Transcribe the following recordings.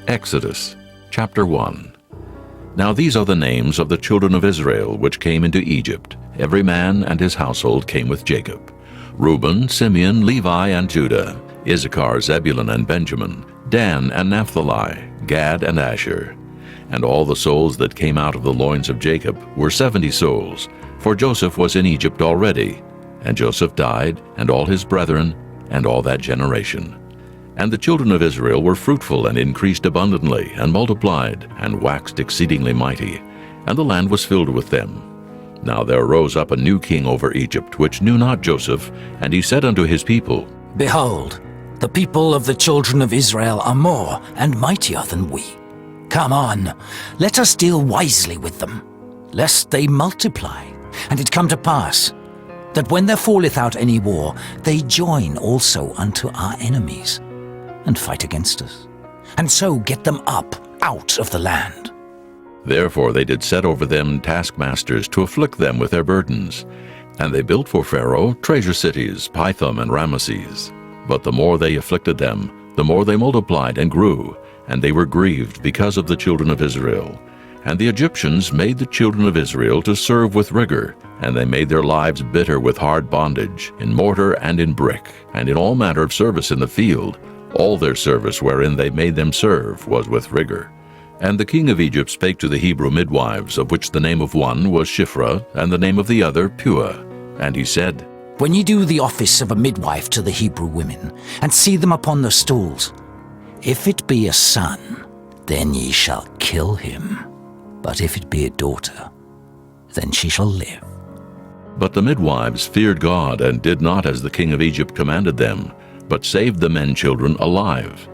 Exodus chapter 1. Now these are the names of the children of Israel which came into Egypt. Every man and his household came with Jacob: Reuben, Simeon, Levi, and Judah; Issachar, Zebulun, and Benjamin; Dan and Naphtali; Gad and Asher. And all the souls that came out of the loins of Jacob were 70 souls, for Joseph was in Egypt already. And Joseph died, and all his brethren, and all that generation. And the children of Israel were fruitful and increased abundantly, and multiplied, and waxed exceedingly mighty, and the land was filled with them. Now there arose up a new king over Egypt, which knew not Joseph, and he said unto his people, Behold, the people of the children of Israel are more and mightier than we. Come on, let us deal wisely with them, lest they multiply. And it come to pass, that when there falleth out any war, they join also unto our enemies, and fight against us, and so get them up out of the land. Therefore they did set over them taskmasters to afflict them with their burdens. And they built for Pharaoh treasure cities, Pithom and Ramesses. But the more they afflicted them, the more they multiplied and grew, and they were grieved because of the children of Israel. And the Egyptians made the children of Israel to serve with rigor, and they made their lives bitter with hard bondage, in mortar and in brick, and in all manner of service in the field. All their service wherein they made them serve was with rigor. And the king of Egypt spake to the Hebrew midwives, of which the name of one was Shiphrah, and the name of the other Puah. And he said, When ye do the office of a midwife to the Hebrew women, and see them upon the stools, if it be a son, then ye shall kill him. But if it be a daughter, then she shall live. But the midwives feared God, and did not as the king of Egypt commanded them, but saved the men children alive.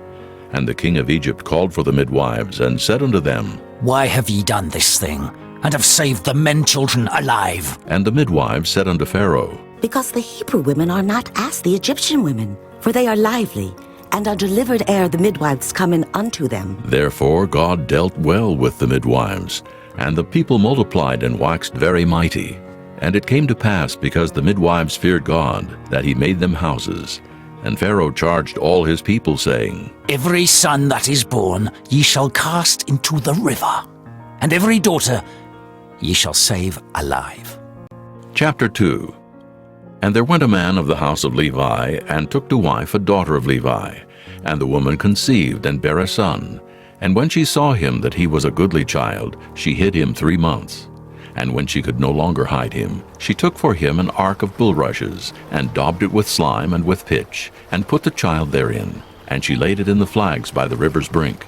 And the king of Egypt called for the midwives, and said unto them, Why have ye done this thing, and have saved the men children alive? And the midwives said unto Pharaoh, Because the Hebrew women are not as the Egyptian women, for they are lively, and are delivered ere the midwives come in unto them. Therefore God dealt well with the midwives, and the people multiplied and waxed very mighty. And it came to pass, because the midwives feared God, that he made them houses. And Pharaoh charged all his people, saying, Every son that is born ye shall cast into the river, and every daughter ye shall save alive. Chapter 2. And there went a man of the house of Levi, and took to wife a daughter of Levi. And the woman conceived, and bare a son. And when she saw him that he was a goodly child, she hid him 3 months. And when she could no longer hide him, she took for him an ark of bulrushes, and daubed it with slime and with pitch, and put the child therein. And she laid it in the flags by the river's brink.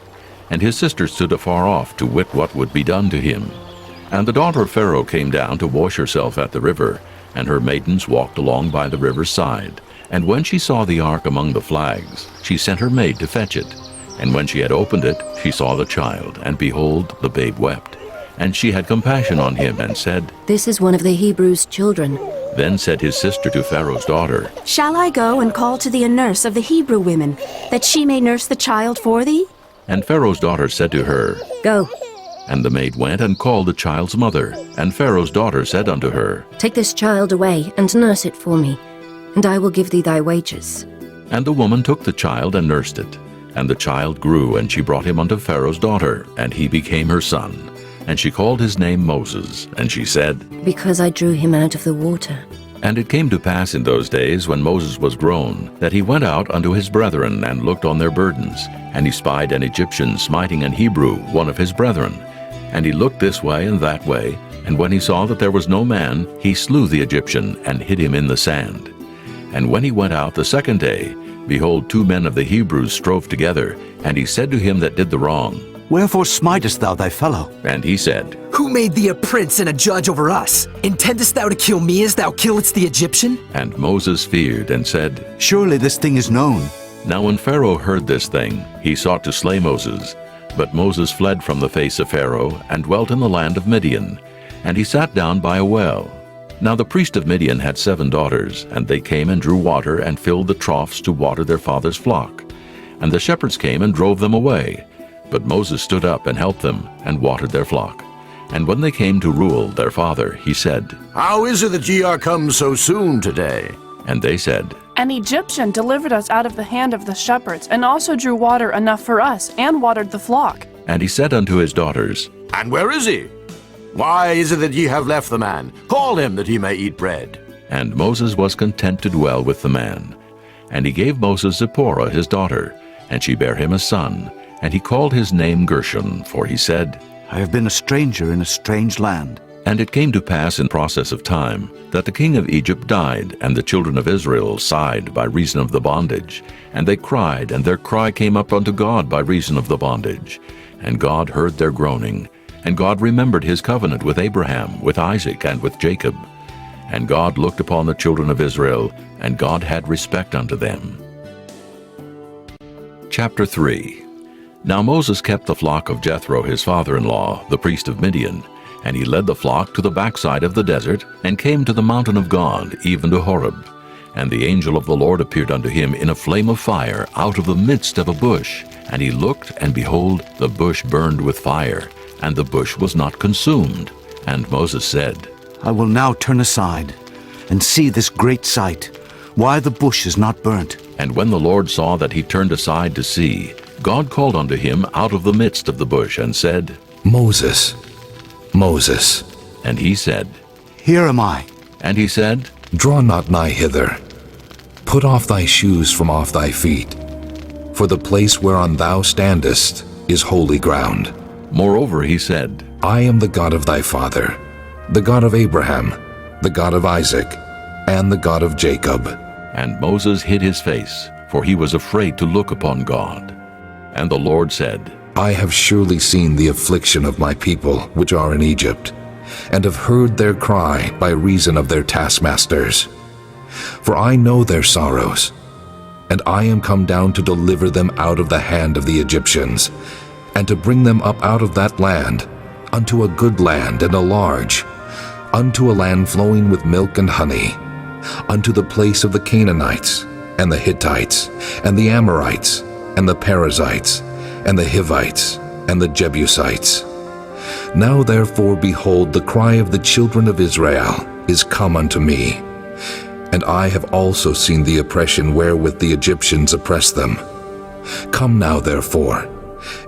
And his sister stood afar off, to wit what would be done to him. And the daughter of Pharaoh came down to wash herself at the river, and her maidens walked along by the river's side. And when she saw the ark among the flags, she sent her maid to fetch it. And when she had opened it, she saw the child, and behold, the babe wept. And she had compassion on him, and said, This is one of the Hebrews' children. Then said his sister to Pharaoh's daughter, Shall I go and call to thee a nurse of the Hebrew women, that she may nurse the child for thee? And Pharaoh's daughter said to her, Go, And the maid went and called the child's mother. And Pharaoh's daughter said unto her, take this child away, and nurse it for me, and I will give thee thy wages. And the woman took the child and nursed it. And the child grew, and she brought him unto Pharaoh's daughter, and he became her son. And she called his name Moses. And she said, Because I drew him out of the water. And it came to pass in those days, when Moses was grown, that he went out unto his brethren, and looked on their burdens. And he spied an Egyptian smiting an Hebrew, one of his brethren. And he looked this way and that way, and when he saw that there was no man, he slew the Egyptian, and hid him in the sand. And when he went out the second day, behold, 2 men of the Hebrews strove together. And he said to him that did the wrong, Wherefore smitest thou thy fellow? And he said, Who made thee a prince and a judge over us? Intendest thou to kill me as thou killedst the Egyptian? And Moses feared, and said, Surely this thing is known. Now when Pharaoh heard this thing, he sought to slay Moses. But Moses fled from the face of Pharaoh, and dwelt in the land of Midian. And he sat down by a well. Now the priest of Midian had 7 daughters, and they came and drew water, and filled the troughs to water their father's flock. And the shepherds came and drove them away. But Moses stood up and helped them, and watered their flock. And when they came to rule their father, he said, How is it that ye are come so soon today? And they said, An Egyptian delivered us out of the hand of the shepherds, and also drew water enough for us, and watered the flock. And he said unto his daughters, And where is he? Why is it that ye have left the man? Call him that he may eat bread. And Moses was content to dwell with the man. And he gave Moses Zipporah his daughter, and she bare him a son, and he called his name Gershon, for he said, I have been a stranger in a strange land. And it came to pass in process of time that the king of Egypt died, and the children of Israel sighed by reason of the bondage. And they cried, and their cry came up unto God by reason of the bondage. And God heard their groaning. And God remembered his covenant with Abraham, with Isaac, and with Jacob. And God looked upon the children of Israel, and God had respect unto them. Chapter 3. Now Moses kept the flock of Jethro his father-in-law, the priest of Midian. And he led the flock to the backside of the desert, and came to the mountain of God, even to Horeb. And the angel of the Lord appeared unto him in a flame of fire out of the midst of a bush. And he looked, and behold, the bush burned with fire, and the bush was not consumed. And Moses said, I will now turn aside and see this great sight, why the bush is not burnt. And when the Lord saw that he turned aside to see, God called unto him out of the midst of the bush, and said, Moses, Moses. And he said, Here am I. And he said, Draw not nigh hither. Put off thy shoes from off thy feet, for the place whereon thou standest is holy ground. Moreover he said, I am the God of thy father, the God of Abraham, the God of Isaac, and the God of Jacob. And Moses hid his face, for he was afraid to look upon God. And the Lord said, I have surely seen the affliction of my people which are in Egypt, and have heard their cry by reason of their taskmasters. For I know their sorrows, and I am come down to deliver them out of the hand of the Egyptians, and to bring them up out of that land, unto a good land and a large, unto a land flowing with milk and honey, unto the place of the Canaanites, and the Hittites, and the Amorites, and the Perizzites, and the Hivites, and the Jebusites. Now therefore, behold, the cry of the children of Israel is come unto me, and I have also seen the oppression wherewith the Egyptians oppress them. Come now therefore,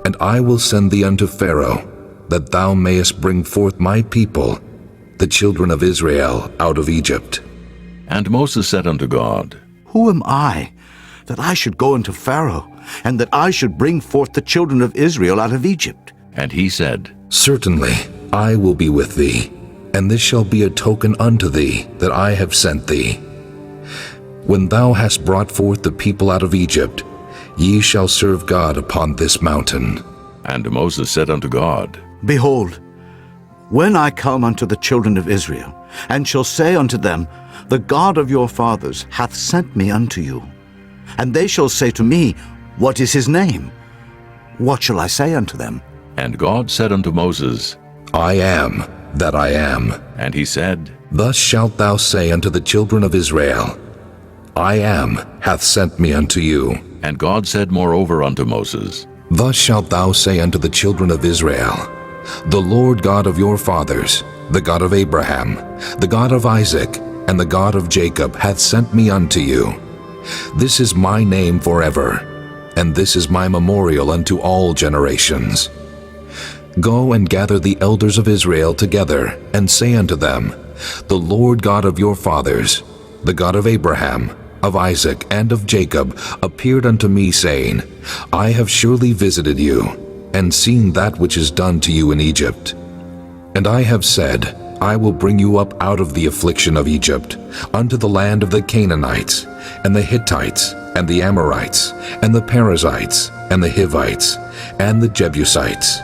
and I will send thee unto Pharaoh, that thou mayest bring forth my people, the children of Israel, out of Egypt. And Moses said unto God, Who am I, that I should go unto Pharaoh, and that I should bring forth the children of Israel out of Egypt? And he said, Certainly I will be with thee, and this shall be a token unto thee that I have sent thee. When thou hast brought forth the people out of Egypt, ye shall serve God upon this mountain. And Moses said unto God, Behold, when I come unto the children of Israel, and shall say unto them, The God of your fathers hath sent me unto you, and they shall say to me, What is his name? What shall I say unto them? And God said unto Moses, I am that I am. And he said, Thus shalt thou say unto the children of Israel, I am hath sent me unto you. And God said moreover unto Moses, Thus shalt thou say unto the children of Israel, The Lord God of your fathers, the God of Abraham, the God of Isaac, and the God of Jacob hath sent me unto you. This is my name forever, and this is my memorial unto all generations. Go and gather the elders of Israel together, and say unto them, The Lord God of your fathers, the God of Abraham, of Isaac, and of Jacob, appeared unto me, saying, I have surely visited you, and seen that which is done to you in Egypt. And I have said, I will bring you up out of the affliction of Egypt, unto the land of the Canaanites, and the Hittites, and the Amorites, and the Perizzites, and the Hivites, and the Jebusites,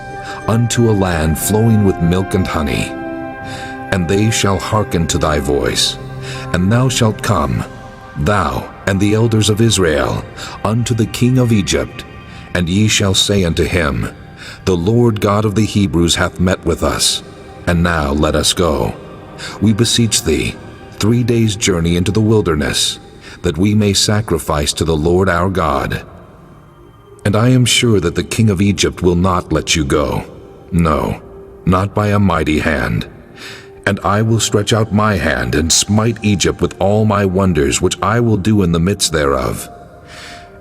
unto a land flowing with milk and honey. And they shall hearken to thy voice, and thou shalt come, thou and the elders of Israel, unto the king of Egypt, and ye shall say unto him, The Lord God of the Hebrews hath met with us, and now let us go. We beseech thee, 3 days' journey into the wilderness, that we may sacrifice to the Lord our God. And I am sure that the king of Egypt will not let you go, no, not by a mighty hand. And I will stretch out my hand and smite Egypt with all my wonders which I will do in the midst thereof.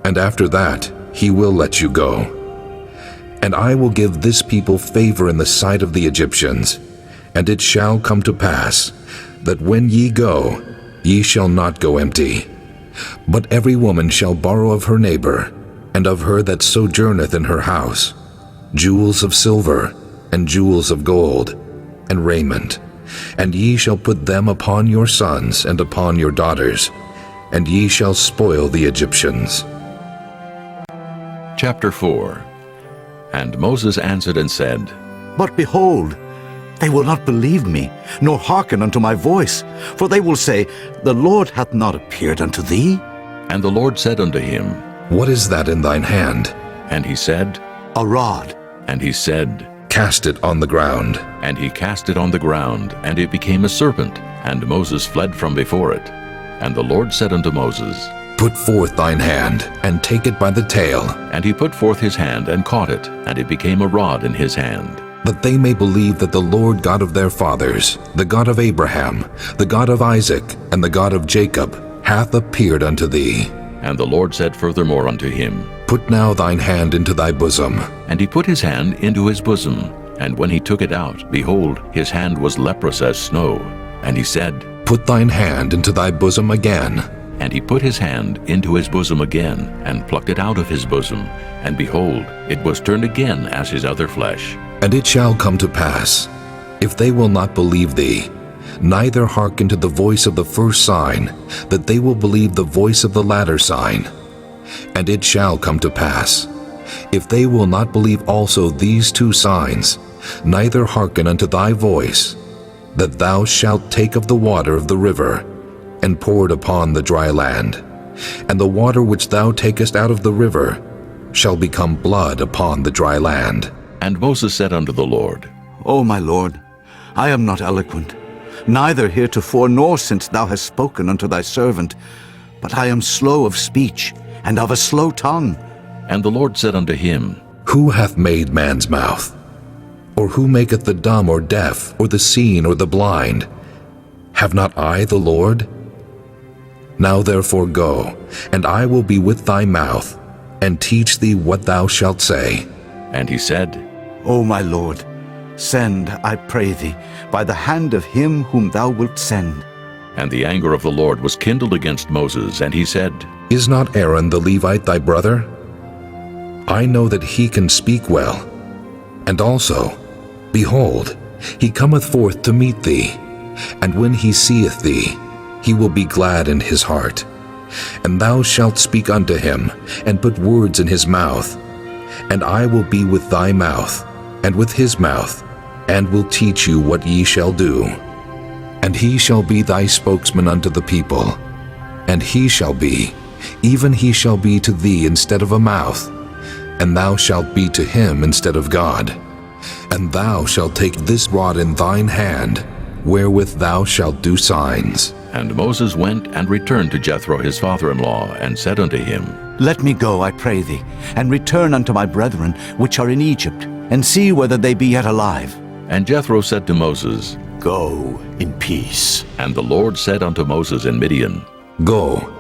And after that he will let you go. And I will give this people favor in the sight of the Egyptians. And it shall come to pass, that when ye go, ye shall not go empty. But every woman shall borrow of her neighbor, and of her that sojourneth in her house, jewels of silver, and jewels of gold, and raiment. And ye shall put them upon your sons and upon your daughters, and ye shall spoil the Egyptians. Chapter 4. And Moses answered and said, But behold, they will not believe me, nor hearken unto my voice. For they will say, The Lord hath not appeared unto thee. And the Lord said unto him, What is that in thine hand? And he said, A rod. And he said, Cast it on the ground. And he cast it on the ground, and it became a serpent, and Moses fled from before it. And the Lord said unto Moses, Put forth thine hand, and take it by the tail. And he put forth his hand, and caught it, and it became a rod in his hand. That they may believe that the Lord God of their fathers, the God of Abraham, the God of Isaac, and the God of Jacob, hath appeared unto thee. And the Lord said furthermore unto him, Put now thine hand into thy bosom. And he put his hand into his bosom. And when he took it out, behold, his hand was leprous as snow. And he said, Put thine hand into thy bosom again. And he put his hand into his bosom again, and plucked it out of his bosom. And behold, it was turned again as his other flesh. And it shall come to pass, if they will not believe thee, neither hearken to the voice of the first sign, that they will believe the voice of the latter sign. And it shall come to pass, if they will not believe also these two signs, neither hearken unto thy voice, that thou shalt take of the water of the river, and pour it upon the dry land. And the water which thou takest out of the river shall become blood upon the dry land. And Moses said unto the Lord, O my Lord, I am not eloquent, neither heretofore nor since thou hast spoken unto thy servant, but I am slow of speech, and of a slow tongue. And the Lord said unto him, Who hath made man's mouth? Or who maketh the dumb or deaf, or the seen or the blind? Have not I the Lord? Now therefore go, and I will be with thy mouth, and teach thee what thou shalt say. And he said, O my Lord, send, I pray thee, by the hand of him whom thou wilt send. And the anger of the Lord was kindled against Moses, and he said, Is not Aaron the Levite thy brother? I know that he can speak well. And also, behold, he cometh forth to meet thee, and when he seeth thee, he will be glad in his heart. And thou shalt speak unto him, and put words in his mouth. And I will be with thy mouth, and with his mouth, and will teach you what ye shall do. And he shall be thy spokesman unto the people. And he shall be, even he shall be to thee instead of a mouth, and thou shalt be to him instead of God. And thou shalt take this rod in thine hand, wherewith thou shalt do signs. And Moses went and returned to Jethro his father-in-law, and said unto him, Let me go, I pray thee, and return unto my brethren which are in Egypt, and see whether they be yet alive. And Jethro said to Moses, Go in peace. And the Lord said unto Moses in Midian, Go,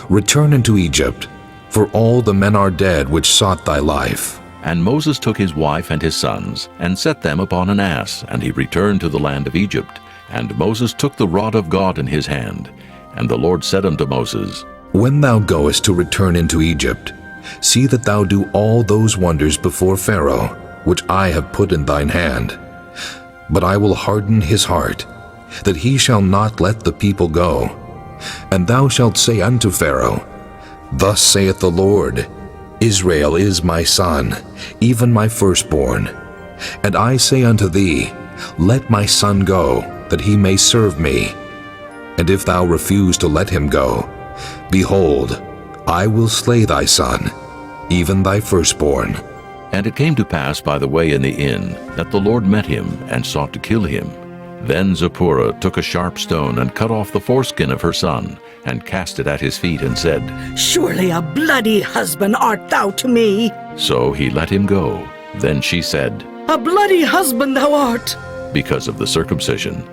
return into Egypt, for all the men are dead which sought thy life. And Moses took his wife and his sons, and set them upon an ass, and he returned to the land of Egypt. And Moses took the rod of God in his hand. And the Lord said unto Moses, When thou goest to return into Egypt, see that thou do all those wonders before Pharaoh, which I have put in thine hand. But I will harden his heart, that he shall not let the people go. And thou shalt say unto Pharaoh, Thus saith the Lord, Israel is my son, even my firstborn. And I say unto thee, Let my son go, that he may serve me. And if thou refuse to let him go, behold, I will slay thy son, even thy firstborn. And it came to pass by the way in the inn, that the Lord met him, and sought to kill him. Then Zipporah took a sharp stone, and cut off the foreskin of her son, and cast it at his feet, and said, Surely a bloody husband art thou to me. So he let him go. Then she said, A bloody husband thou art. because of the circumcision.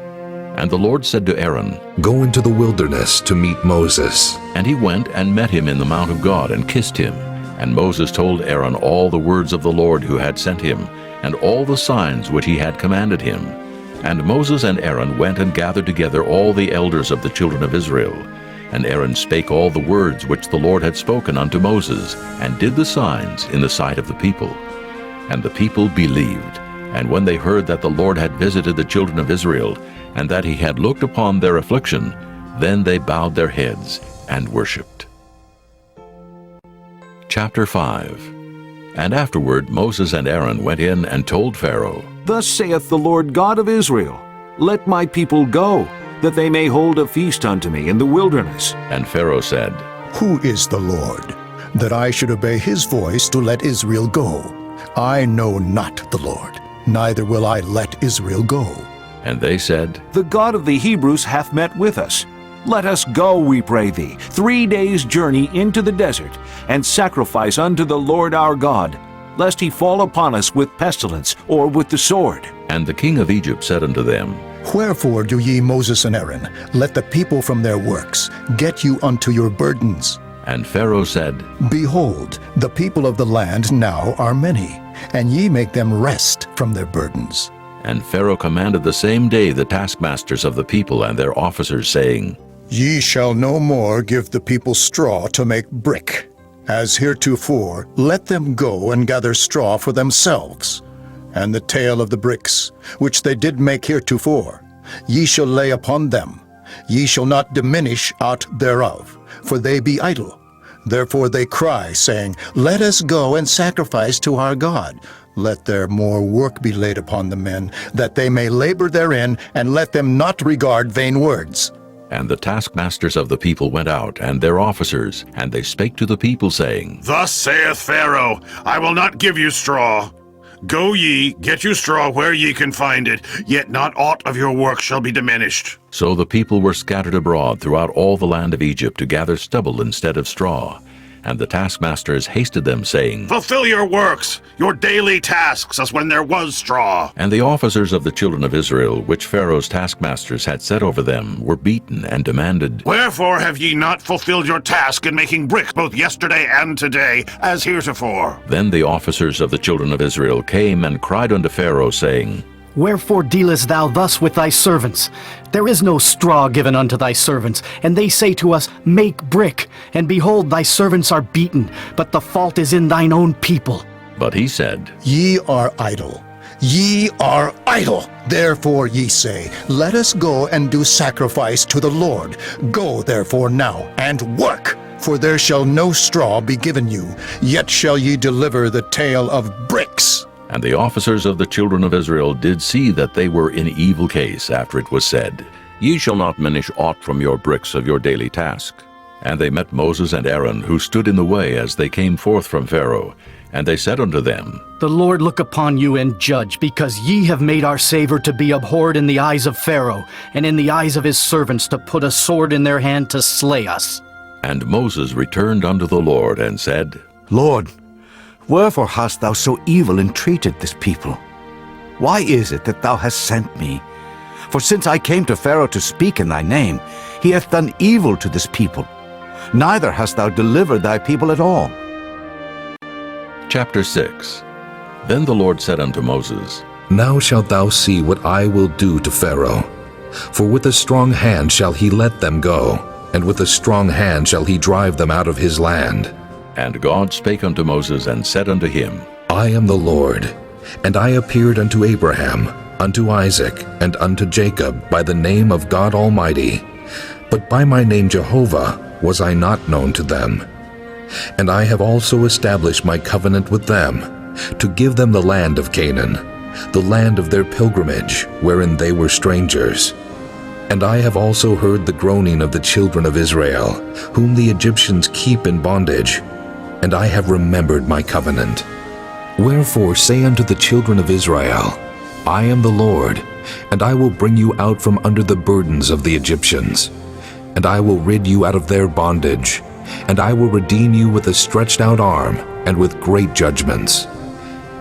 And the Lord said to Aaron, Go into the wilderness to meet Moses. And he went and met him in the mount of God and kissed him. And Moses told Aaron all the words of the Lord who had sent him, and all the signs which he had commanded him. And Moses and Aaron went and gathered together all the elders of the children of Israel. And Aaron spake all the words which the Lord had spoken unto Moses, and did the signs in the sight of the people. And the people believed. And when they heard that the Lord had visited the children of Israel, and that he had looked upon their affliction, then they bowed their heads and worshipped. Chapter 5. And afterward Moses and Aaron went in and told Pharaoh, Thus saith the Lord God of Israel, Let my people go, that they may hold a feast unto me in the wilderness. And Pharaoh said, Who is the Lord, that I should obey his voice to let Israel go? I know not the Lord, neither will I let Israel go. And they said, The God of the Hebrews hath met with us. Let us go, we pray thee, 3 days' journey into the desert, and sacrifice unto the Lord our God, lest he fall upon us with pestilence or with the sword. And the king of Egypt said unto them, Wherefore do ye, Moses and Aaron, let the people from their works get you unto your burdens? And Pharaoh said, Behold, the people of the land now are many, and ye make them rest from their burdens. And Pharaoh commanded the same day the taskmasters of the people and their officers, saying, Ye shall no more give the people straw to make brick. As heretofore, let them go and gather straw for themselves. And the tale of the bricks, which they did make heretofore, ye shall lay upon them. Ye shall not diminish aught thereof, for they be idle. Therefore they cry, saying, Let us go and sacrifice to our God. Let their more work be laid upon the men, that they may labor therein, and let them not regard vain words. And the taskmasters of the people went out, and their officers, and they spake to the people, saying, Thus saith Pharaoh, I will not give you straw. Go ye, get you straw where ye can find it, yet not aught of your work shall be diminished. So the people were scattered abroad throughout all the land of Egypt to gather stubble instead of straw. And the taskmasters hasted them, saying, Fulfill your works, your daily tasks, as when there was straw. And the officers of the children of Israel, which Pharaoh's taskmasters had set over them, were beaten and demanded, Wherefore have ye not fulfilled your task in making brick both yesterday and today, as heretofore? Then the officers of the children of Israel came and cried unto Pharaoh, saying, Wherefore dealest thou thus with thy servants? There is no straw given unto thy servants, and they say to us, Make brick, and behold, thy servants are beaten, but the fault is in thine own people. But he said, Ye are idle. Ye are idle. Therefore ye say, Let us go and do sacrifice to the Lord. Go therefore now, and work. For there shall no straw be given you, yet shall ye deliver the tale of bricks. And the officers of the children of Israel did see that they were in evil case after it was said, Ye shall not diminish aught from your bricks of your daily task. And they met Moses and Aaron, who stood in the way as they came forth from Pharaoh. And they said unto them, The Lord look upon you and judge, because ye have made our Savior to be abhorred in the eyes of Pharaoh, and in the eyes of his servants to put a sword in their hand to slay us. And Moses returned unto the Lord and said, Lord, wherefore hast thou so evil entreated this people? Why is it that thou hast sent me? For since I came to Pharaoh to speak in thy name, he hath done evil to this people. Neither hast thou delivered thy people at all. Chapter 6. Then the Lord said unto Moses, Now shalt thou see what I will do to Pharaoh. For with a strong hand shall he let them go, and with a strong hand shall he drive them out of his land. And God spake unto Moses and said unto him, I am the Lord, and I appeared unto Abraham, unto Isaac, and unto Jacob by the name of God Almighty. But by my name Jehovah was I not known to them. And I have also established my covenant with them, to give them the land of Canaan, the land of their pilgrimage, wherein they were strangers. And I have also heard the groaning of the children of Israel, whom the Egyptians keep in bondage, and I have remembered my covenant. Wherefore say unto the children of Israel, I am the Lord, and I will bring you out from under the burdens of the Egyptians. And I will rid you out of their bondage, and I will redeem you with a stretched out arm, and with great judgments.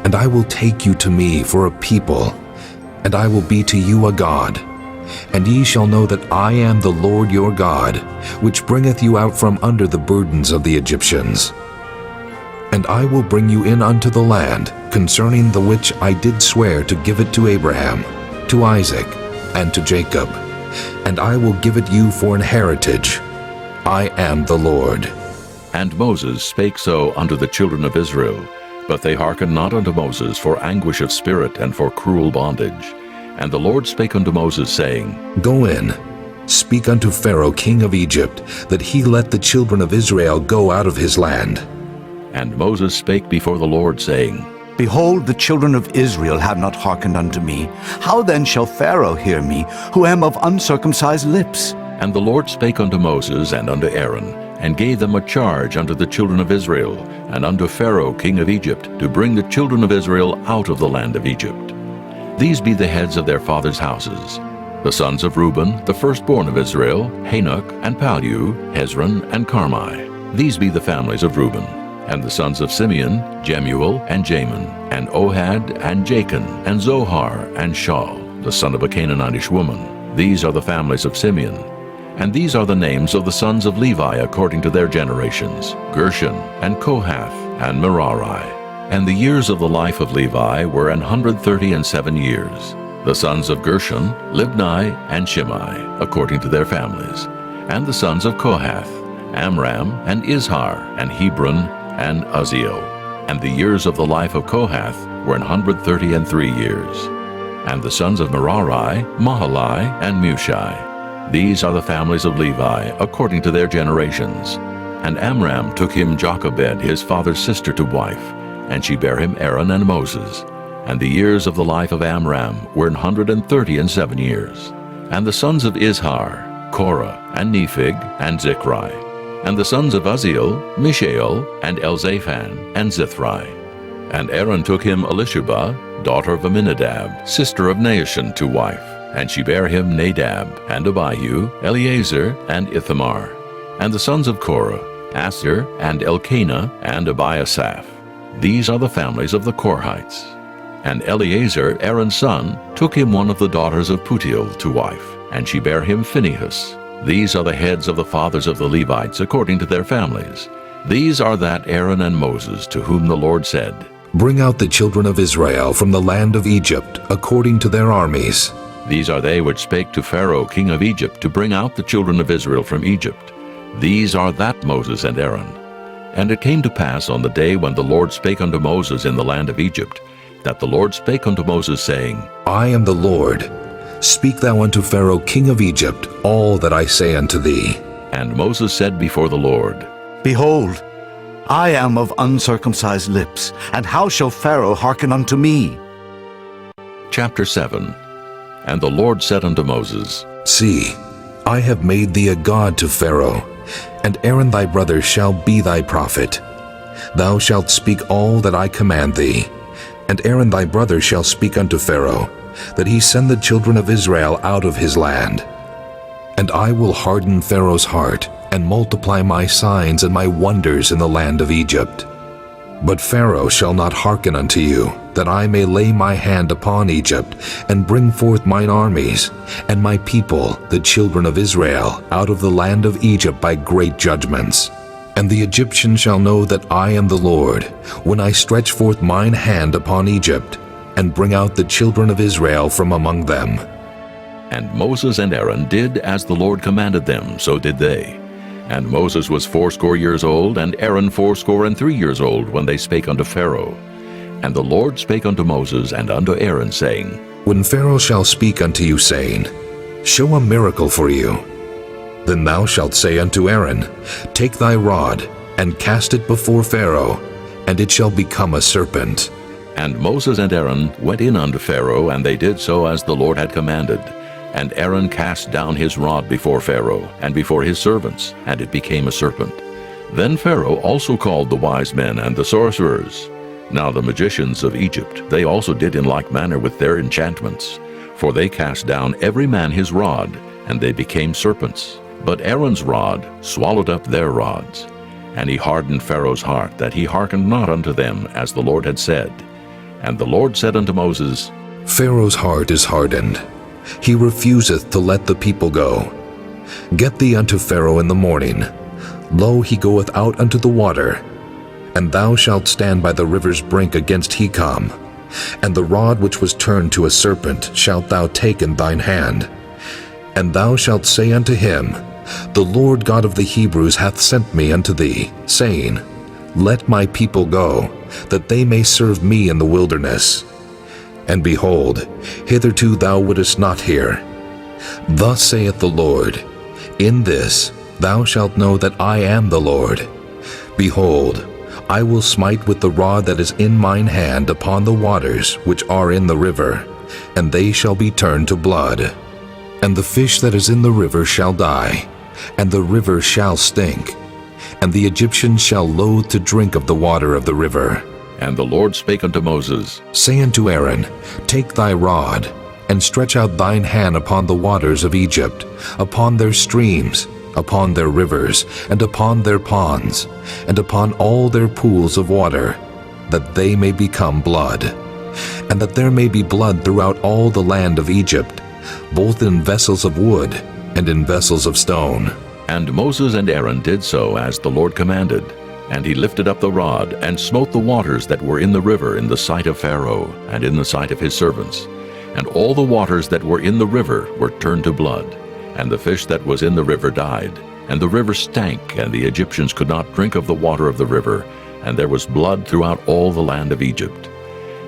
And I will take you to me for a people, and I will be to you a God. And ye shall know that I am the Lord your God, which bringeth you out from under the burdens of the Egyptians. And I will bring you in unto the land, concerning the which I did swear to give it to Abraham, to Isaac, and to Jacob. And I will give it you for an heritage. I am the Lord. And Moses spake so unto the children of Israel, but they hearkened not unto Moses for anguish of spirit and for cruel bondage. And the Lord spake unto Moses, saying, Go in, speak unto Pharaoh king of Egypt, that he let the children of Israel go out of his land. And Moses spake before the Lord, saying, Behold, the children of Israel have not hearkened unto me. How then shall Pharaoh hear me, who am of uncircumcised lips? And the Lord spake unto Moses and unto Aaron, and gave them a charge unto the children of Israel, and unto Pharaoh king of Egypt, to bring the children of Israel out of the land of Egypt. These be the heads of their fathers' houses. The sons of Reuben, the firstborn of Israel, Hanok, and Palu, Hezron, and Carmi. These be the families of Reuben. And the sons of Simeon, Jemuel, and Jamin, and Ohad, and Jachin, and Zohar, and Shaul, the son of a Canaanitish woman. These are the families of Simeon. And these are the names of the sons of Levi according to their generations, Gershon, and Kohath, and Merari. And the years of the life of Levi were 137 years. The sons of Gershon, Libni, and Shimei, according to their families. And the sons of Kohath, Amram, and Izhar, and Hebron, and Uzziel. And the years of the life of Kohath were 133 years. And the sons of Merari, Mahali, and Mushi. These are the families of Levi, according to their generations. And Amram took him Jochebed, his father's sister, to wife, and she bare him Aaron and Moses. And the years of the life of Amram were 137 years. And the sons of Izhar, Korah, and Nephig, and Zichri. And the sons of Uzziel, Mishael, and Elzaphan, and Zithri. And Aaron took him Elisheba, daughter of Aminadab, sister of Naashon, to wife. And she bare him Nadab, and Abihu, Eleazar, and Ithamar. And the sons of Korah, Asir, and Elkanah, and Abiasaph. These are the families of the Korhites. And Eleazar, Aaron's son, took him one of the daughters of Putiel to wife, and she bare him Phinehas. These are the heads of the fathers of the Levites according to their families. These are that Aaron and Moses, to whom the Lord said, Bring out the children of Israel from the land of Egypt, according to their armies. These are they which spake to Pharaoh king of Egypt, to bring out the children of Israel from Egypt. These are that Moses and Aaron. And it came to pass on the day when the Lord spake unto Moses in the land of Egypt, that the Lord spake unto Moses, saying, I am the Lord. Speak thou unto Pharaoh king of Egypt all that I say unto thee. And Moses said before the Lord, Behold, I am of uncircumcised lips, and how shall Pharaoh hearken unto me? Chapter 7. And the Lord said unto Moses, See, I have made thee a god to Pharaoh, and Aaron thy brother shall be thy prophet. Thou shalt speak all that I command thee, and Aaron thy brother shall speak unto Pharaoh, that he send the children of Israel out of his land. And I will harden Pharaoh's heart, and multiply my signs and my wonders in the land of Egypt. But Pharaoh shall not hearken unto you, that I may lay my hand upon Egypt, and bring forth mine armies, and my people, the children of Israel, out of the land of Egypt by great judgments. And the Egyptians shall know that I am the Lord, when I stretch forth mine hand upon Egypt, and bring out the children of Israel from among them. And Moses and Aaron did as the Lord commanded them, so did they. And Moses was 80 years old, and Aaron 83 years old, when they spake unto Pharaoh. And the Lord spake unto Moses and unto Aaron, saying, When Pharaoh shall speak unto you, saying, Show a miracle for you, then thou shalt say unto Aaron, Take thy rod, and cast it before Pharaoh, and it shall become a serpent. And Moses and Aaron went in unto Pharaoh, and they did so as the Lord had commanded. And Aaron cast down his rod before Pharaoh, and before his servants, and it became a serpent. Then Pharaoh also called the wise men and the sorcerers. Now the magicians of Egypt, they also did in like manner with their enchantments. For they cast down every man his rod, and they became serpents. But Aaron's rod swallowed up their rods. And he hardened Pharaoh's heart, that he hearkened not unto them, as the Lord had said. And the Lord said unto Moses, Pharaoh's heart is hardened, he refuseth to let the people go. Get thee unto Pharaoh in the morning. Lo, he goeth out unto the water. And thou shalt stand by the river's brink against Hecom. And the rod which was turned to a serpent shalt thou take in thine hand. And thou shalt say unto him, The Lord God of the Hebrews hath sent me unto thee, saying, Let my people go, that they may serve me in the wilderness. And behold, hitherto thou wouldest not hear. Thus saith the Lord, In this thou shalt know that I am the Lord. Behold, I will smite with the rod that is in mine hand upon the waters which are in the river, and they shall be turned to blood. And the fish that is in the river shall die, and the river shall stink, and the Egyptians shall loathe to drink of the water of the river. And the Lord spake unto Moses, Say unto Aaron, Take thy rod, and stretch out thine hand upon the waters of Egypt, upon their streams, upon their rivers, and upon their ponds, and upon all their pools of water, that they may become blood, and that there may be blood throughout all the land of Egypt, both in vessels of wood and in vessels of stone. And Moses and Aaron did so as the Lord commanded. And he lifted up the rod, and smote the waters that were in the river in the sight of Pharaoh, and in the sight of his servants. And all the waters that were in the river were turned to blood, and the fish that was in the river died. And the river stank, and the Egyptians could not drink of the water of the river, and there was blood throughout all the land of Egypt.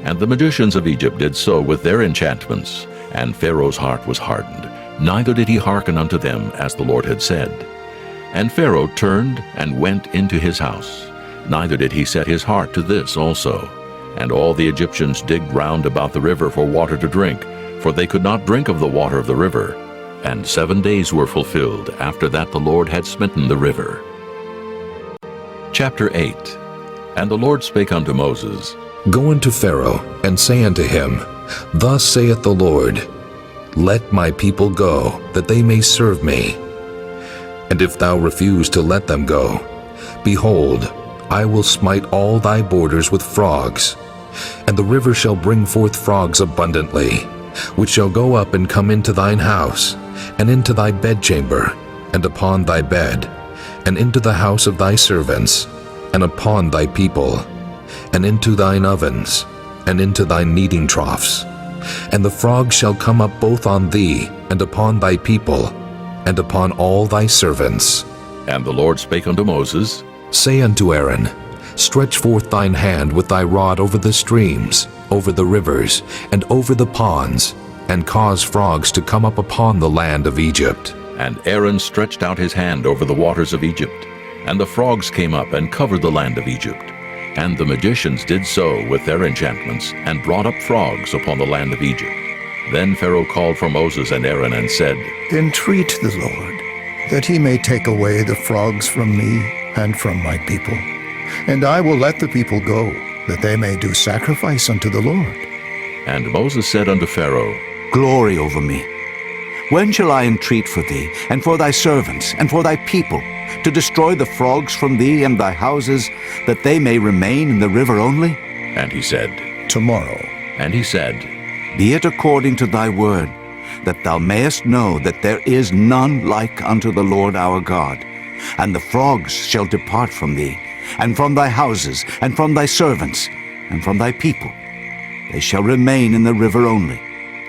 And the magicians of Egypt did so with their enchantments, and Pharaoh's heart was hardened, neither did he hearken unto them as the Lord had said. And Pharaoh turned and went into his house, neither did he set his heart to this also. And all the Egyptians digged round about the river for water to drink, for they could not drink of the water of the river. And 7 days were fulfilled after that the Lord had smitten the river. Chapter 8. And the Lord spake unto Moses, Go unto Pharaoh, and say unto him, Thus saith the Lord, Let my people go, that they may serve me. And if thou refuse to let them go, behold, I will smite all thy borders with frogs, and the river shall bring forth frogs abundantly, which shall go up and come into thine house, and into thy bedchamber, and upon thy bed, and into the house of thy servants, and upon thy people, and into thine ovens, and into thy kneading troughs. And the frogs shall come up both on thee, and upon thy people, and upon all thy servants. And the Lord spake unto Moses, Say unto Aaron, Stretch forth thine hand with thy rod over the streams, over the rivers, and over the ponds, and cause frogs to come up upon the land of Egypt. And Aaron stretched out his hand over the waters of Egypt, and the frogs came up and covered the land of Egypt. And the magicians did so with their enchantments, and brought up frogs upon the land of Egypt. Then Pharaoh called for Moses and Aaron and said, Entreat the Lord, that he may take away the frogs from me and from my people. And I will let the people go, that they may do sacrifice unto the Lord. And Moses said unto Pharaoh, Glory over me. When shall I entreat for thee, and for thy servants, and for thy people, to destroy the frogs from thee and thy houses, that they may remain in the river only? And he said, Tomorrow. And he said, Be it according to thy word, that thou mayest know that there is none like unto the Lord our God. And the frogs shall depart from thee, and from thy houses, and from thy servants, and from thy people. They shall remain in the river only.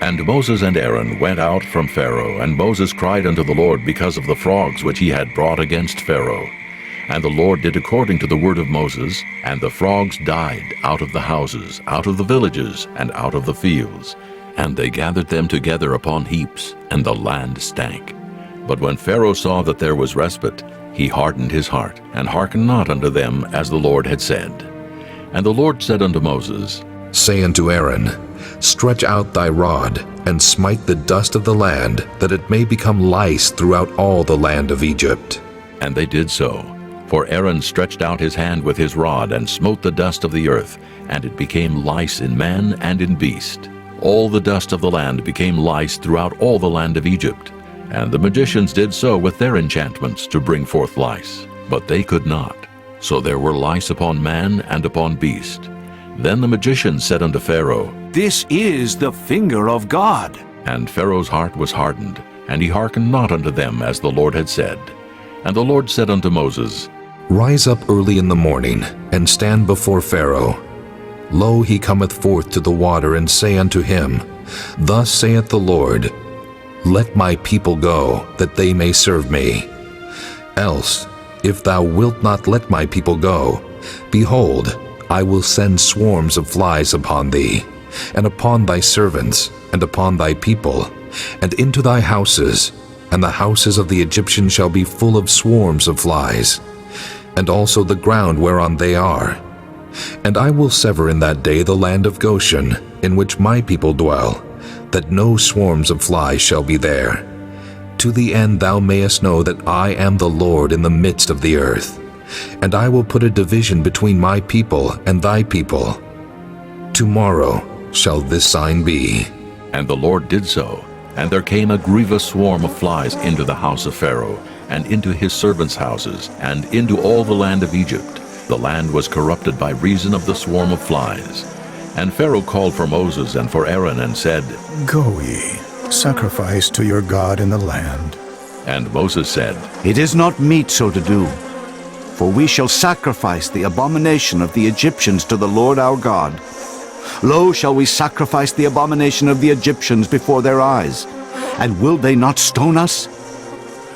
And Moses and Aaron went out from Pharaoh, and Moses cried unto the Lord because of the frogs which he had brought against Pharaoh. And the Lord did according to the word of Moses, and the frogs died out of the houses, out of the villages, and out of the fields. And they gathered them together upon heaps, and the land stank. But when Pharaoh saw that there was respite, he hardened his heart, and hearkened not unto them as the Lord had said. And the Lord said unto Moses, Say unto Aaron, Stretch out thy rod, and smite the dust of the land, that it may become lice throughout all the land of Egypt. And they did so. For Aaron stretched out his hand with his rod, and smote the dust of the earth, and it became lice in man and in beast. All the dust of the land became lice throughout all the land of Egypt. And the magicians did so with their enchantments to bring forth lice, but they could not. So there were lice upon man and upon beast. Then the magicians said unto Pharaoh, This is the finger of God. And Pharaoh's heart was hardened, and he hearkened not unto them as the Lord had said. And the Lord said unto Moses, Rise up early in the morning, and stand before Pharaoh. Lo, he cometh forth to the water, and say unto him, Thus saith the Lord, Let my people go, that they may serve me. Else, if thou wilt not let my people go, behold, I will send swarms of flies upon thee, and upon thy servants, and upon thy people, and into thy houses, and the houses of the Egyptians shall be full of swarms of flies, and also the ground whereon they are. And I will sever in that day the land of Goshen, in which my people dwell, that no swarms of flies shall be there, to the end thou mayest know that I am the Lord in the midst of the earth. And I will put a division between my people and thy people. Tomorrow shall this sign be. And the Lord did so. And there came a grievous swarm of flies into the house of Pharaoh, and into his servants' houses, and into all the land of Egypt. The land was corrupted by reason of the swarm of flies. And Pharaoh called for Moses and for Aaron, and said, Go ye, sacrifice to your God in the land. And Moses said, It is not meet so to do. For we shall sacrifice the abomination of the Egyptians to the Lord our God. Lo, shall we sacrifice the abomination of the Egyptians before their eyes? And will they not stone us?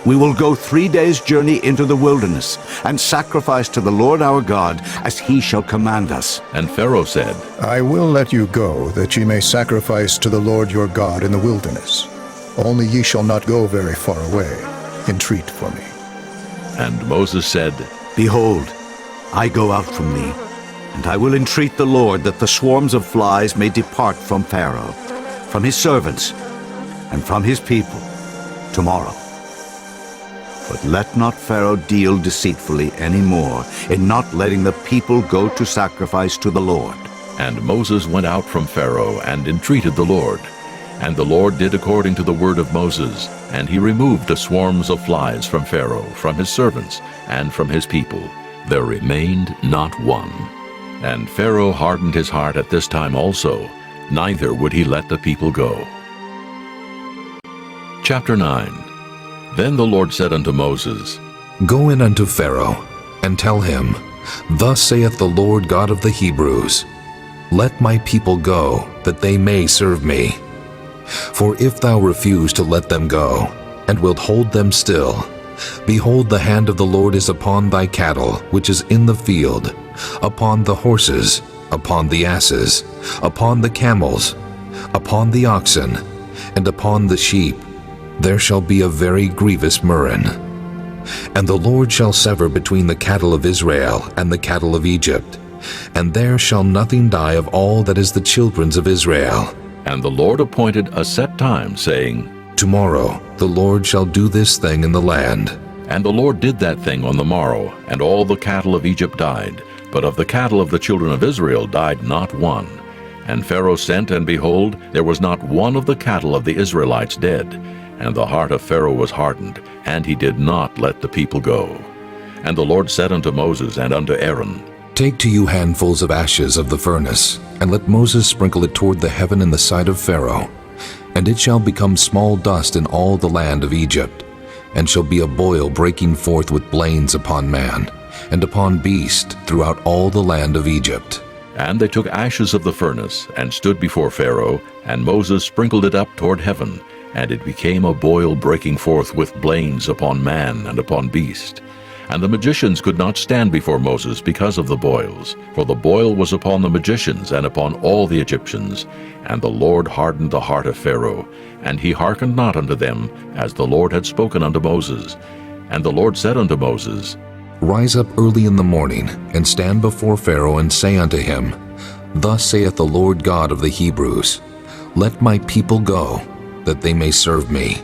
We will go 3 days' journey into the wilderness, and sacrifice to the Lord our God, as he shall command us. And Pharaoh said, I will let you go, that ye may sacrifice to the Lord your God in the wilderness. Only ye shall not go very far away. Entreat for me. And Moses said, Behold, I go out from thee, and I will entreat the Lord that the swarms of flies may depart from Pharaoh, from his servants, and from his people tomorrow. But let not Pharaoh deal deceitfully any more in not letting the people go to sacrifice to the Lord. And Moses went out from Pharaoh and entreated the Lord. And the Lord did according to the word of Moses, and he removed the swarms of flies from Pharaoh, from his servants, and from his people. There remained not one. And Pharaoh hardened his heart at this time also, neither would he let the people go. Chapter 9. Then the Lord said unto Moses, Go in unto Pharaoh, and tell him, Thus saith the Lord God of the Hebrews, Let my people go, that they may serve me. For if thou refuse to let them go, and wilt hold them still, behold, the hand of the Lord is upon thy cattle, which is in the field, upon the horses, upon the asses, upon the camels, upon the oxen, and upon the sheep. There shall be a very grievous murrain. And the Lord shall sever between the cattle of Israel and the cattle of Egypt, and there shall nothing die of all that is the children's of Israel. And the Lord appointed a set time, saying, Tomorrow the Lord shall do this thing in the land. And the Lord did that thing on the morrow, and all the cattle of Egypt died. But of the cattle of the children of Israel died not one. And Pharaoh sent, and behold, there was not one of the cattle of the Israelites dead. And the heart of Pharaoh was hardened, and he did not let the people go. And the Lord said unto Moses and unto Aaron, Take to you handfuls of ashes of the furnace, and let Moses sprinkle it toward the heaven in the sight of Pharaoh. And it shall become small dust in all the land of Egypt, and shall be a boil breaking forth with blains upon man, and upon beast throughout all the land of Egypt. And they took ashes of the furnace, and stood before Pharaoh, and Moses sprinkled it up toward heaven, and it became a boil breaking forth with blains upon man and upon beast. And the magicians could not stand before Moses because of the boils, for the boil was upon the magicians and upon all the Egyptians. And the Lord hardened the heart of Pharaoh, and he hearkened not unto them, as the Lord had spoken unto Moses. And the Lord said unto Moses, Rise up early in the morning, and stand before Pharaoh, and say unto him, Thus saith the Lord God of the Hebrews, Let my people go, that they may serve me.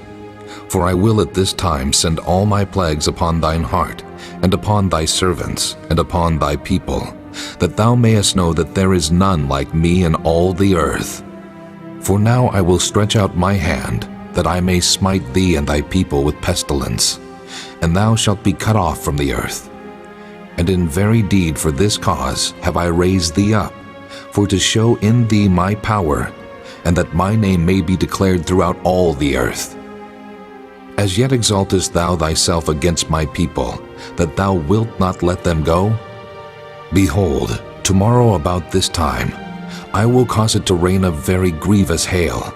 For I will at this time send all my plagues upon thine heart, and upon thy servants, and upon thy people, that thou mayest know that there is none like me in all the earth. For now I will stretch out my hand, that I may smite thee and thy people with pestilence, and thou shalt be cut off from the earth. And in very deed for this cause have I raised thee up, for to show in thee my power, and that my name may be declared throughout all the earth. As yet exaltest thou thyself against my people, that thou wilt not let them go? Behold, tomorrow about this time, I will cause it to rain a very grievous hail,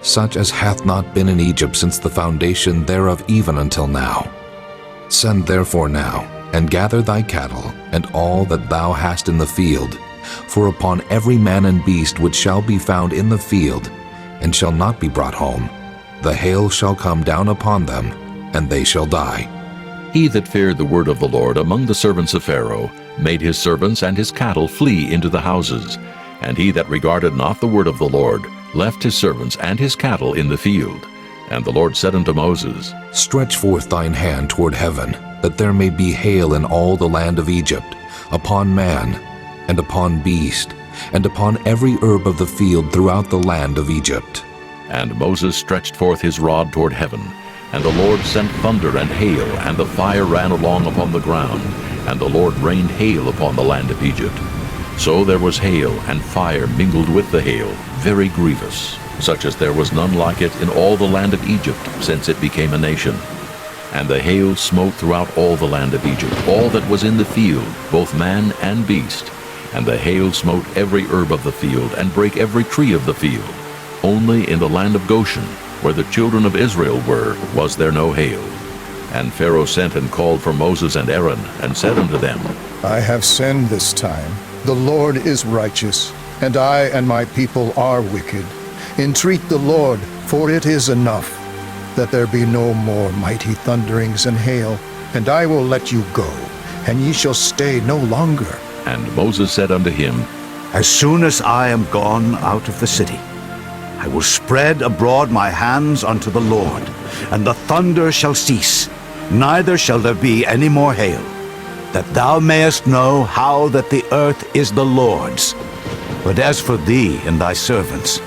such as hath not been in Egypt since the foundation thereof even until now. Send therefore now, and gather thy cattle, and all that thou hast in the field, for upon every man and beast which shall be found in the field, and shall not be brought home, the hail shall come down upon them, and they shall die. He that feared the word of the Lord among the servants of Pharaoh made his servants and his cattle flee into the houses, and he that regarded not the word of the Lord left his servants and his cattle in the field. And the Lord said unto Moses, Stretch forth thine hand toward heaven, that there may be hail in all the land of Egypt, upon man, and upon beast, and upon every herb of the field throughout the land of Egypt. And Moses stretched forth his rod toward heaven, and the Lord sent thunder and hail, and the fire ran along upon the ground, and the Lord rained hail upon the land of Egypt. So there was hail and fire mingled with the hail, very grievous, such as there was none like it in all the land of Egypt, since it became a nation. And the hail smote throughout all the land of Egypt, all that was in the field, both man and beast. And the hail smote every herb of the field, and brake every tree of the field. Only in the land of Goshen, where the children of Israel were, was there no hail. And Pharaoh sent and called for Moses and Aaron, and said unto them, I have sinned this time. The Lord is righteous, and I and my people are wicked. Entreat the Lord, for it is enough, that there be no more mighty thunderings and hail, and I will let you go, and ye shall stay no longer. And Moses said unto him, As soon as I am gone out of the city, I will spread abroad my hands unto the Lord, and the thunder shall cease, neither shall there be any more hail, that thou mayest know how that the earth is the Lord's. But as for thee and thy servants,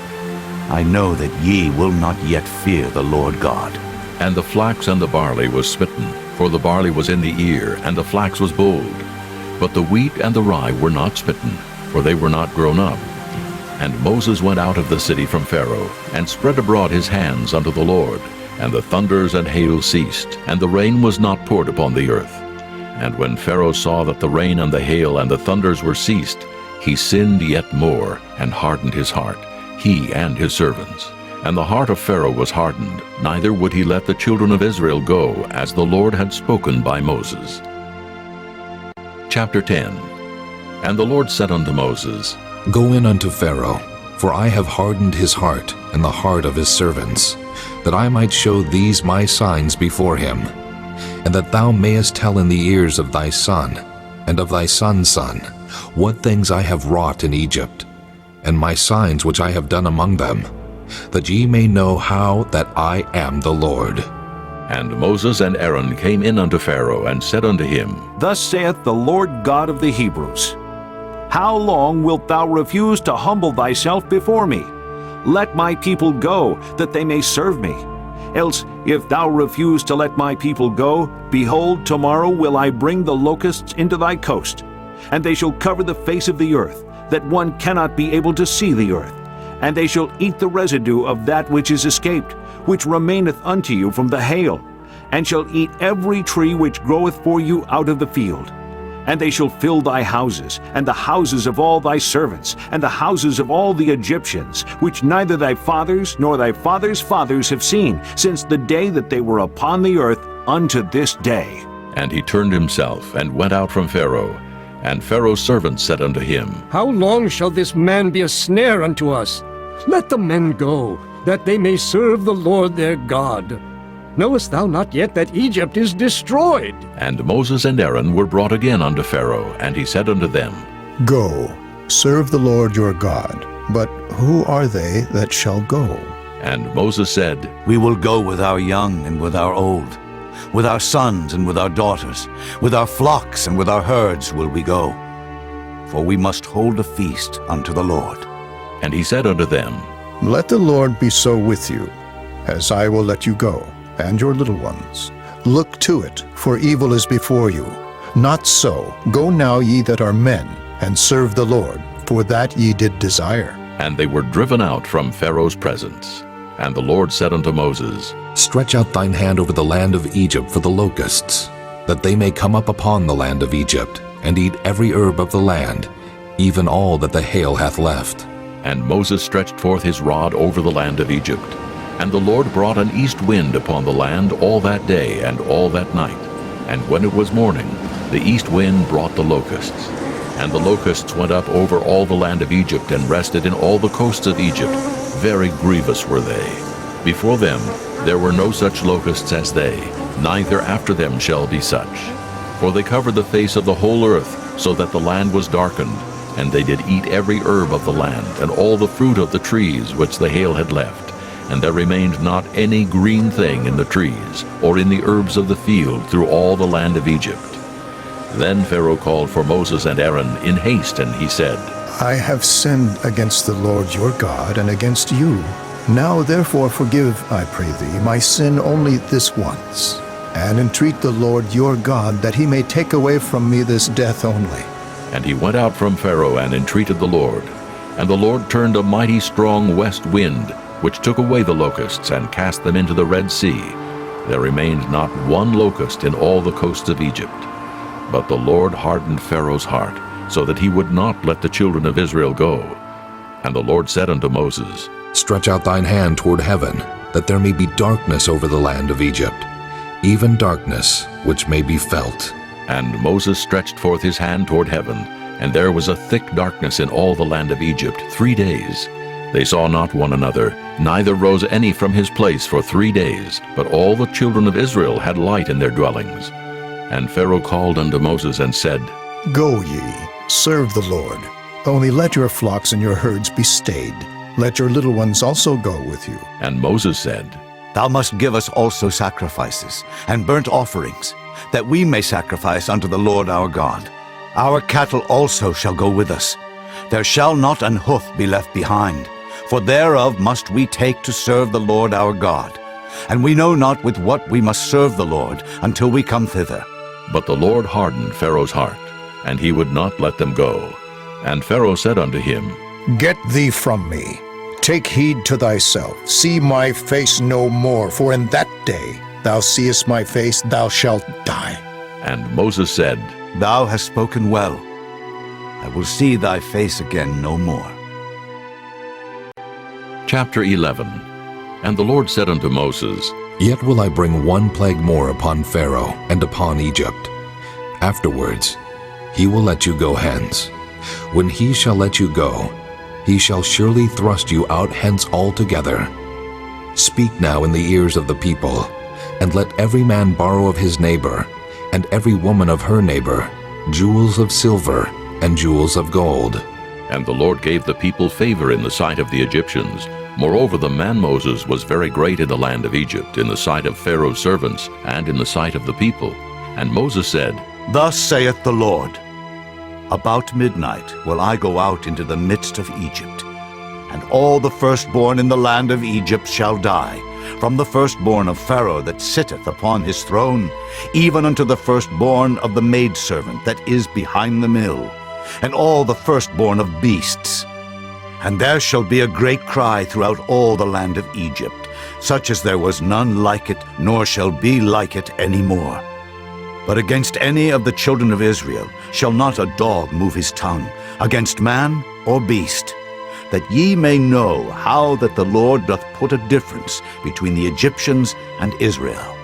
I know that ye will not yet fear the Lord God. And the flax and the barley was smitten, for the barley was in the ear, and the flax was bold. But the wheat and the rye were not smitten, for they were not grown up. And Moses went out of the city from Pharaoh, and spread abroad his hands unto the Lord. And the thunders and hail ceased, and the rain was not poured upon the earth. And when Pharaoh saw that the rain and the hail and the thunders were ceased, he sinned yet more, and hardened his heart, he and his servants. And the heart of Pharaoh was hardened, neither would he let the children of Israel go, as the Lord had spoken by Moses. Chapter 10. And the Lord said unto Moses, Go in unto Pharaoh, for I have hardened his heart and the heart of his servants, that I might show these my signs before him, and that thou mayest tell in the ears of thy son, and of thy son's son, what things I have wrought in Egypt, and my signs which I have done among them, that ye may know how that I am the Lord. And Moses and Aaron came in unto Pharaoh, and said unto him, Thus saith the Lord God of the Hebrews, How long wilt thou refuse to humble thyself before me? Let my people go, that they may serve me. Else, if thou refuse to let my people go, behold, tomorrow will I bring the locusts into thy coast, and they shall cover the face of the earth, that one cannot be able to see the earth. And they shall eat the residue of that which is escaped, which remaineth unto you from the hail, and shall eat every tree which groweth for you out of the field. And they shall fill thy houses, and the houses of all thy servants, and the houses of all the Egyptians, which neither thy fathers nor thy fathers' fathers have seen, since the day that they were upon the earth unto this day. And he turned himself, and went out from Pharaoh. And Pharaoh's servants said unto him, How long shall this man be a snare unto us? Let the men go, that they may serve the Lord their God. Knowest thou not yet that Egypt is destroyed? And Moses and Aaron were brought again unto Pharaoh, and he said unto them, Go, serve the Lord your God. But who are they that shall go? And Moses said, We will go with our young and with our old, with our sons and with our daughters, with our flocks and with our herds will we go. For we must hold a feast unto the Lord. And he said unto them, Let the Lord be so with you, as I will let you go, and your little ones. Look to it, for evil is before you. Not so. Go now, ye that are men, and serve the Lord, for that ye did desire. And they were driven out from Pharaoh's presence. And the Lord said unto Moses, Stretch out thine hand over the land of Egypt for the locusts, that they may come up upon the land of Egypt, and eat every herb of the land, even all that the hail hath left. And Moses stretched forth his rod over the land of Egypt. And the Lord brought an east wind upon the land all that day and all that night. And when it was morning, the east wind brought the locusts. And the locusts went up over all the land of Egypt, and rested in all the coasts of Egypt. Very grievous were they. Before them there were no such locusts as they, neither after them shall be such. For they covered the face of the whole earth, so that the land was darkened. And they did eat every herb of the land, and all the fruit of the trees which the hail had left. And there remained not any green thing in the trees, or in the herbs of the field, through all the land of Egypt. Then Pharaoh called for Moses and Aaron in haste, and he said, I have sinned against the Lord your God and against you. Now therefore forgive, I pray thee, my sin only this once, and entreat the Lord your God that he may take away from me this death only. And he went out from Pharaoh and entreated the Lord. And the Lord turned a mighty strong west wind, which took away the locusts and cast them into the Red Sea. There remained not one locust in all the coasts of Egypt. But the Lord hardened Pharaoh's heart, so that he would not let the children of Israel go. And the Lord said unto Moses, Stretch out thine hand toward heaven, that there may be darkness over the land of Egypt, even darkness which may be felt. And Moses stretched forth his hand toward heaven, and there was a thick darkness in all the land of Egypt 3 days. They saw not one another, neither rose any from his place for 3 days, but all the children of Israel had light in their dwellings. And Pharaoh called unto Moses and said, Go ye, serve the Lord. Only let your flocks and your herds be stayed. Let your little ones also go with you. And Moses said, Thou must give us also sacrifices and burnt offerings, that we may sacrifice unto the Lord our God. Our cattle also shall go with us. There shall not an hoof be left behind, for thereof must we take to serve the Lord our God. And we know not with what we must serve the Lord until we come thither. But the Lord hardened Pharaoh's heart, and he would not let them go. And Pharaoh said unto him, Get thee from me. Take heed to thyself. See my face no more, for in that day thou seest my face, thou shalt die. And Moses said, Thou hast spoken well. I will see thy face again no more. Chapter 11. And the Lord said unto Moses, Yet will I bring one plague more upon Pharaoh and upon Egypt. Afterwards he will let you go hence. When he shall let you go, he shall surely thrust you out hence altogether. Speak now in the ears of the people, and let every man borrow of his neighbor, and every woman of her neighbor, jewels of silver and jewels of gold. And the Lord gave the people favor in the sight of the Egyptians. Moreover, the man Moses was very great in the land of Egypt, in the sight of Pharaoh's servants, and in the sight of the people. And Moses said, Thus saith the Lord, About midnight will I go out into the midst of Egypt, and all the firstborn in the land of Egypt shall die, from the firstborn of Pharaoh that sitteth upon his throne, even unto the firstborn of the maidservant that is behind the mill, and all the firstborn of beasts. And there shall be a great cry throughout all the land of Egypt, such as there was none like it, nor shall be like it any more. But against any of the children of Israel shall not a dog move his tongue, against man or beast, that ye may know how that the Lord doth put a difference between the Egyptians and Israel.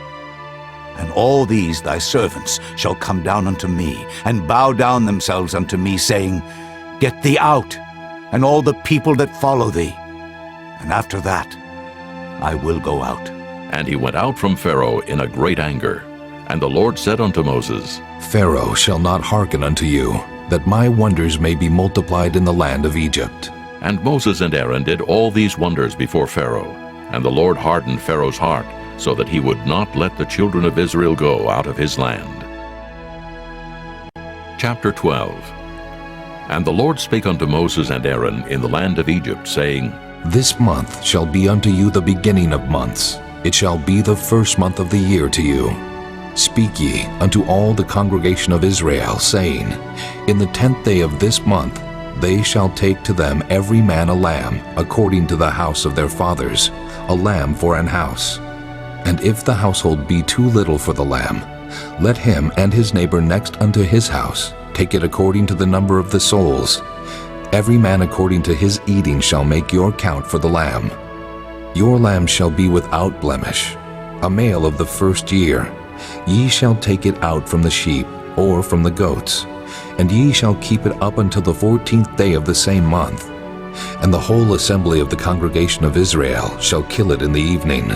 And all these thy servants shall come down unto me, and bow down themselves unto me, saying, Get thee out, and all the people that follow thee. And after that I will go out. And he went out from Pharaoh in a great anger. And the Lord said unto Moses, Pharaoh shall not hearken unto you, that my wonders may be multiplied in the land of Egypt. And Moses and Aaron did all these wonders before Pharaoh. And the Lord hardened Pharaoh's heart, so that he would not let the children of Israel go out of his land. Chapter 12. And the Lord spake unto Moses and Aaron in the land of Egypt, saying, This month shall be unto you the beginning of months. It shall be the first month of the year to you. Speak ye unto all the congregation of Israel, saying, In the 10th day of this month they shall take to them every man a lamb, according to the house of their fathers, a lamb for an house. And if the household be too little for the lamb, let him and his neighbor next unto his house take it according to the number of the souls. Every man according to his eating shall make your count for the lamb. Your lamb shall be without blemish, a male of the first year. Ye shall take it out from the sheep, or from the goats, and ye shall keep it up until the 14th day of the same month. And the whole assembly of the congregation of Israel shall kill it in the evening.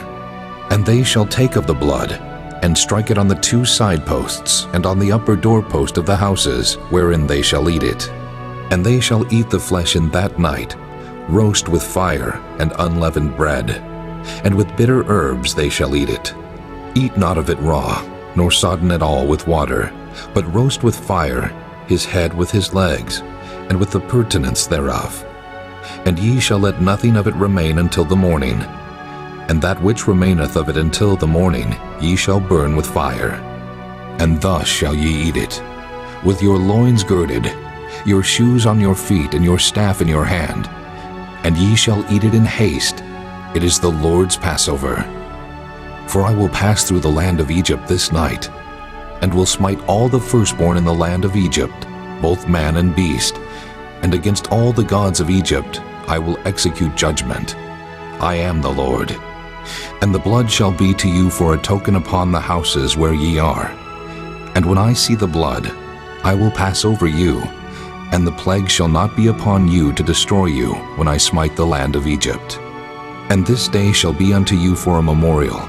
And they shall take of the blood, and strike it on the 2 side posts, and on the upper doorpost of the houses, wherein they shall eat it. And they shall eat the flesh in that night, roast with fire and unleavened bread, and with bitter herbs they shall eat it. Eat not of it raw, nor sodden at all with water, but roast with fire his head with his legs, and with the purtenance thereof. And ye shall let nothing of it remain until the morning. And that which remaineth of it until the morning ye shall burn with fire. And thus shall ye eat it, with your loins girded, your shoes on your feet, and your staff in your hand. And ye shall eat it in haste. It is the Lord's Passover. For I will pass through the land of Egypt this night, and will smite all the firstborn in the land of Egypt, both man and beast, and against all the gods of Egypt I will execute judgment. I am the Lord. And the blood shall be to you for a token upon the houses where ye are. And when I see the blood, I will pass over you, and the plague shall not be upon you to destroy you when I smite the land of Egypt. And this day shall be unto you for a memorial,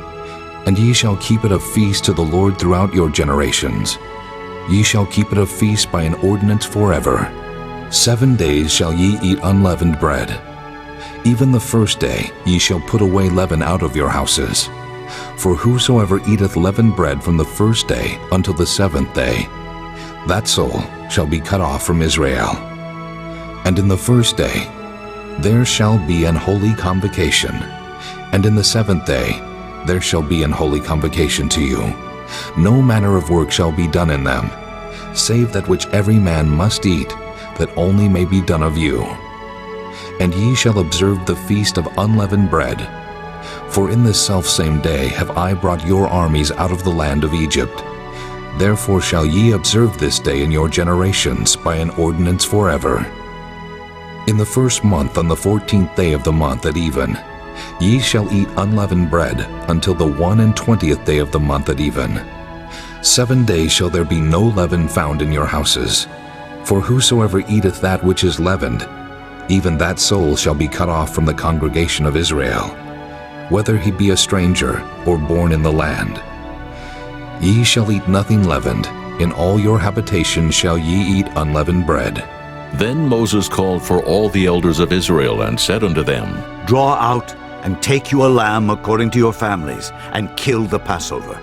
and ye shall keep it a feast to the Lord throughout your generations. Ye shall keep it a feast by an ordinance forever. 7 days shall ye eat unleavened bread. Even the first day ye shall put away leaven out of your houses. For whosoever eateth leavened bread from the first day until the 7th day, that soul shall be cut off from Israel. And in the first day there shall be an holy convocation, and in the 7th day there shall be an holy convocation to you. No manner of work shall be done in them, save that which every man must eat, that only may be done of you. And ye shall observe the feast of unleavened bread. For in this selfsame day have I brought your armies out of the land of Egypt. Therefore shall ye observe this day in your generations by an ordinance forever. In the first month, on the 14th day of the month at even, ye shall eat unleavened bread until the 21st day of the month at even. 7 days shall there be no leaven found in your houses. For whosoever eateth that which is leavened, even that soul shall be cut off from the congregation of Israel, whether he be a stranger or born in the land. Ye shall eat nothing leavened. In all your habitations shall ye eat unleavened bread. Then Moses called for all the elders of Israel and said unto them, Draw out and take you a lamb according to your families, and kill the Passover.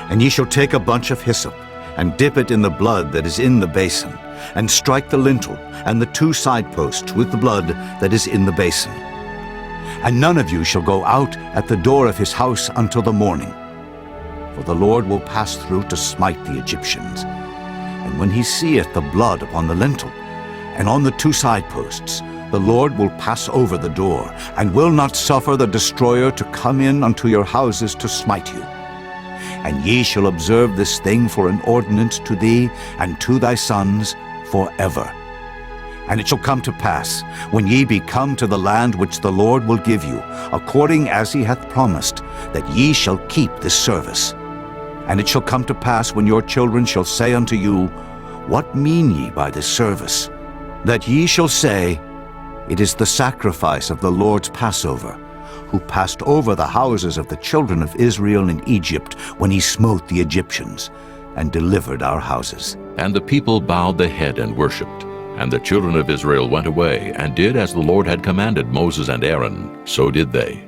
And ye shall take a bunch of hyssop, and dip it in the blood that is in the basin, and strike the lintel and the 2 side posts with the blood that is in the basin. And none of you shall go out at the door of his house until the morning. For the Lord will pass through to smite the Egyptians. And when he seeth the blood upon the lintel, and on the 2 side posts, the Lord will pass over the door, and will not suffer the destroyer to come in unto your houses to smite you. And ye shall observe this thing for an ordinance to thee and to thy sons forever. And it shall come to pass, when ye be come to the land which the Lord will give you, according as he hath promised, that ye shall keep this service. And it shall come to pass, when your children shall say unto you, What mean ye by this service? That ye shall say, It is the sacrifice of the Lord's Passover, who passed over the houses of the children of Israel in Egypt when he smote the Egyptians, and delivered our houses. And the people bowed the head and worshipped. And the children of Israel went away, and did as the Lord had commanded Moses and Aaron, so did they.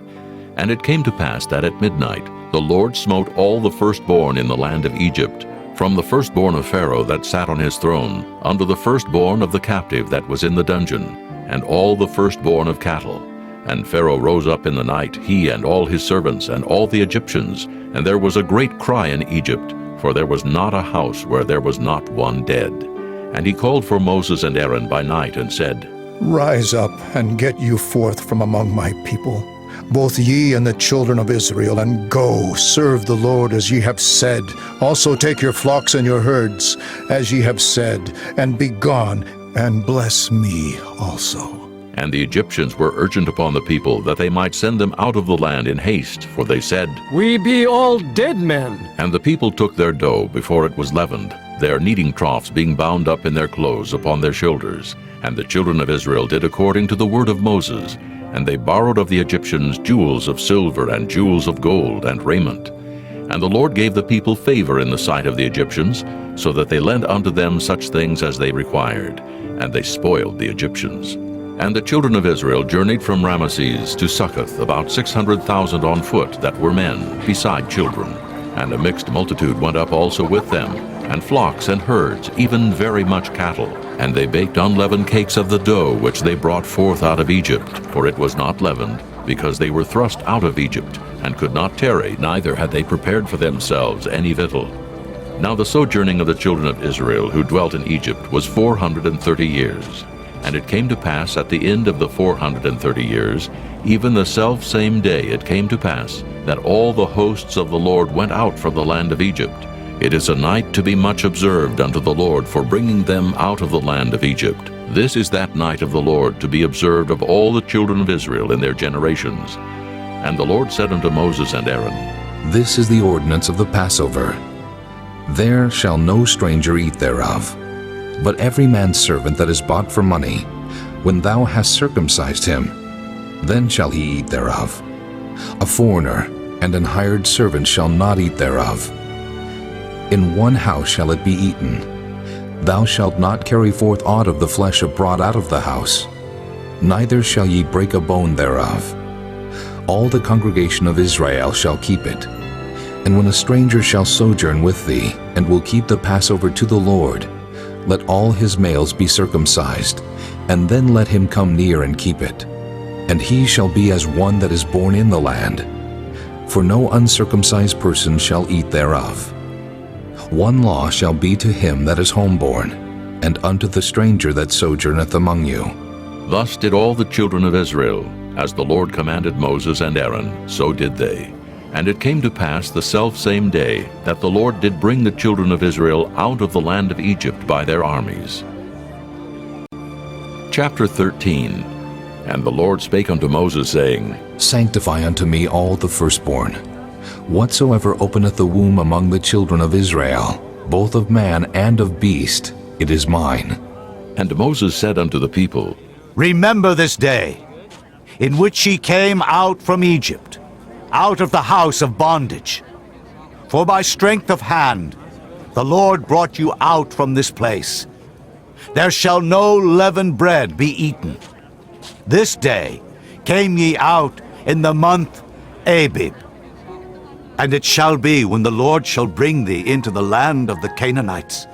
And it came to pass that at midnight the Lord smote all the firstborn in the land of Egypt, from the firstborn of Pharaoh that sat on his throne, unto the firstborn of the captive that was in the dungeon, and all the firstborn of cattle. And Pharaoh rose up in the night, he and all his servants, and all the Egyptians, and there was a great cry in Egypt, for there was not a house where there was not one dead. And he called for Moses and Aaron by night and said, Rise up and get you forth from among my people, both ye and the children of Israel, and go, serve the Lord as ye have said. Also take your flocks and your herds, as ye have said, and be gone, and bless me also. And the Egyptians were urgent upon the people that they might send them out of the land in haste, for they said, We be all dead men. And the people took their dough before it was leavened, their kneading troughs being bound up in their clothes upon their shoulders. And the children of Israel did according to the word of Moses, and they borrowed of the Egyptians jewels of silver and jewels of gold and raiment. And the Lord gave the people favor in the sight of the Egyptians, so that they lent unto them such things as they required, and they spoiled the Egyptians. And the children of Israel journeyed from Ramesses to Succoth, about 600,000 on foot that were men, beside children. And a mixed multitude went up also with them, and flocks and herds, even very much cattle. And they baked unleavened cakes of the dough which they brought forth out of Egypt, for it was not leavened, because they were thrust out of Egypt, and could not tarry, neither had they prepared for themselves any victual. Now the sojourning of the children of Israel who dwelt in Egypt was 430 years. And it came to pass at the end of the 430 years, even the selfsame day it came to pass, that all the hosts of the Lord went out from the land of Egypt. It is a night to be much observed unto the Lord for bringing them out of the land of Egypt. This is that night of the Lord to be observed of all the children of Israel in their generations. And the Lord said unto Moses and Aaron, This is the ordinance of the Passover. There shall no stranger eat thereof. But every man's servant that is bought for money, when thou hast circumcised him, then shall he eat thereof. A foreigner and an hired servant shall not eat thereof. In one house shall it be eaten. Thou shalt not carry forth aught of the flesh abroad out of the house, neither shall ye break a bone thereof. All the congregation of Israel shall keep it. And when a stranger shall sojourn with thee, and will keep the Passover to the Lord, let all his males be circumcised, and then let him come near and keep it. And he shall be as one that is born in the land, for no uncircumcised person shall eat thereof. One law shall be to him that is homeborn, and unto the stranger that sojourneth among you. Thus did all the children of Israel, as the Lord commanded Moses and Aaron, so did they. And it came to pass the selfsame day that the Lord did bring the children of Israel out of the land of Egypt by their armies. Chapter 13. And the Lord spake unto Moses, saying, Sanctify unto me all the firstborn. Whatsoever openeth the womb among the children of Israel, both of man and of beast, it is mine. And Moses said unto the people, Remember this day, in which ye came out from Egypt, out of the house of bondage. For by strength of hand the Lord brought you out from this place. There shall no leavened bread be eaten. This day came ye out in the month Abib. And it shall be, when the Lord shall bring thee into the land of the Canaanites,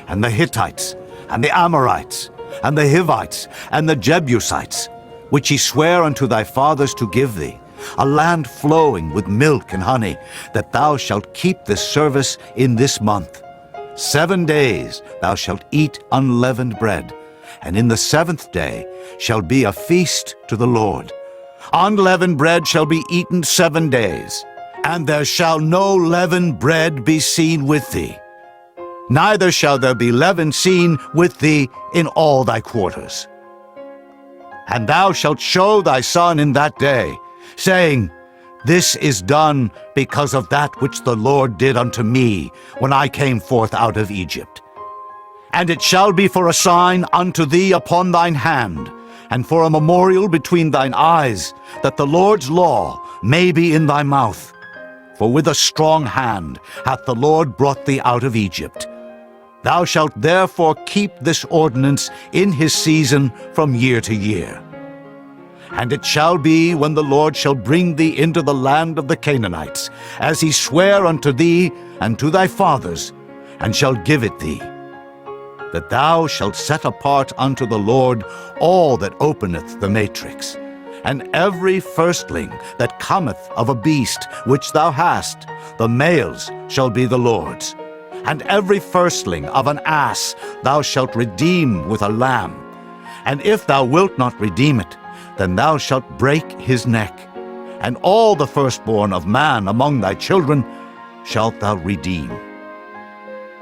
and the Hittites, and the Amorites, and the Hivites, and the Jebusites, which he sware unto thy fathers to give thee, a land flowing with milk and honey, that thou shalt keep this service in this month. 7 days thou shalt eat unleavened bread, and in the 7th day shall be a feast to the Lord. Unleavened bread shall be eaten 7 days, and there shall no leavened bread be seen with thee. Neither shall there be leaven seen with thee in all thy quarters. And thou shalt show thy son in that day, saying, This is done because of that which the Lord did unto me when I came forth out of Egypt. And it shall be for a sign unto thee upon thine hand, and for a memorial between thine eyes, that the Lord's law may be in thy mouth. For with a strong hand hath the Lord brought thee out of Egypt. Thou shalt therefore keep this ordinance in his season from year to year. And it shall be, when the Lord shall bring thee into the land of the Canaanites, as he sware unto thee and to thy fathers, and shall give it thee, that thou shalt set apart unto the Lord all that openeth the matrix, and every firstling that cometh of a beast which thou hast, the males shall be the Lord's. And every firstling of an ass thou shalt redeem with a lamb. And if thou wilt not redeem it, then thou shalt break his neck. And all the firstborn of man among thy children shalt thou redeem.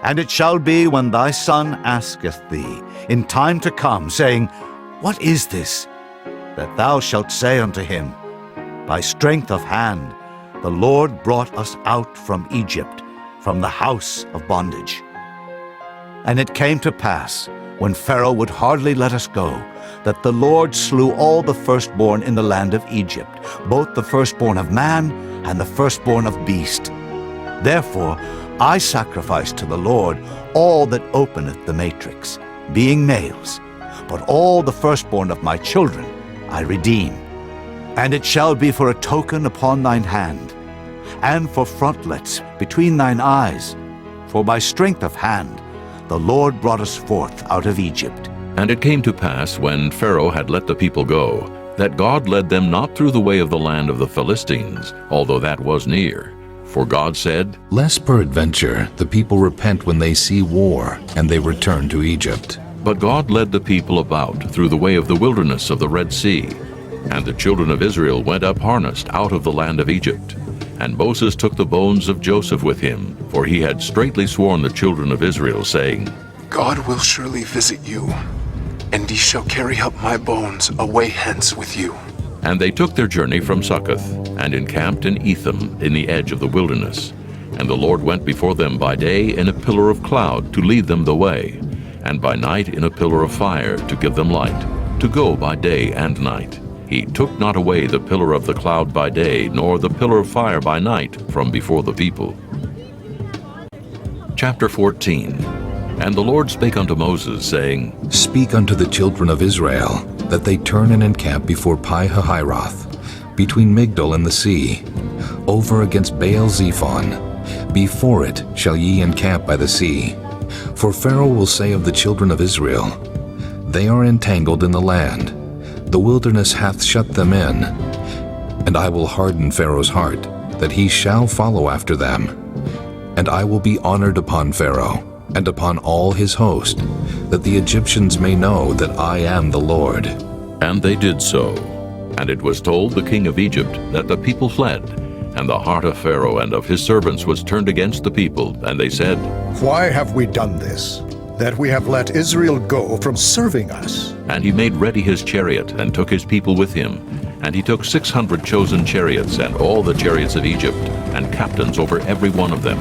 And it shall be when thy son asketh thee in time to come, saying, What is this? That thou shalt say unto him, By strength of hand the Lord brought us out from Egypt, from the house of bondage. And it came to pass, when Pharaoh would hardly let us go, that the Lord slew all the firstborn in the land of Egypt, both the firstborn of man and the firstborn of beast. Therefore I sacrifice to the Lord all that openeth the matrix, being males, but all the firstborn of my children I redeem. And it shall be for a token upon thine hand, and for frontlets between thine eyes, for by strength of hand the Lord brought us forth out of Egypt. And it came to pass, when Pharaoh had let the people go, that God led them not through the way of the land of the Philistines, although that was near. For God said, Lest peradventure the people repent when they see war, and they return to Egypt. But God led the people about through the way of the wilderness of the Red Sea. And the children of Israel went up harnessed out of the land of Egypt. And Moses took the bones of Joseph with him, for he had straitly sworn the children of Israel, saying, God will surely visit you, and ye shall carry up my bones away hence with you. And they took their journey from Succoth, and encamped in Etham in the edge of the wilderness. And the Lord went before them by day in a pillar of cloud to lead them the way, and by night in a pillar of fire to give them light, to go by day and night. He took not away the pillar of the cloud by day, nor the pillar of fire by night from before the people. Chapter 14. And the Lord spake unto Moses, saying, Speak unto the children of Israel, that they turn and encamp before Pi-hahiroth, between Migdol and the sea, over against Baal-zephon. Before it shall ye encamp by the sea. For Pharaoh will say of the children of Israel, They are entangled in the land, the wilderness hath shut them in. And I will harden Pharaoh's heart, that he shall follow after them. And I will be honored upon Pharaoh, and upon all his host, that the Egyptians may know that I am the Lord. And they did so. And it was told the king of Egypt that the people fled, and the heart of Pharaoh and of his servants was turned against the people, and they said, Why have we done this, that we have let Israel go from serving us? And he made ready his chariot, and took his people with him. And he took 600 chosen chariots, and all the chariots of Egypt, and captains over every one of them.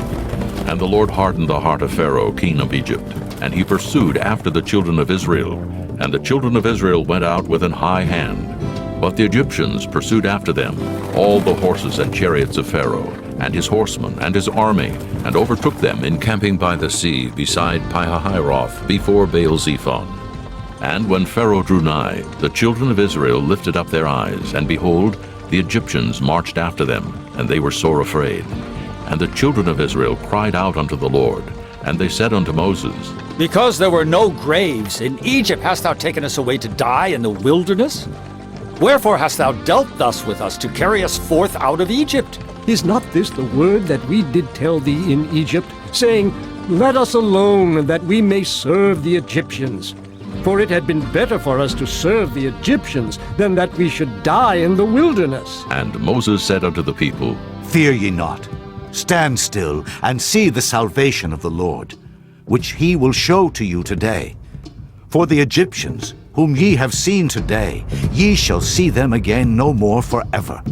And the Lord hardened the heart of Pharaoh, king of Egypt, and he pursued after the children of Israel. And the children of Israel went out with an high hand. But the Egyptians pursued after them, all the horses and chariots of Pharaoh, and his horsemen, and his army, and overtook them encamping by the sea beside Pi-hahiroth, before Baal-zephon. And when Pharaoh drew nigh, the children of Israel lifted up their eyes, and behold, the Egyptians marched after them, and they were sore afraid. And the children of Israel cried out unto the Lord, and they said unto Moses, Because there were no graves in Egypt hast thou taken us away to die in the wilderness? Wherefore hast thou dealt thus with us to carry us forth out of Egypt? Is not this the word that we did tell thee in Egypt, saying, Let us alone, that we may serve the Egyptians? For it had been better for us to serve the Egyptians than that we should die in the wilderness. And Moses said unto the people, Fear ye not. Stand still and see the salvation of the Lord, which he will show to you today. For the Egyptians, whom ye have seen today, ye shall see them again no more forever.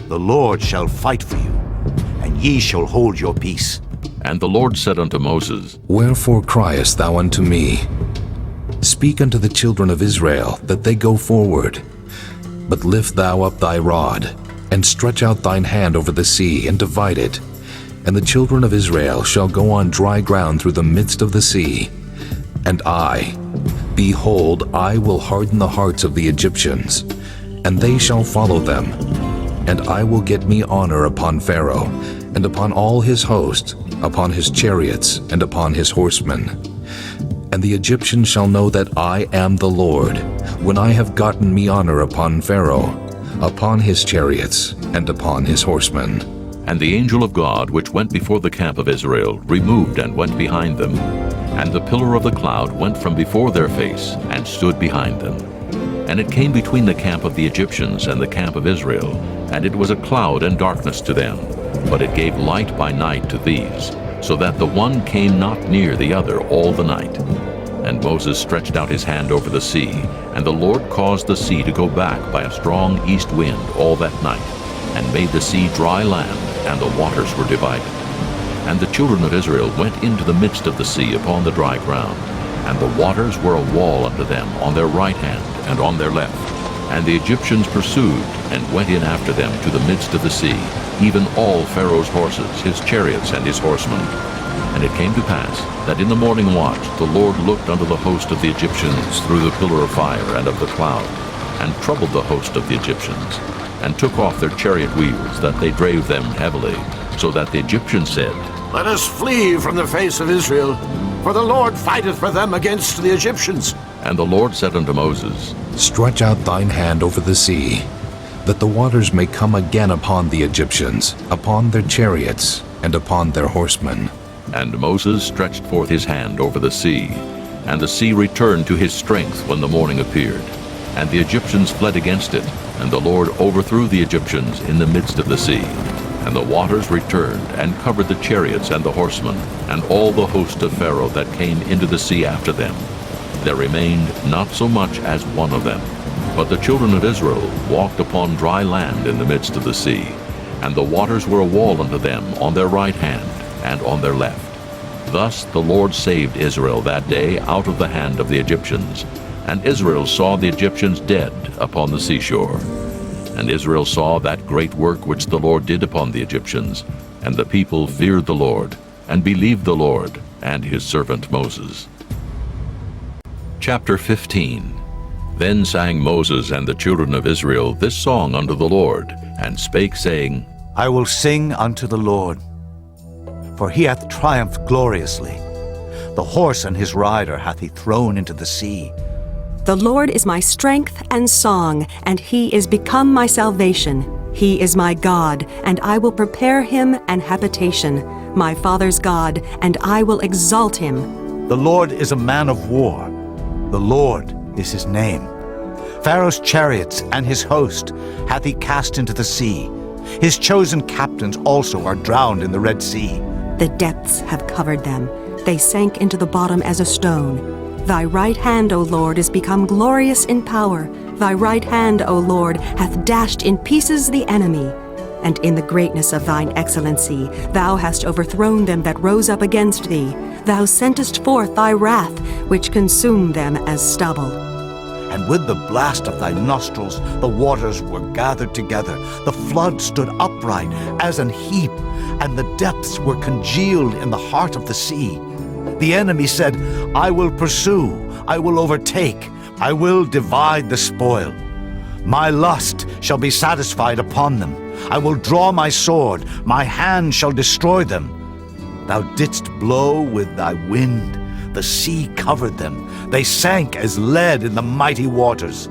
The Lord shall fight for you, and ye shall hold your peace. And the Lord said unto Moses, Wherefore criest thou unto me? Speak unto the children of Israel, that they go forward. But lift thou up thy rod, and stretch out thine hand over the sea, and divide it. And the children of Israel shall go on dry ground through the midst of the sea. And I, behold, I will harden the hearts of the Egyptians, and they shall follow them. And I will get me honor upon Pharaoh, and upon all his host, upon his chariots, and upon his horsemen. And the Egyptians shall know that I am the Lord, when I have gotten me honor upon Pharaoh, upon his chariots, and upon his horsemen. And the angel of God, which went before the camp of Israel, removed and went behind them. And the pillar of the cloud went from before their face, and stood behind them. And it came between the camp of the Egyptians and the camp of Israel, and it was a cloud and darkness to them, but it gave light by night to these, so that the one came not near the other all the night. And Moses stretched out his hand over the sea, and the Lord caused the sea to go back by a strong east wind all that night, and made the sea dry land, and the waters were divided. And the children of Israel went into the midst of the sea upon the dry ground, and the waters were a wall unto them on their right hand and on their left. And the Egyptians pursued, and went in after them to the midst of the sea, even all Pharaoh's horses, his chariots, and his horsemen. And it came to pass that in the morning watch the Lord looked unto the host of the Egyptians through the pillar of fire and of the cloud, and troubled the host of the Egyptians, and took off their chariot wheels, that they drave them heavily, so that the Egyptians said, Let us flee from the face of Israel, for the Lord fighteth for them against the Egyptians. And the Lord said unto Moses, Stretch out thine hand over the sea, that the waters may come again upon the Egyptians, upon their chariots, and upon their horsemen. And Moses stretched forth his hand over the sea, and the sea returned to his strength when the morning appeared. And the Egyptians fled against it, and the Lord overthrew the Egyptians in the midst of the sea. And the waters returned, and covered the chariots and the horsemen, and all the host of Pharaoh that came into the sea after them. There remained not so much as one of them. But the children of Israel walked upon dry land in the midst of the sea, and the waters were a wall unto them on their right hand and on their left. Thus the Lord saved Israel that day out of the hand of the Egyptians. And Israel saw the Egyptians dead upon the seashore. And Israel saw that great work which the Lord did upon the Egyptians. And the people feared the Lord, and believed the Lord and his servant Moses. Chapter 15. Then sang Moses and the children of Israel this song unto the Lord, and spake, saying, I will sing unto the Lord, for he hath triumphed gloriously. The horse and his rider hath he thrown into the sea. The Lord is my strength and song, and he is become my salvation. He is my God, and I will prepare him an habitation, my father's God, and I will exalt him. The Lord is a man of war. The Lord is his name. Pharaoh's chariots and his host hath he cast into the sea. His chosen captains also are drowned in the Red Sea. The depths have covered them. They sank into the bottom as a stone. Thy right hand, O Lord, is become glorious in power. Thy right hand, O Lord, hath dashed in pieces the enemy. And in the greatness of thine excellency, thou hast overthrown them that rose up against thee. Thou sentest forth thy wrath, which consumed them as stubble. And with the blast of thy nostrils the waters were gathered together. The flood stood upright as an heap, and the depths were congealed in the heart of the sea. The enemy said, I will pursue, I will overtake, I will divide the spoil. My lust shall be satisfied upon them. I will draw my sword, my hand shall destroy them. Thou didst blow with thy wind, the sea covered them. They sank as lead in the mighty waters.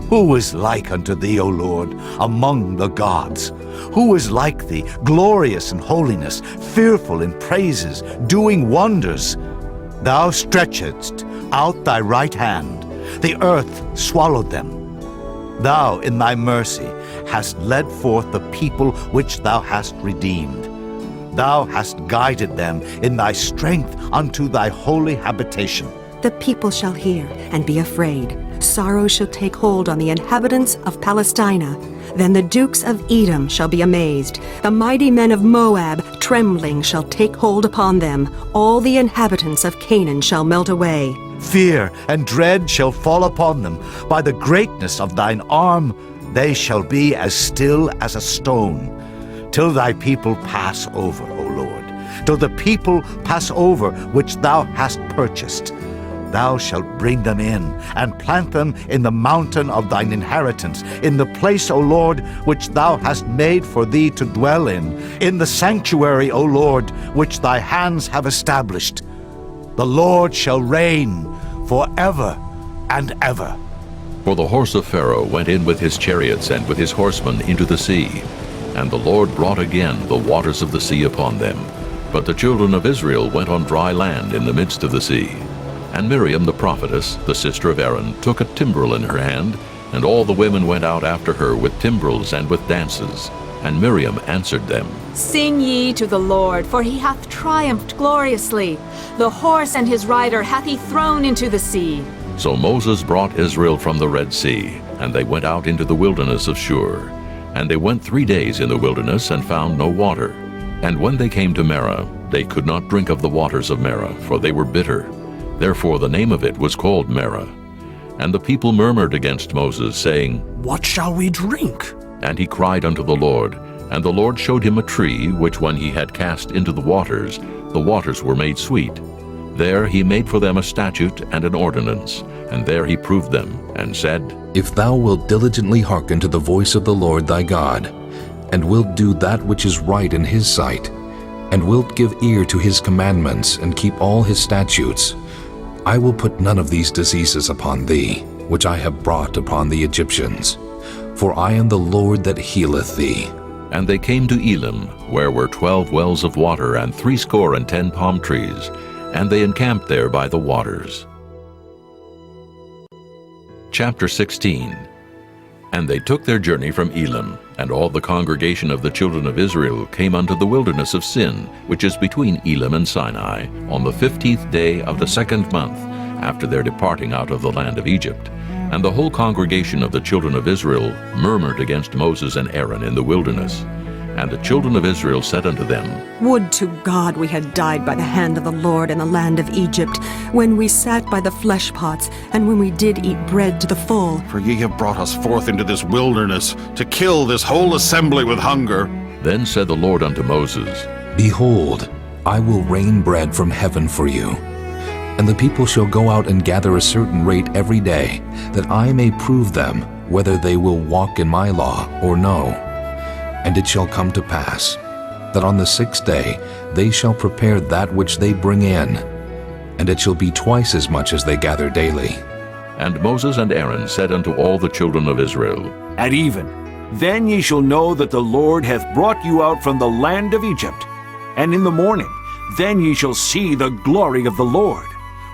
Who is like unto thee, O Lord, among the gods? Who is like thee, glorious in holiness, fearful in praises, doing wonders? Thou stretchedst out thy right hand, the earth swallowed them. Thou in thy mercy hast led forth the people which thou hast redeemed. Thou hast guided them in thy strength unto thy holy habitation. The people shall hear and be afraid. Sorrow shall take hold on the inhabitants of Palestina. Then the dukes of Edom shall be amazed. The mighty men of Moab, trembling, shall take hold upon them. All the inhabitants of Canaan shall melt away. Fear and dread shall fall upon them. By the greatness of thine arm they shall be as still as a stone, till thy people pass over, O Lord, till the people pass over which thou hast purchased. Thou shalt bring them in, and plant them in the mountain of thine inheritance, in the place, O Lord, which thou hast made for thee to dwell in the sanctuary, O Lord, which thy hands have established. The Lord shall reign forever and ever. For the horse of Pharaoh went in with his chariots and with his horsemen into the sea, And the Lord brought again the waters of the sea upon them. But the children of Israel went on dry land in the midst of the sea. And Miriam the prophetess, the sister of Aaron, took a timbrel in her hand, and all the women went out after her with timbrels and with dances. And Miriam answered them, Sing ye to the Lord, for he hath triumphed gloriously. The horse and his rider hath he thrown into the sea. So Moses brought Israel from the Red Sea, and they went out into the wilderness of Shur. And they went 3 days in the wilderness and found no water. And when they came to Marah, they could not drink of the waters of Marah, for they were bitter. Therefore the name of it was called Marah. And the people murmured against Moses, saying, What shall we drink? And he cried unto the Lord. And the Lord showed him a tree, which when he had cast into the waters were made sweet. There he made for them a statute and an ordinance, and there he proved them, and said, If thou wilt diligently hearken to the voice of the Lord thy God, and wilt do that which is right in his sight, and wilt give ear to his commandments, and keep all his statutes, I will put none of these diseases upon thee, which I have brought upon the Egyptians. For I am the Lord that healeth thee. And they came to Elim, where were 12 wells of water, and 70 palm trees, and they encamped there by the waters. Chapter 16. And they took their journey from Elim, and all the congregation of the children of Israel came unto the wilderness of Sin, which is between Elim and Sinai, on the 15th day of the 2nd month, after their departing out of the land of Egypt. And the whole congregation of the children of Israel murmured against Moses and Aaron in the wilderness. And the children of Israel said unto them, Would to God we had died by the hand of the Lord in the land of Egypt, when we sat by the flesh pots, and when we did eat bread to the full. For ye have brought us forth into this wilderness, to kill this whole assembly with hunger. Then said the Lord unto Moses, Behold, I will rain bread from heaven for you. And the people shall go out and gather a certain rate every day, that I may prove them whether they will walk in my law or no. And it shall come to pass, that on the 6th day they shall prepare that which they bring in, and it shall be twice as much as they gather daily. And Moses and Aaron said unto all the children of Israel, At even, then ye shall know that the Lord hath brought you out from the land of Egypt. And in the morning, then ye shall see the glory of the Lord,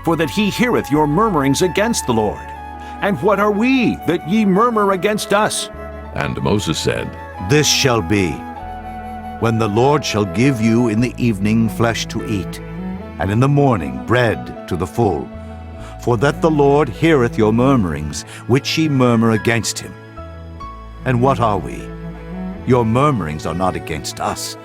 for that he heareth your murmurings against the Lord. And what are we, that ye murmur against us? And Moses said, This shall be, when the Lord shall give you in the evening flesh to eat, and in the morning bread to the full, for that the Lord heareth your murmurings, which ye murmur against him. And what are we? Your murmurings are not against us,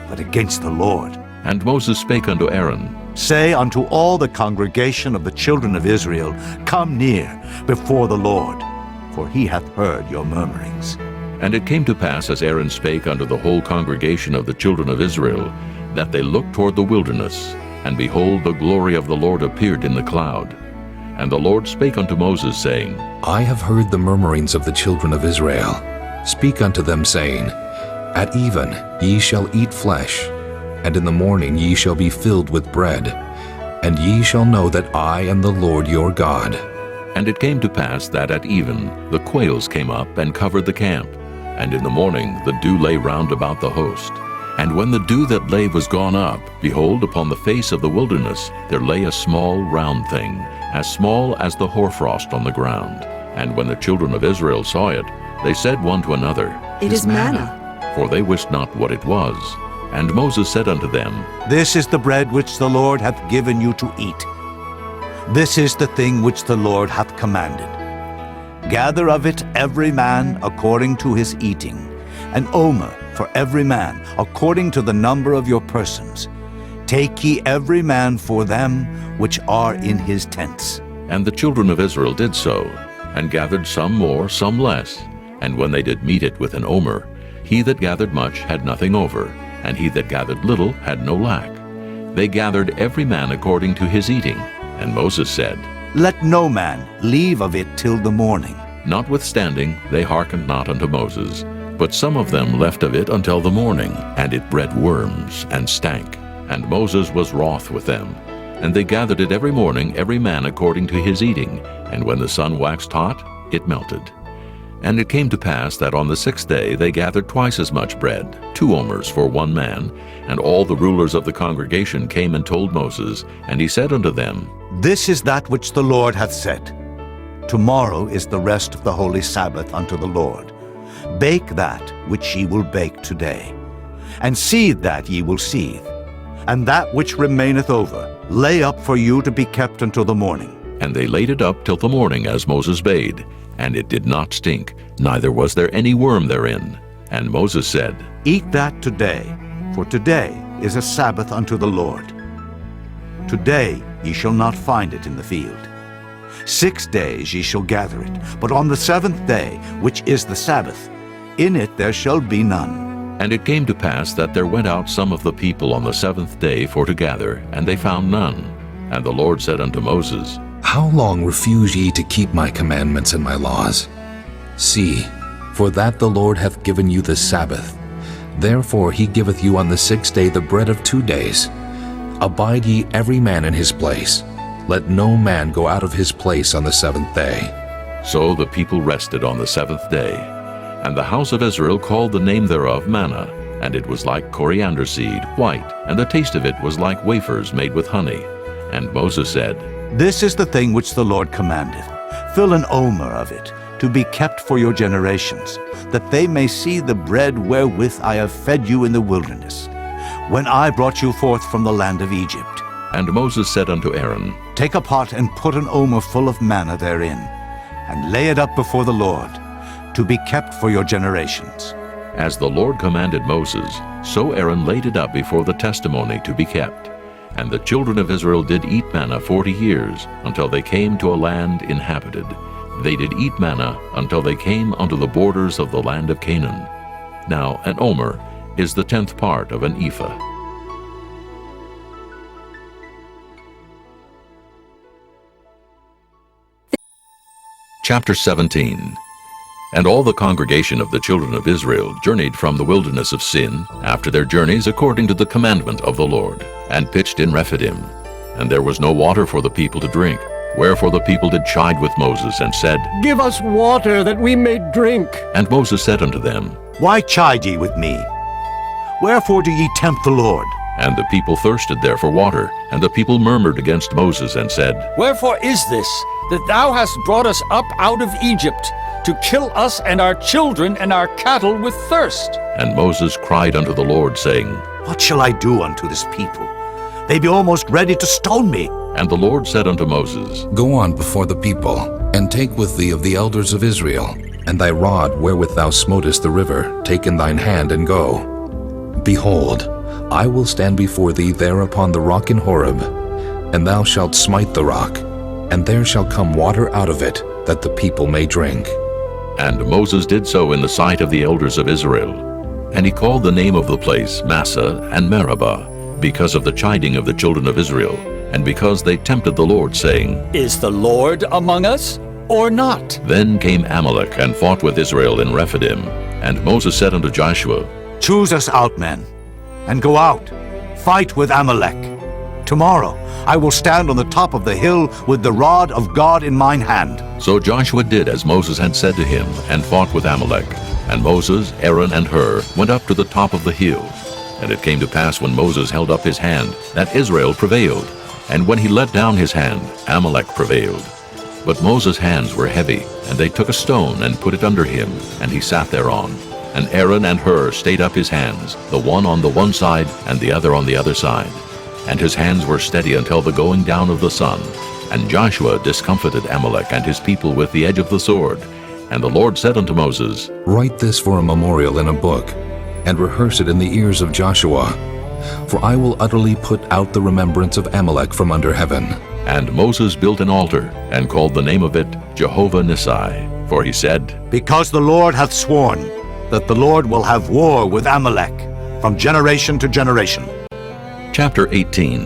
but against the Lord. And Moses spake unto Aaron, Say unto all the congregation of the children of Israel, Come near before the Lord, for he hath heard your murmurings. And it came to pass, as Aaron spake unto the whole congregation of the children of Israel, that they looked toward the wilderness, and behold, the glory of the Lord appeared in the cloud. And the Lord spake unto Moses, saying, I have heard the murmurings of the children of Israel. Speak unto them, saying, At even ye shall eat flesh, and in the morning ye shall be filled with bread, and ye shall know that I am the Lord your God. And it came to pass that at even the quails came up and covered the camp, and in the morning the dew lay round about the host. And when the dew that lay was gone up, behold, upon the face of the wilderness there lay a small round thing, as small as the hoarfrost on the ground. And when the children of Israel saw it, they said one to another, It is manna. For they wist not what it was. And Moses said unto them, This is the bread which the Lord hath given you to eat. This is the thing which the Lord hath commanded. Gather of it every man according to his eating, an omer for every man according to the number of your persons. Take ye every man for them which are in his tents. And the children of Israel did so, and gathered some more, some less. And when they did meet it with an omer, he that gathered much had nothing over, and he that gathered little had no lack. They gathered every man according to his eating. And Moses said, Let no man leave of it till the morning. Notwithstanding, they hearkened not unto Moses, but some of them left of it until the morning, and it bred worms, and stank. And Moses was wroth with them. And they gathered it every morning, every man according to his eating, and when the sun waxed hot, it melted. And it came to pass that on the 6th day they gathered twice as much bread, 2 omers for 1 man. And all the rulers of the congregation came and told Moses, and he said unto them, This is that which the Lord hath said. Tomorrow is the rest of the holy Sabbath unto the Lord. Bake that which ye will bake today, and seethe that ye will seethe, and that which remaineth over lay up for you to be kept until the morning. And they laid it up till the morning, as Moses bade. And it did not stink, neither was there any worm therein. And Moses said, Eat that today, for today is a Sabbath unto the Lord. Today ye shall not find it in the field. 6 days ye shall gather it, but on the 7th day, which is the Sabbath, in it there shall be none. And it came to pass that there went out some of the people on the 7th day for to gather, and they found none. And the Lord said unto Moses, How long refuse ye to keep my commandments and my laws? See, for that the Lord hath given you the Sabbath. Therefore he giveth you on the 6th day the bread of 2 days. Abide ye every man in his place. Let no man go out of his place on the 7th day. So the people rested on the 7th day. And the house of Israel called the name thereof manna, and it was like coriander seed, white, and the taste of it was like wafers made with honey. And Moses said, This is the thing which the Lord commandeth. Fill an omer of it, to be kept for your generations, that they may see the bread wherewith I have fed you in the wilderness, when I brought you forth from the land of Egypt. And Moses said unto Aaron, Take a pot and put an omer full of manna therein, and lay it up before the Lord, to be kept for your generations. As the Lord commanded Moses, so Aaron laid it up before the testimony to be kept. And the children of Israel did eat manna 40 years, until they came to a land inhabited. They did eat manna until they came unto the borders of the land of Canaan. Now an omer is the 10th part of an ephah. Chapter 17. And all the congregation of the children of Israel journeyed from the wilderness of Sin, after their journeys according to the commandment of the Lord, and pitched in Rephidim. And there was no water for the people to drink. Wherefore the people did chide with Moses, and said, Give us water, that we may drink. And Moses said unto them, Why chide ye with me? Wherefore do ye tempt the Lord? And the people thirsted there for water. And the people murmured against Moses, and said, Wherefore is this, that thou hast brought us up out of Egypt, to kill us and our children and our cattle with thirst? And Moses cried unto the Lord, saying, What shall I do unto this people? They be almost ready to stone me. And the Lord said unto Moses, Go on before the people, and take with thee of the elders of Israel, and thy rod wherewith thou smotest the river, take in thine hand, and go. Behold, I will stand before thee there upon the rock in Horeb, and thou shalt smite the rock, and there shall come water out of it, that the people may drink. And Moses did so in the sight of the elders of Israel. And he called the name of the place Massah and Meribah, because of the chiding of the children of Israel, and because they tempted the Lord, saying, Is the Lord among us, or not? Then came Amalek and fought with Israel in Rephidim. And Moses said unto Joshua, Choose us out men, and go out, fight with Amalek. Tomorrow I will stand on the top of the hill with the rod of God in mine hand. So Joshua did as Moses had said to him, and fought with Amalek. And Moses, Aaron, and Hur went up to the top of the hill. And it came to pass when Moses held up his hand, that Israel prevailed. And when he let down his hand, Amalek prevailed. But Moses' hands were heavy, and they took a stone and put it under him, and he sat thereon. And Aaron and Hur stayed up his hands, the one on the one side, and the other on the other side. And his hands were steady until the going down of the sun. And Joshua discomfited Amalek and his people with the edge of the sword. And the Lord said unto Moses, Write this for a memorial in a book, and rehearse it in the ears of Joshua. For I will utterly put out the remembrance of Amalek from under heaven. And Moses built an altar, and called the name of it Jehovah Nissi. For he said, Because the Lord hath sworn that the Lord will have war with Amalek from generation to generation. Chapter 18.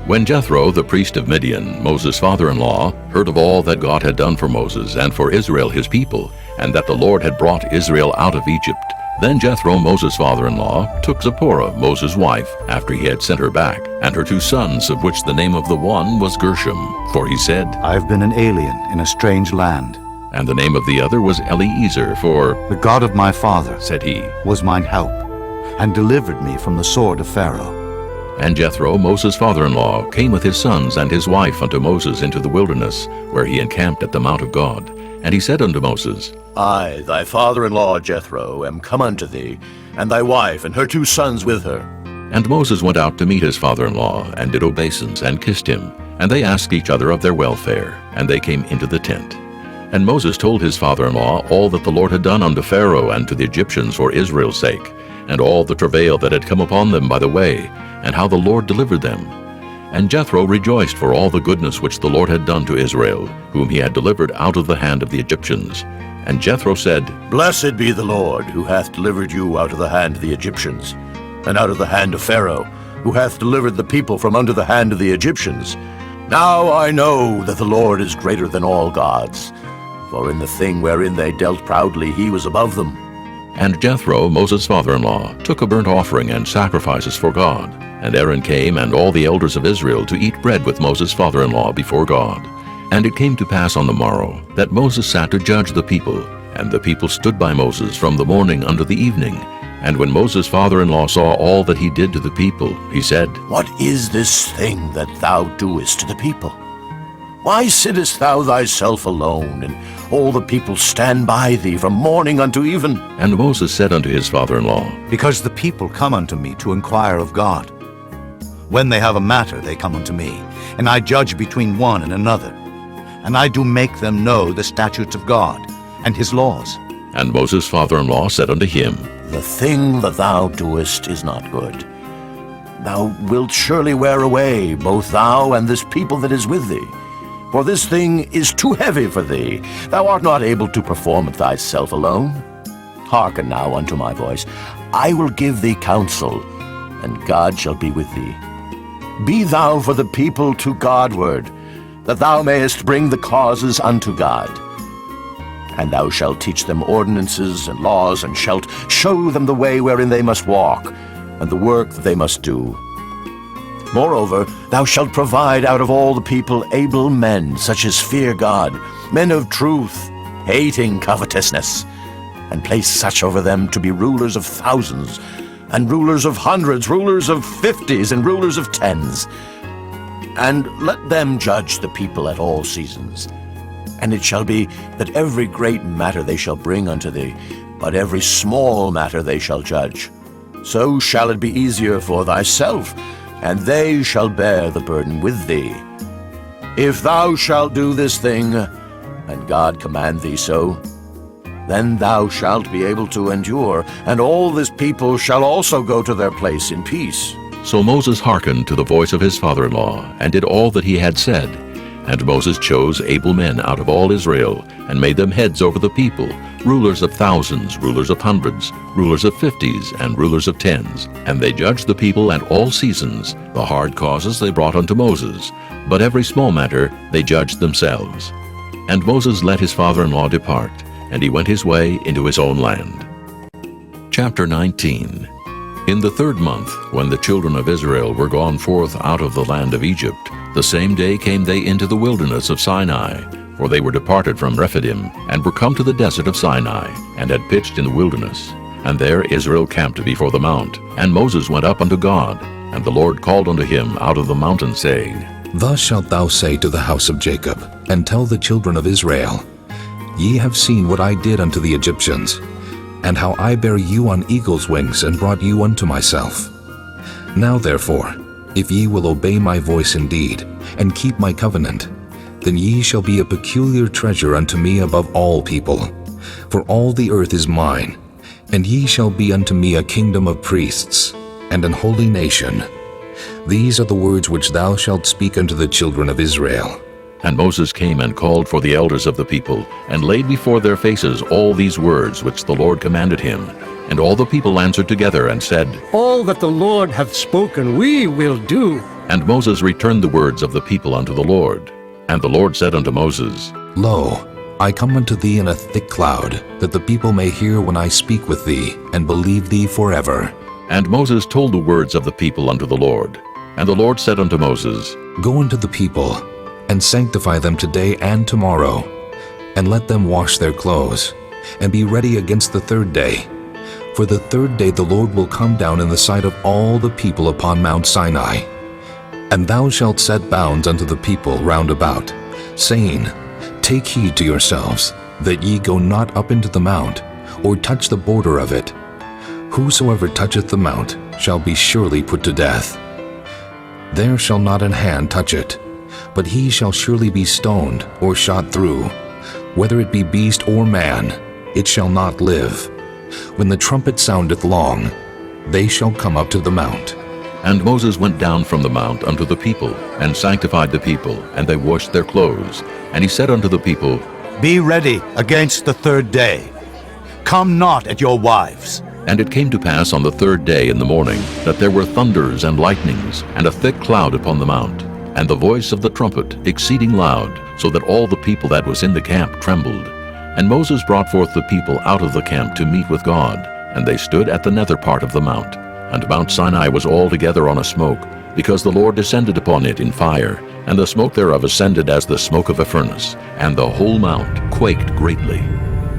When Jethro, the priest of Midian, Moses' father-in-law, heard of all that God had done for Moses and for Israel his people, and that the Lord had brought Israel out of Egypt, then Jethro, Moses' father-in-law, took Zipporah, Moses' wife, after he had sent her back, and her 2 sons, of which the name of the one was Gershom. For he said, I have been an alien in a strange land. And the name of the other was Eliezer, for "The God of my father," said he, "was mine help, and delivered me from the sword of Pharaoh." And Jethro, Moses' father-in-law, came with his sons and his wife unto Moses into the wilderness, where he encamped at the mount of God. And he said unto Moses, I, thy father-in-law Jethro, am come unto thee, and thy wife and her 2 sons with her. And Moses went out to meet his father-in-law, and did obeisance, and kissed him. And they asked each other of their welfare, and they came into the tent. And Moses told his father-in-law all that the Lord had done unto Pharaoh and to the Egyptians for Israel's sake, and all the travail that had come upon them by the way, and how the Lord delivered them. And Jethro rejoiced for all the goodness which the Lord had done to Israel, whom he had delivered out of the hand of the Egyptians. And Jethro said, Blessed be the Lord, who hath delivered you out of the hand of the Egyptians, and out of the hand of Pharaoh, who hath delivered the people from under the hand of the Egyptians. Now I know that the Lord is greater than all gods, for in the thing wherein they dealt proudly he was above them. And Jethro, Moses' father-in-law, took a burnt offering and sacrifices for God. And Aaron came and all the elders of Israel to eat bread with Moses' father-in-law before God. And it came to pass on the morrow that Moses sat to judge the people, and the people stood by Moses from the morning unto the evening. And when Moses' father-in-law saw all that he did to the people, he said, What is this thing that thou doest to the people? Why sittest thou thyself alone, and all the people stand by thee from morning unto even? And Moses said unto his father-in-law, Because the people come unto me to inquire of God. When they have a matter, they come unto me, and I judge between one and another. And I do make them know the statutes of God, and his laws. And Moses' father-in-law said unto him, The thing that thou doest is not good. Thou wilt surely wear away, both thou and this people that is with thee. For this thing is too heavy for thee. Thou art not able to perform it thyself alone. Hearken now unto my voice. I will give thee counsel, and God shall be with thee. Be thou for the people to Godward, that thou mayest bring the causes unto God. And thou shalt teach them ordinances and laws, and shalt show them the way wherein they must walk, and the work that they must do. Moreover, thou shalt provide out of all the people able men, such as fear God, men of truth, hating covetousness, and place such over them to be rulers of thousands, and rulers of hundreds, rulers of 50s, and rulers of 10s. And let them judge the people at all seasons. And it shall be that every great matter they shall bring unto thee, but every small matter they shall judge. So shall it be easier for thyself, and they shall bear the burden with thee. If thou shalt do this thing, and God command thee so, then thou shalt be able to endure, and all this people shall also go to their place in peace. So Moses hearkened to the voice of his father-in-law, and did all that he had said. And Moses chose able men out of all Israel, and made them heads over the people, rulers of thousands, rulers of hundreds, rulers of 50s, and rulers of 10s. And they judged the people at all seasons. The hard causes they brought unto Moses, but every small matter they judged themselves. And Moses let his father-in-law depart, and he went his way into his own land. Chapter 19. In the 3rd month, when the children of Israel were gone forth out of the land of Egypt, the same day came they into the wilderness of Sinai, for they were departed from Rephidim, and were come to the desert of Sinai, and had pitched in the wilderness. And there Israel camped before the mount. And Moses went up unto God, and the Lord called unto him out of the mountain, saying, Thus shalt thou say to the house of Jacob, and tell the children of Israel, Ye have seen what I did unto the Egyptians, and how I bare you on eagle's wings, and brought you unto myself. Now therefore, if ye will obey my voice indeed, and keep my covenant, then ye shall be a peculiar treasure unto me above all people. For all the earth is mine, and ye shall be unto me a kingdom of priests, and an holy nation. These are the words which thou shalt speak unto the children of Israel. And Moses came and called for the elders of the people, and laid before their faces all these words which the Lord commanded him. And all the people answered together and said, All that the Lord hath spoken we will do. And Moses returned the words of the people unto the Lord. And the Lord said unto Moses, Lo, I come unto thee in a thick cloud, that the people may hear when I speak with thee, and believe thee forever. And Moses told the words of the people unto the Lord. And the Lord said unto Moses, Go unto the people, and sanctify them today and tomorrow, and let them wash their clothes, and be ready against the third day. For the third day the Lord will come down in the sight of all the people upon Mount Sinai. And thou shalt set bounds unto the people round about, saying, Take heed to yourselves, that ye go not up into the mount, or touch the border of it. Whosoever toucheth the mount shall be surely put to death. There shall not an hand touch it, but he shall surely be stoned or shot through. Whether it be beast or man, it shall not live. When the trumpet soundeth long, they shall come up to the mount. And Moses went down from the mount unto the people, and sanctified the people, and they washed their clothes. And he said unto the people, Be ready against the third day. Come not at your wives. And it came to pass on the third day in the morning, that there were thunders and lightnings, and a thick cloud upon the mount, and the voice of the trumpet exceeding loud, so that all the people that was in the camp trembled. And Moses brought forth the people out of the camp to meet with God, and they stood at the nether part of the mount. And Mount Sinai was altogether on a smoke, because the Lord descended upon it in fire, and the smoke thereof ascended as the smoke of a furnace, and the whole mount quaked greatly.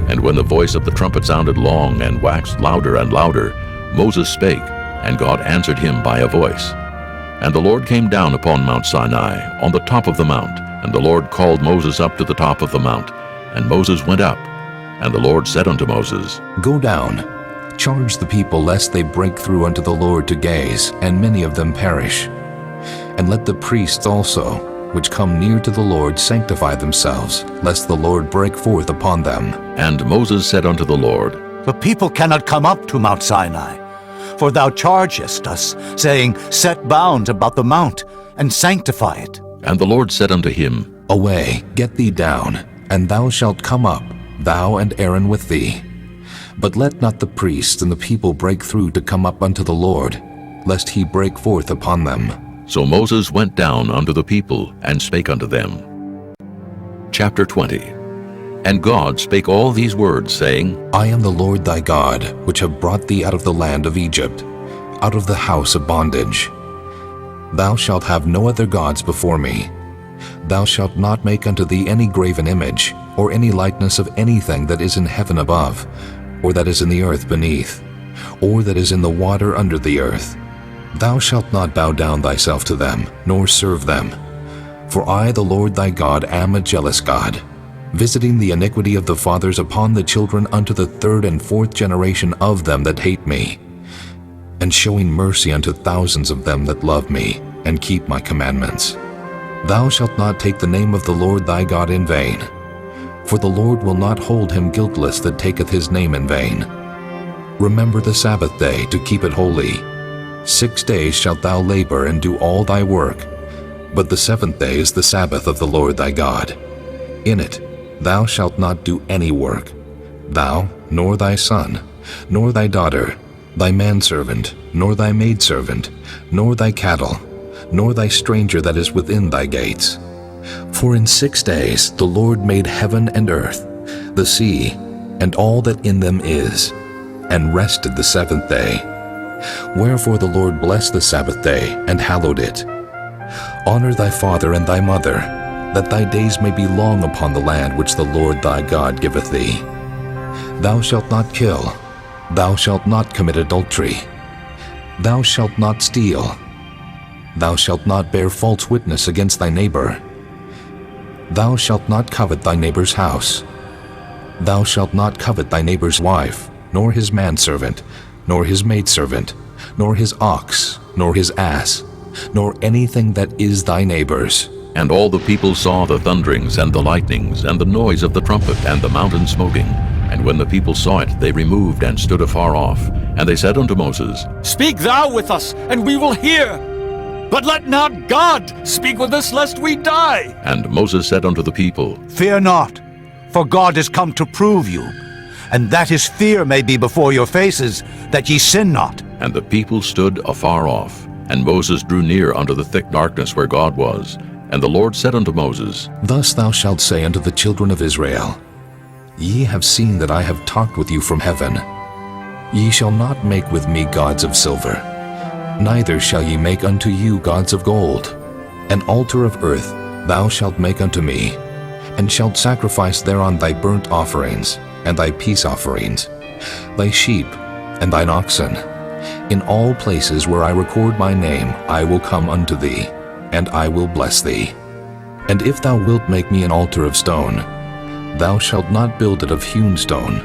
And when the voice of the trumpet sounded long and waxed louder and louder, Moses spake, and God answered him by a voice. And the Lord came down upon Mount Sinai, on the top of the mount, and the Lord called Moses up to the top of the mount. And Moses went up, and the Lord said unto Moses, Go down, charge the people lest they break through unto the Lord to gaze, and many of them perish. And let the priests also, which come near to the Lord, sanctify themselves, lest the Lord break forth upon them. And Moses said unto the Lord, The people cannot come up to Mount Sinai, for thou chargest us, saying, Set bounds about the mount, and sanctify it. And the Lord said unto him, Away, get thee down, and thou shalt come up, thou and Aaron with thee. But let not the priests and the people break through to come up unto the Lord, lest he break forth upon them. So Moses went down unto the people, and spake unto them. Chapter 20. And God spake all these words, saying, I am the Lord thy God, which have brought thee out of the land of Egypt, out of the house of bondage. Thou shalt have no other gods before me. Thou shalt not make unto thee any graven image, or any likeness of anything that is in heaven above, or that is in the earth beneath, or that is in the water under the earth. Thou shalt not bow down thyself to them, nor serve them. For I, the Lord thy God, am a jealous God, visiting the iniquity of the fathers upon the children unto the third and fourth generation of them that hate me, and showing mercy unto thousands of them that love me, and keep my commandments. Thou shalt not take the name of the Lord thy God in vain, for the Lord will not hold him guiltless that taketh his name in vain. Remember the Sabbath day to keep it holy. 6 days shalt thou labor and do all thy work, but the seventh day is the Sabbath of the Lord thy God. In it thou shalt not do any work, thou, nor thy son, nor thy daughter, thy manservant, nor thy maidservant, nor thy cattle, nor thy stranger that is within thy gates. For in 6 days the Lord made heaven and earth, the sea, and all that in them is, and rested the seventh day. Wherefore the Lord blessed the Sabbath day, and hallowed it. Honor thy father and thy mother, that thy days may be long upon the land which the Lord thy God giveth thee. Thou shalt not kill. Thou shalt not commit adultery. Thou shalt not steal. Thou shalt not bear false witness against thy neighbor. Thou shalt not covet thy neighbor's house. Thou shalt not covet thy neighbor's wife, nor his manservant, nor his maidservant, nor his ox, nor his ass, nor anything that is thy neighbor's. And all the people saw the thunderings and the lightnings, and the noise of the trumpet, and the mountain smoking. And when the people saw it, they removed and stood afar off. And they said unto Moses, Speak thou with us, and we will hear. But let not God speak with us, lest we die. And Moses said unto the people, Fear not, for God is come to prove you, and that his fear may be before your faces, that ye sin not. And the people stood afar off. And Moses drew near unto the thick darkness where God was. And the Lord said unto Moses, Thus thou shalt say unto the children of Israel, Ye have seen that I have talked with you from heaven. Ye shall not make with me gods of silver, neither shall ye make unto you gods of gold. An altar of earth thou shalt make unto me, and shalt sacrifice thereon thy burnt offerings, and thy peace offerings, thy sheep, and thine oxen. In all places where I record my name I will come unto thee, and I will bless thee. And if thou wilt make me an altar of stone, thou shalt not build it of hewn stone,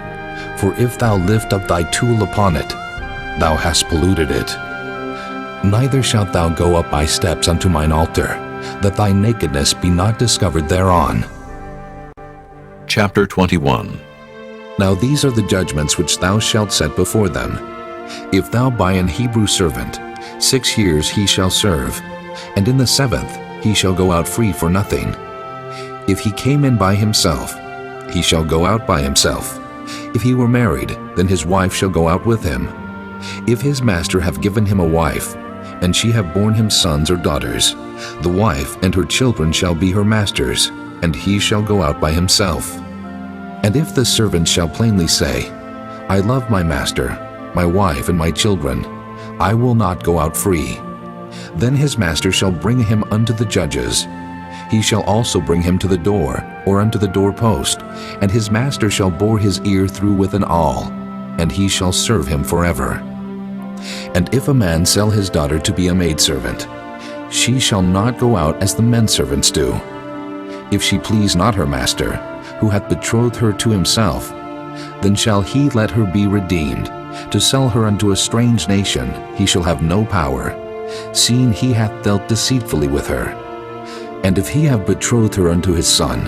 for if thou lift up thy tool upon it, thou hast polluted it. Neither shalt thou go up by steps unto mine altar, that thy nakedness be not discovered thereon. Chapter 21. Now these are the judgments which thou shalt set before them. If thou buy an Hebrew servant, 6 years he shall serve, and in the 7th he shall go out free for nothing. If he came in by himself, he shall go out by himself. If he were married, then his wife shall go out with him. If his master have given him a wife, and she have borne him sons or daughters, the wife and her children shall be her master's, and he shall go out by himself. And if the servant shall plainly say, I love my master, my wife, and my children, I will not go out free, then his master shall bring him unto the judges. He shall also bring him to the door, or unto the doorpost, and his master shall bore his ear through with an awl, and he shall serve him forever. And if a man sell his daughter to be a maidservant, she shall not go out as the menservants do. If she please not her master, who hath betrothed her to himself, then shall he let her be redeemed. To sell her unto a strange nation he shall have no power, seeing he hath dealt deceitfully with her. And if he have betrothed her unto his son,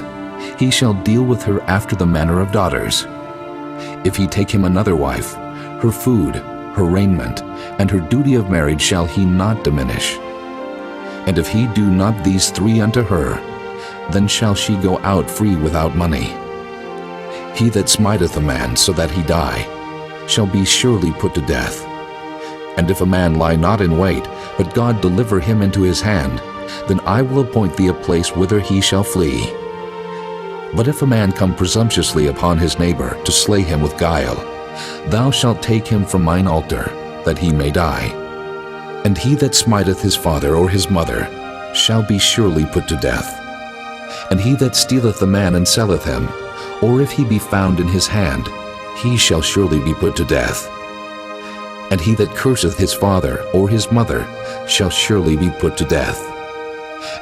he shall deal with her after the manner of daughters. If he take him another wife, her food, her raiment, and her duty of marriage shall he not diminish. And if he do not these 3 unto her, then shall she go out free without money. He that smiteth a man so that he die, shall be surely put to death. And if a man lie not in wait, but God deliver him into his hand, then I will appoint thee a place whither he shall flee. But if a man come presumptuously upon his neighbor to slay him with guile, thou shalt take him from mine altar, that he may die. And he that smiteth his father or his mother shall be surely put to death. And he that stealeth a man and selleth him, or if he be found in his hand, he shall surely be put to death. And he that curseth his father or his mother shall surely be put to death.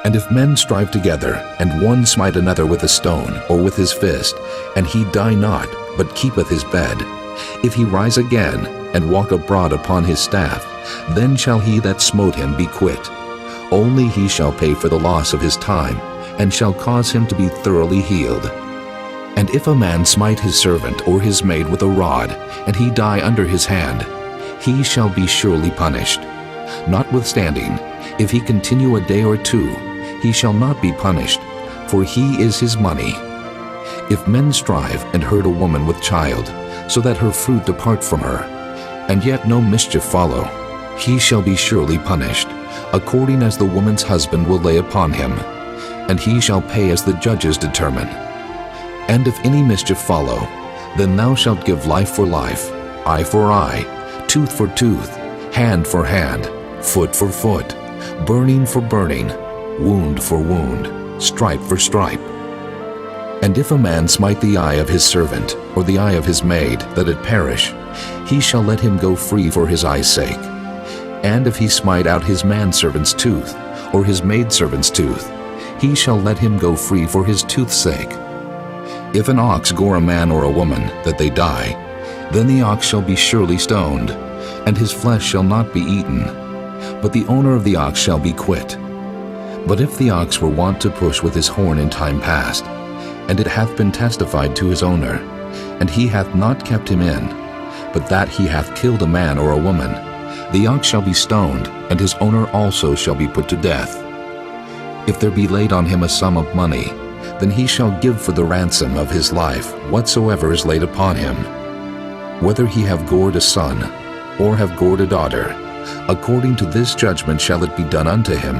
And if men strive together, and one smite another with a stone or with his fist, and he die not, but keepeth his bed, if he rise again, and walk abroad upon his staff, then shall he that smote him be quit. Only he shall pay for the loss of his time, and shall cause him to be thoroughly healed. And if a man smite his servant or his maid with a rod, and he die under his hand, he shall be surely punished. Notwithstanding, if he continue a day or 2, he shall not be punished, for he is his money. If men strive and hurt a woman with child, so that her fruit depart from her, and yet no mischief follow, he shall be surely punished, according as the woman's husband will lay upon him, and he shall pay as the judges determine. And if any mischief follow, then thou shalt give life for life, eye for eye, tooth for tooth, hand for hand, foot for foot, burning for burning, wound for wound, stripe for stripe. And if a man smite the eye of his servant, or the eye of his maid, that it perish, he shall let him go free for his eye's sake. And if he smite out his manservant's tooth, or his maidservant's tooth, he shall let him go free for his tooth's sake. If an ox gore a man or a woman, that they die, then the ox shall be surely stoned, and his flesh shall not be eaten, but the owner of the ox shall be quit. But if the ox were wont to push with his horn in time past, and it hath been testified to his owner, and he hath not kept him in, but that he hath killed a man or a woman, the ox shall be stoned, and his owner also shall be put to death. If there be laid on him a sum of money, then he shall give for the ransom of his life whatsoever is laid upon him. Whether he have gored a son, or have gored a daughter, according to this judgment shall it be done unto him.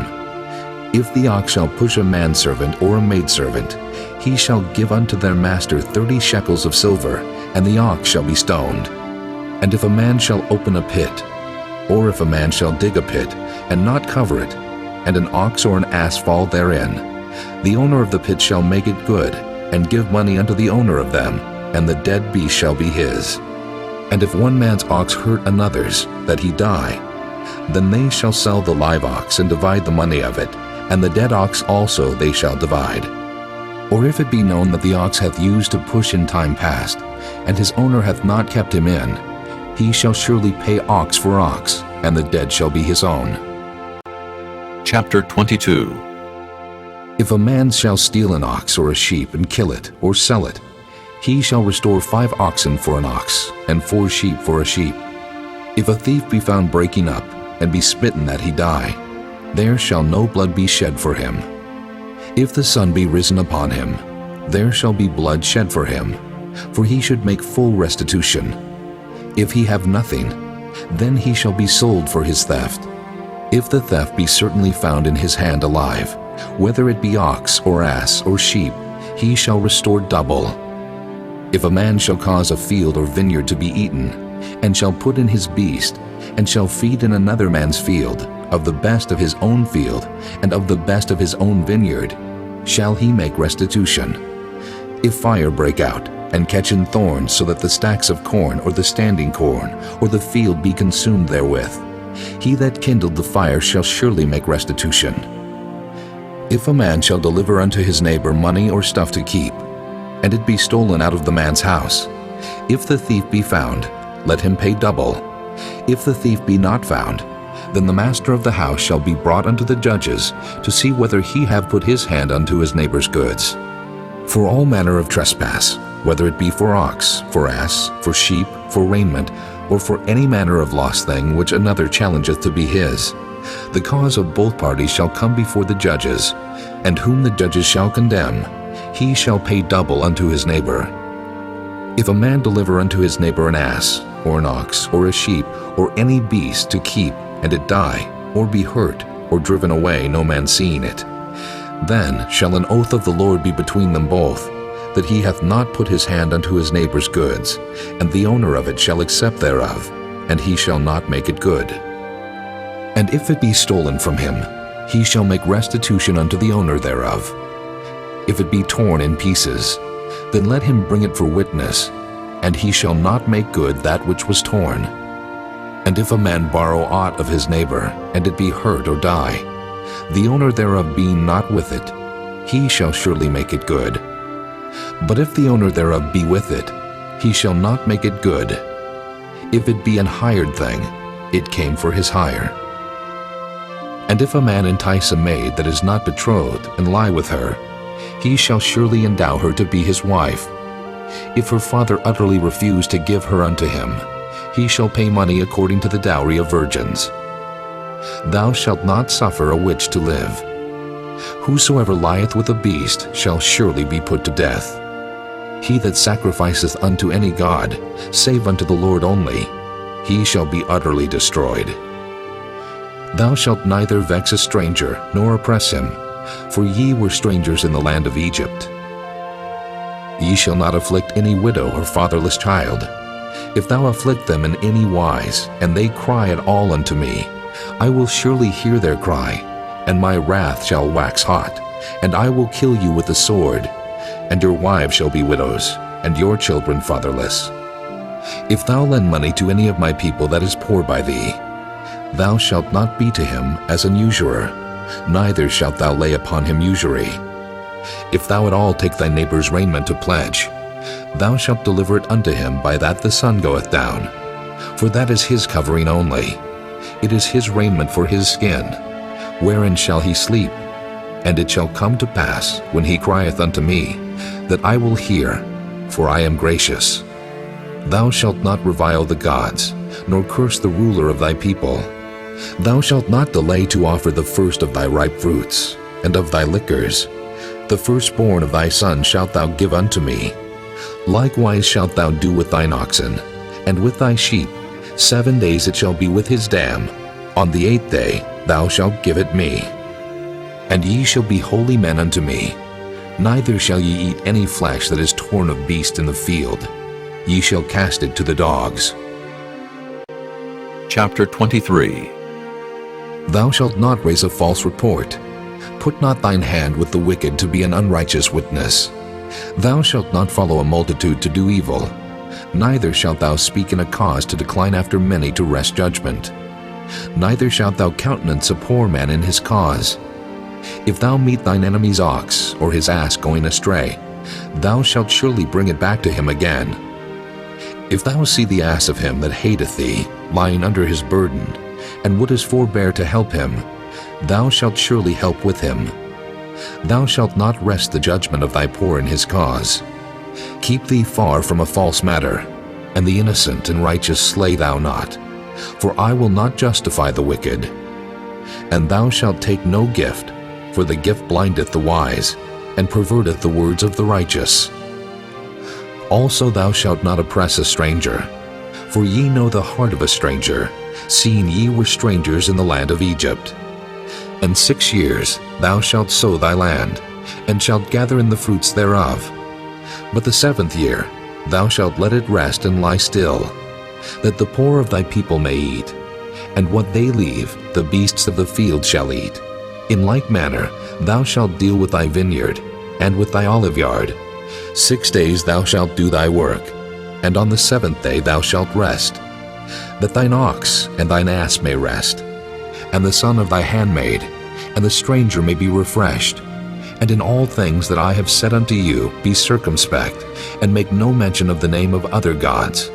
If the ox shall push a manservant or a maidservant, he shall give unto their master 30 shekels of silver, and the ox shall be stoned. And if a man shall open a pit, or if a man shall dig a pit, and not cover it, and an ox or an ass fall therein, the owner of the pit shall make it good, and give money unto the owner of them, and the dead beast shall be his. And if one man's ox hurt another's, that he die, then they shall sell the live ox and divide the money of it, and the dead ox also they shall divide. Or if it be known that the ox hath used to push in time past, and his owner hath not kept him in, he shall surely pay ox for ox, and the dead shall be his own. Chapter 22. If a man shall steal an ox or a sheep and kill it or sell it, he shall restore 5 oxen for an ox, and 4 sheep for a sheep. If a thief be found breaking up, and be smitten that he die, there shall no blood be shed for him. If the sun be risen upon him, there shall be blood shed for him, for he should make full restitution. If he have nothing, then he shall be sold for his theft. If the theft be certainly found in his hand alive, whether it be ox or ass or sheep, he shall restore double. If a man shall cause a field or vineyard to be eaten, and shall put in his beast, and shall feed in another man's field, of the best of his own field, and of the best of his own vineyard, shall he make restitution. If fire break out, and catch in thorns, so that the stacks of corn, or the standing corn, or the field be consumed therewith, he that kindled the fire shall surely make restitution. If a man shall deliver unto his neighbor money or stuff to keep, and it be stolen out of the man's house, if the thief be found, let him pay double. If the thief be not found, then the master of the house shall be brought unto the judges, to see whether he have put his hand unto his neighbor's goods. For all manner of trespass, whether it be for ox, for ass, for sheep, for raiment, or for any manner of lost thing which another challengeth to be his, the cause of both parties shall come before the judges, and whom the judges shall condemn, he shall pay double unto his neighbor. If a man deliver unto his neighbor an ass, or an ox, or a sheep, or any beast to keep, and it die, or be hurt, or driven away, no man seeing it, then shall an oath of the Lord be between them both, that he hath not put his hand unto his neighbor's goods, and the owner of it shall accept thereof, and he shall not make it good. And if it be stolen from him, he shall make restitution unto the owner thereof. If it be torn in pieces, then let him bring it for witness, and he shall not make good that which was torn. And if a man borrow aught of his neighbor, and it be hurt or die, the owner thereof being not with it, he shall surely make it good. But if the owner thereof be with it, he shall not make it good. If it be an hired thing, it came for his hire. And if a man entice a maid that is not betrothed, and lie with her, he shall surely endow her to be his wife. If her father utterly refuse to give her unto him, he shall pay money according to the dowry of virgins. Thou shalt not suffer a witch to live. Whosoever lieth with a beast shall surely be put to death. He that sacrificeth unto any god, save unto the Lord only, he shall be utterly destroyed. Thou shalt neither vex a stranger, nor oppress him, for ye were strangers in the land of Egypt. Ye shall not afflict any widow or fatherless child. If thou afflict them in any wise, and they cry at all unto me, I will surely hear their cry, and my wrath shall wax hot, and I will kill you with the sword, and your wives shall be widows, and your children fatherless. If thou lend money to any of my people that is poor by thee, thou shalt not be to him as an usurer, neither shalt thou lay upon him usury. If thou at all take thy neighbor's raiment to pledge, thou shalt deliver it unto him by that the sun goeth down, for that is his covering only. It is his raiment for his skin. Wherein shall he sleep? And it shall come to pass, when he crieth unto me, that I will hear, for I am gracious. Thou shalt not revile the gods, nor curse the ruler of thy people. Thou shalt not delay to offer the first of thy ripe fruits, and of thy liquors. The firstborn of thy son shalt thou give unto me. Likewise shalt thou do with thine oxen, and with thy sheep. 7 days it shall be with his dam. On the 8th day thou shalt give it me. And ye shall be holy men unto me. Neither shall ye eat any flesh that is torn of beast in the field. Ye shall cast it to the dogs. Chapter 23. Thou shalt not raise a false report. Put not thine hand with the wicked to be an unrighteous witness. Thou shalt not follow a multitude to do evil, neither shalt thou speak in a cause to decline after many to wrest judgment. Neither shalt thou countenance a poor man in his cause. If thou meet thine enemy's ox or his ass going astray, thou shalt surely bring it back to him again. If thou see the ass of him that hateth thee lying under his burden, and wouldest forbear to help him, thou shalt surely help with him. Thou shalt not wrest the judgment of thy poor in his cause. Keep thee far from a false matter, and the innocent and righteous slay thou not, for I will not justify the wicked. And thou shalt take no gift, for the gift blindeth the wise, and perverteth the words of the righteous. Also thou shalt not oppress a stranger, for ye know the heart of a stranger, seeing ye were strangers in the land of Egypt. And 6 years thou shalt sow thy land, and shalt gather in the fruits thereof. But the 7th year thou shalt let it rest and lie still, that the poor of thy people may eat, and what they leave the beasts of the field shall eat. In like manner thou shalt deal with thy vineyard, and with thy oliveyard. 6 days thou shalt do thy work, and on the 7th day thou shalt rest, that thine ox and thine ass may rest, and the son of thy handmaid, and the stranger may be refreshed. And in all things that I have said unto you be circumspect, and make no mention of the name of other gods,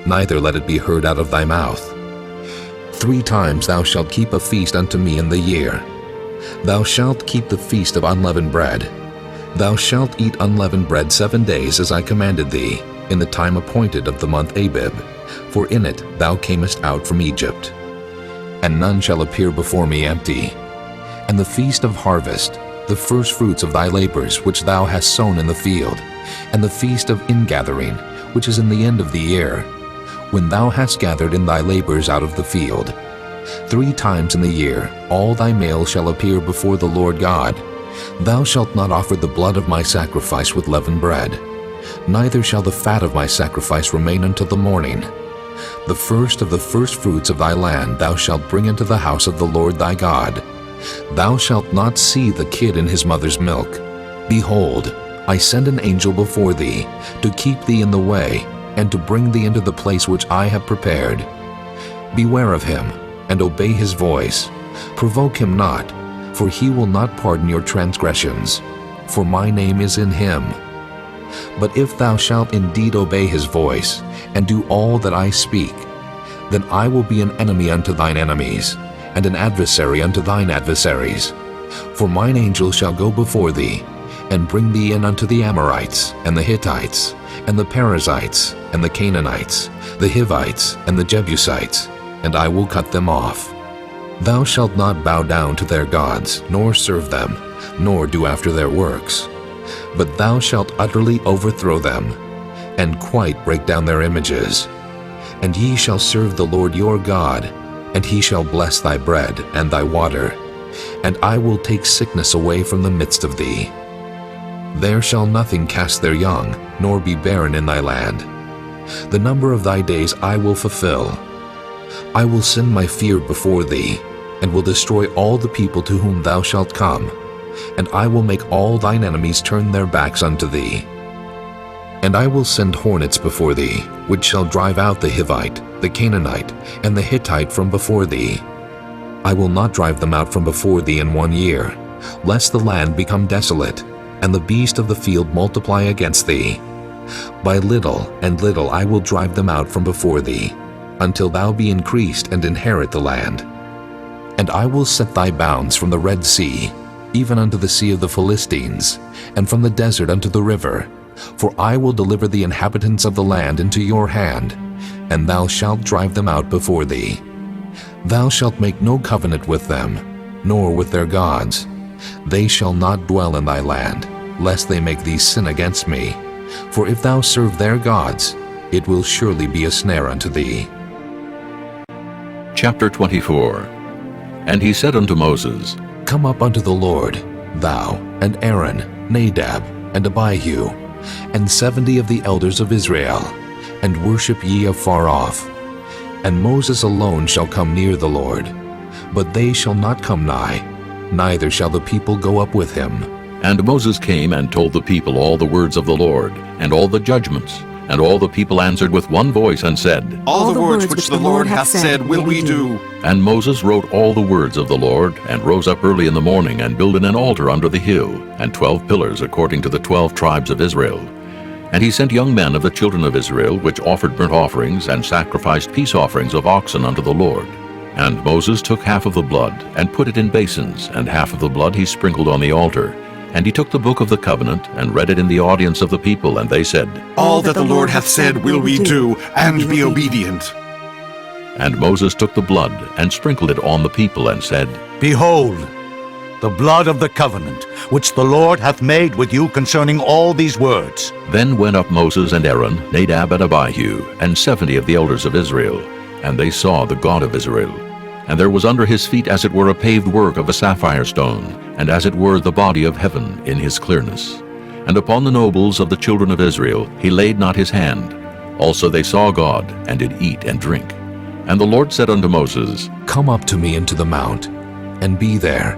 neither let it be heard out of thy mouth. 3 times thou shalt keep a feast unto me in the year. Thou shalt keep the feast of unleavened bread. Thou shalt eat unleavened bread 7 days, as I commanded thee, in the time appointed of the month Abib, for in it thou camest out from Egypt. And none shall appear before me empty. And the feast of harvest, the first fruits of thy labors which thou hast sown in the field, and the feast of ingathering, which is in the end of the year, when thou hast gathered in thy labors out of the field. 3 times in the year all thy males shall appear before the Lord God. Thou shalt not offer the blood of my sacrifice with leavened bread, neither shall the fat of my sacrifice remain until the morning. The first of the first fruits of thy land thou shalt bring into the house of the Lord thy God. Thou shalt not see the kid in his mother's milk. Behold, I send an angel before thee, to keep thee in the way, and to bring thee into the place which I have prepared. Beware of him, and obey his voice. Provoke him not, for he will not pardon your transgressions, for my name is in him. But if thou shalt indeed obey his voice, and do all that I speak, then I will be an enemy unto thine enemies, and an adversary unto thine adversaries. For mine angel shall go before thee, and bring thee in unto the Amorites, and the Hittites, and the Perizzites, and the Canaanites, the Hivites, and the Jebusites, and I will cut them off. Thou shalt not bow down to their gods, nor serve them, nor do after their works. But thou shalt utterly overthrow them, and quite break down their images. And ye shall serve the Lord your God, and he shall bless thy bread and thy water, and I will take sickness away from the midst of thee. There shall nothing cast their young, nor be barren in thy land. The number of thy days I will fulfill. I will send my fear before thee, and will destroy all the people to whom thou shalt come, and I will make all thine enemies turn their backs unto thee. And I will send hornets before thee, which shall drive out the Hivite, the Canaanite, and the Hittite from before thee. I will not drive them out from before thee in 1 year, lest the land become desolate, and the beast of the field multiply against thee. By little and little I will drive them out from before thee, until thou be increased and inherit the land. And I will set thy bounds from the Red Sea, even unto the sea of the Philistines, and from the desert unto the river. For I will deliver the inhabitants of the land into your hand, and thou shalt drive them out before thee. Thou shalt make no covenant with them, nor with their gods. They shall not dwell in thy land, lest they make thee sin against me. For if thou serve their gods, it will surely be a snare unto thee. Chapter 24. And he said unto Moses, Come up unto the Lord, thou, and Aaron, Nadab, and Abihu, and 70 of the elders of Israel, and worship ye afar off. And Moses alone shall come near the Lord, but they shall not come nigh, neither shall the people go up with him. And Moses came and told the people all the words of the Lord, and all the judgments. And all the people answered with one voice and said, All the words which the Lord hath said will we do. And Moses wrote all the words of the Lord, and rose up early in the morning, and builded an altar under the hill, and 12 pillars according to the 12 tribes of Israel. And he sent young men of the children of Israel, which offered burnt offerings, and sacrificed peace offerings of oxen unto the Lord. And Moses took half of the blood, and put it in basins, and half of the blood he sprinkled on the altar. And he took the book of the covenant, and read it in the audience of the people, and they said, All that the Lord hath said will we do, and be obedient. And Moses took the blood, and sprinkled it on the people, and said, Behold, the blood of the covenant, which the Lord hath made with you concerning all these words. Then went up Moses and Aaron, Nadab and Abihu, and 70 of the elders of Israel, and they saw the God of Israel. And there was under his feet as it were a paved work of a sapphire stone, and as it were the body of heaven in his clearness. And upon the nobles of the children of Israel he laid not his hand. Also they saw God, and did eat and drink. And the Lord said unto Moses, Come up to me into the mount, and be there,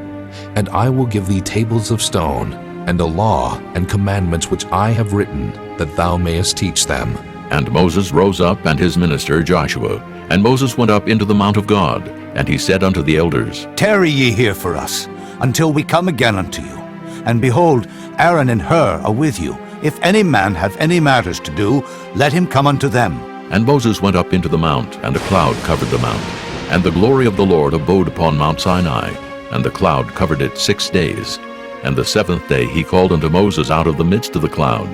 and I will give thee tables of stone, and a law and commandments which I have written, that thou mayest teach them. And Moses rose up, and his minister Joshua. And Moses went up into the mount of God, and he said unto the elders, Tarry ye here for us, until we come again unto you. And behold, Aaron and Hur are with you. If any man have any matters to do, let him come unto them. And Moses went up into the mount, and a cloud covered the mount. And the glory of the Lord abode upon Mount Sinai, and the cloud covered it 6 days. And the 7th day he called unto Moses out of the midst of the cloud.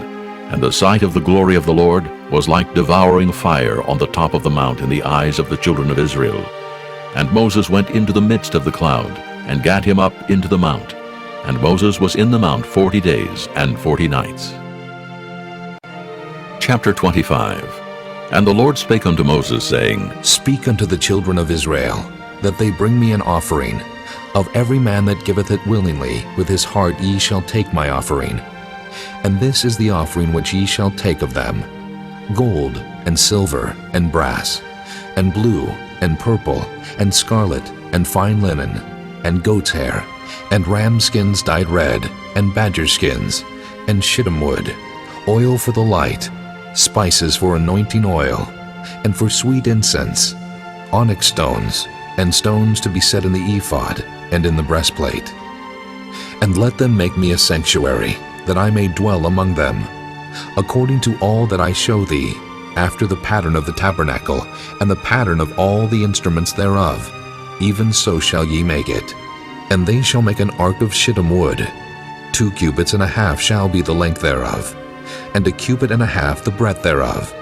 And the sight of the glory of the Lord was like devouring fire on the top of the mount in the eyes of the children of Israel. And Moses went into the midst of the cloud, and gat him up into the mount. And Moses was in the mount 40 days and 40 nights. Chapter 25. And the Lord spake unto Moses, saying, Speak unto the children of Israel, that they bring me an offering. Of every man that giveth it willingly, with his heart ye shall take my offering. And this is the offering which ye shall take of them: gold, and silver, and brass, and blue, and purple, and scarlet, and fine linen, and goat's hair, and ram skins dyed red, and badger skins, and shittim wood, oil for the light, spices for anointing oil, and for sweet incense, onyx stones, and stones to be set in the ephod, and in the breastplate. And let them make me a sanctuary, that I may dwell among them, according to all that I show thee, after the pattern of the tabernacle, and the pattern of all the instruments thereof, even so shall ye make it. And they shall make an ark of shittim wood. 2 cubits and a half shall be the length thereof, and 1 cubit and a half the breadth thereof,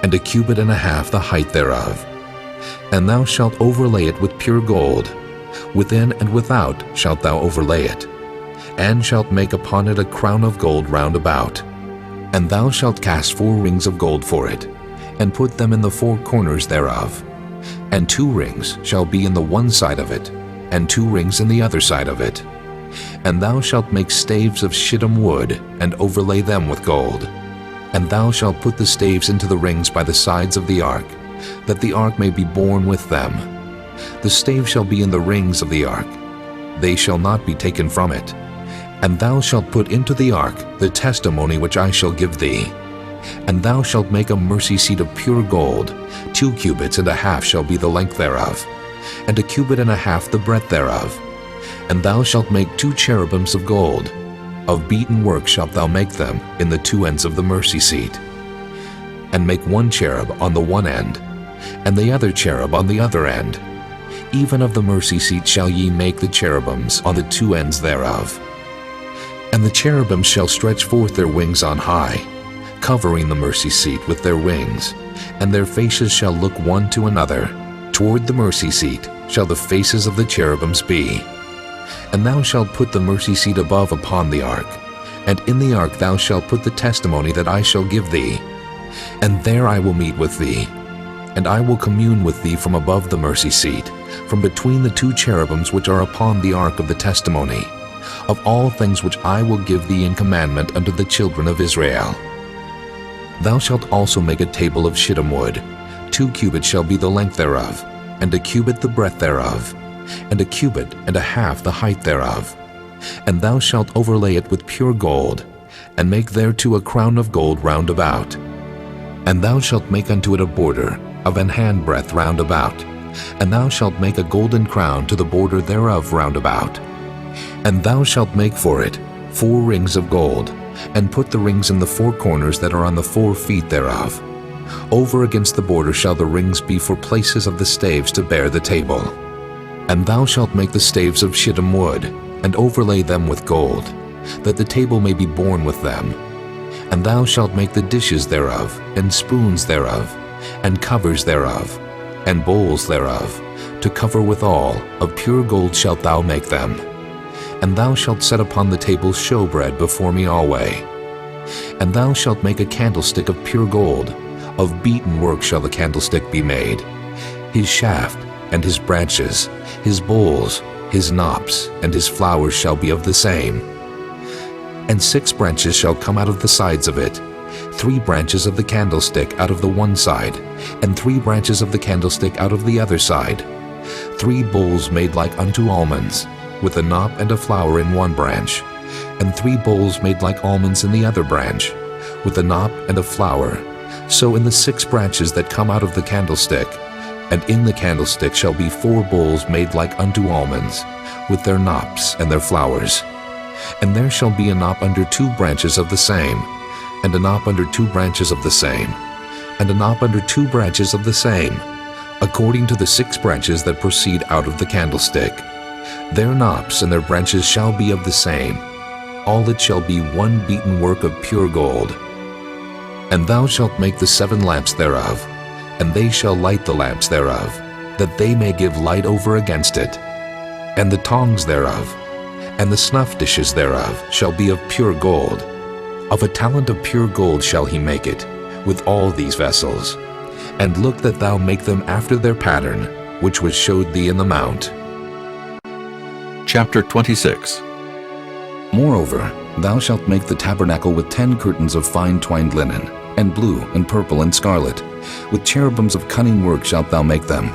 and 1 cubit and a half the height thereof. And thou shalt overlay it with pure gold. Within and without shalt thou overlay it, and shalt make upon it a crown of gold round about. And thou shalt cast 4 rings of gold for it, and put them in the 4 corners thereof. And 2 rings shall be in the one side of it, and 2 rings in the other side of it. And thou shalt make staves of shittim wood, and overlay them with gold. And thou shalt put the staves into the rings by the sides of the ark, that the ark may be borne with them. The stave shall be in the rings of the ark. They shall not be taken from it. And thou shalt put into the ark the testimony which I shall give thee. And thou shalt make a mercy seat of pure gold. 2 cubits and a half shall be the length thereof, and 1 cubit and a half the breadth thereof. And thou shalt make 2 cherubims of gold. Of beaten work shalt thou make them in the 2 ends of the mercy seat. And make 1 cherub on the one end, and the other cherub on the other end. Even of the mercy seat shall ye make the cherubims on the 2 ends thereof. And the cherubims shall stretch forth their wings on high, covering the mercy seat with their wings, and their faces shall look one to another. Toward the mercy seat shall the faces of the cherubims be. And thou shalt put the mercy seat above upon the ark, and in the ark thou shalt put the testimony that I shall give thee. And there I will meet with thee, and I will commune with thee from above the mercy seat, from between the 2 cherubims which are upon the ark of the testimony, of all things which I will give thee in commandment unto the children of Israel. Thou shalt also make a table of shittim wood. 2 cubits shall be the length thereof, and 1 cubit the breadth thereof, and 1 cubit and a half the height thereof. And thou shalt overlay it with pure gold, and make thereto a crown of gold round about. And thou shalt make unto it a border of an handbreadth round about, and thou shalt make a golden crown to the border thereof round about. And thou shalt make for it 4 rings of gold, and put the rings in the 4 corners that are on the 4 feet thereof. Over against the border shall the rings be for places of the staves to bear the table. And thou shalt make the staves of shittim wood, and overlay them with gold, that the table may be borne with them. And thou shalt make the dishes thereof, and spoons thereof, and covers thereof, and bowls thereof, to cover withal, of pure gold shalt thou make them. And thou shalt set upon the table showbread before me alway. And thou shalt make a candlestick of pure gold, of beaten work shall the candlestick be made. His shaft, and his branches, his bowls, his knops, and his flowers shall be of the same. And 6 branches shall come out of the sides of it, 3 branches of the candlestick out of the one side, and 3 branches of the candlestick out of the other side. 3 bowls made like unto almonds, with a knop and a flower in one branch, and 3 bowls made like almonds in the other branch, with a knop and a flower. So in the 6 branches that come out of the candlestick, and in the candlestick shall be 4 bowls made like unto almonds, with their knops and their flowers. And there shall be a knop under 2 branches of the same, and a knop under 2 branches of the same, and a knop under 2 branches of the same, according to the 6 branches that proceed out of the candlestick. Their knops and their branches shall be of the same. All it shall be one beaten work of pure gold. And thou shalt make the 7 lamps thereof, and they shall light the lamps thereof, that they may give light over against it. And the tongs thereof, and the snuff dishes thereof, shall be of pure gold. Of a talent of pure gold shall he make it, with all these vessels. And look that thou make them after their pattern, which was showed thee in the mount. Chapter 26. Moreover, thou shalt make the tabernacle with 10 curtains of fine twined linen, and blue, and purple, and scarlet. With cherubims of cunning work shalt thou make them.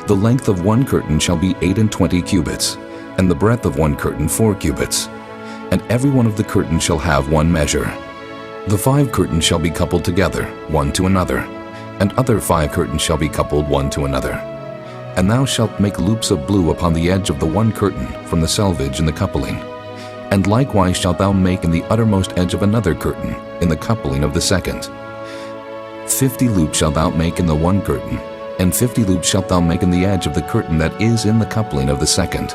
The length of one curtain shall be 28 cubits, and the breadth of one curtain 4 cubits. And every one of the curtains shall have one measure. The 5 curtains shall be coupled together, one to another, and other 5 curtains shall be coupled one to another. And thou shalt make loops of blue upon the edge of the one curtain from the selvage in the coupling. And likewise shalt thou make in the uttermost edge of another curtain, in the coupling of the second. 50 loops shalt thou make in the one curtain, and 50 loops shalt thou make in the edge of the curtain that is in the coupling of the second,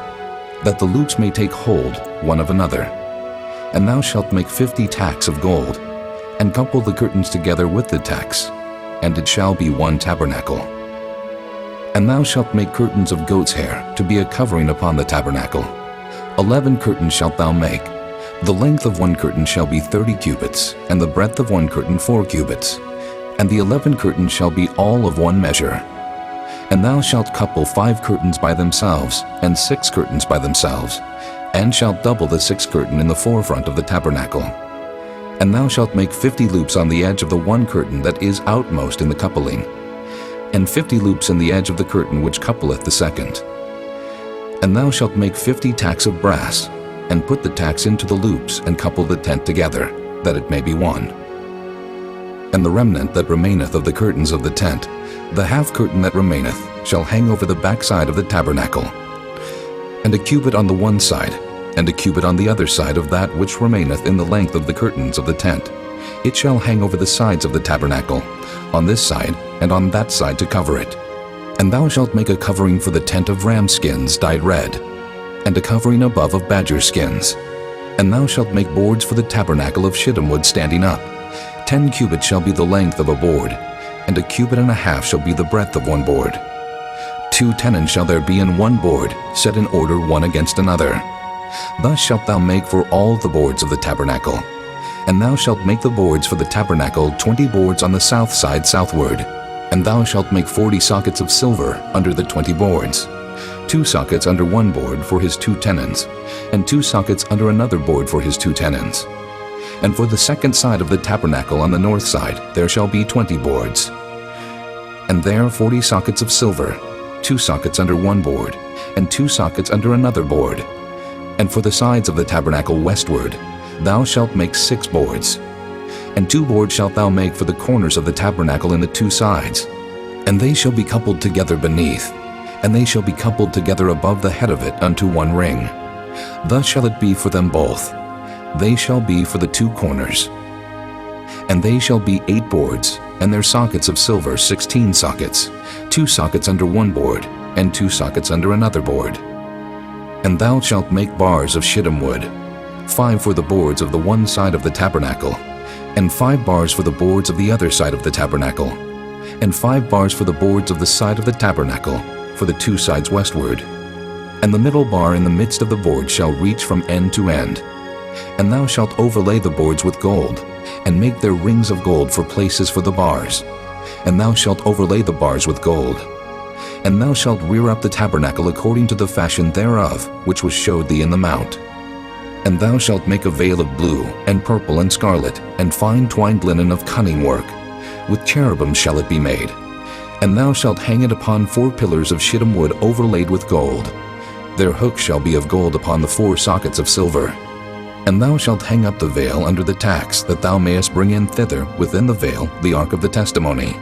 that the loops may take hold one of another. And thou shalt make 50 tacks of gold, and couple the curtains together with the tacks, and it shall be one tabernacle. And thou shalt make curtains of goat's hair to be a covering upon the tabernacle. 11 curtains shalt thou make. The length of one curtain shall be 30 cubits, and the breadth of one curtain 4 cubits. And the 11 curtains shall be all of one measure. And thou shalt couple 5 curtains by themselves, and 6 curtains by themselves, and shalt double the 6th curtain in the forefront of the tabernacle. And thou shalt make 50 loops on the edge of the one curtain that is outmost in the coupling, and 50 loops in the edge of the curtain which coupleth the second. And thou shalt make 50 tacks of brass, and put the tacks into the loops, and couple the tent together, that it may be one. And the remnant that remaineth of the curtains of the tent, the half curtain that remaineth, shall hang over the backside of the tabernacle. And a cubit on the one side, and a cubit on the other side of that which remaineth in the length of the curtains of the tent. It shall hang over the sides of the tabernacle, on this side and on that side to cover it. And thou shalt make a covering for the tent of ram skins dyed red, and a covering above of badger skins. And thou shalt make boards for the tabernacle of shittim wood standing up. 10 cubits shall be the length of a board, and a cubit and a half shall be the breadth of one board. 2 tenons shall there be in one board, set in order one against another. Thus shalt thou make for all the boards of the tabernacle. And thou shalt make the boards for the tabernacle 20 boards on the south side southward. And thou shalt make 40 sockets of silver under the 20 boards. 2 sockets under one board for his 2 tenons, and 2 sockets under another board for his 2 tenons. And for the second side of the tabernacle on the north side there shall be 20 boards. And there 40 sockets of silver, 2 sockets under one board, and 2 sockets under another board. And for the sides of the tabernacle westward, thou shalt make 6 boards. And 2 boards shalt thou make for the corners of the tabernacle in the 2 sides. And they shall be coupled together beneath, and they shall be coupled together above the head of it unto 1 ring. Thus shall it be for them both. They shall be for the 2 corners. And they shall be 8 boards, and their sockets of silver 16 sockets, 2 sockets under 1 board, and 2 sockets under another board. And thou shalt make bars of shittim wood, 5 for the boards of the one side of the tabernacle, and 5 bars for the boards of the other side of the tabernacle, and 5 bars for the boards of the side of the tabernacle, for the 2 sides westward. And the middle bar in the midst of the board shall reach from end to end. And thou shalt overlay the boards with gold, and make their rings of gold for places for the bars. And thou shalt overlay the bars with gold. And thou shalt rear up the tabernacle according to the fashion thereof, which was showed thee in the mount. And thou shalt make a veil of blue, and purple, and scarlet, and fine twined linen of cunning work. With cherubim shall it be made. And thou shalt hang it upon 4 pillars of shittim wood overlaid with gold. Their hooks shall be of gold upon the 4 sockets of silver. And thou shalt hang up the veil under the tacks, that thou mayest bring in thither within the veil the ark of the testimony.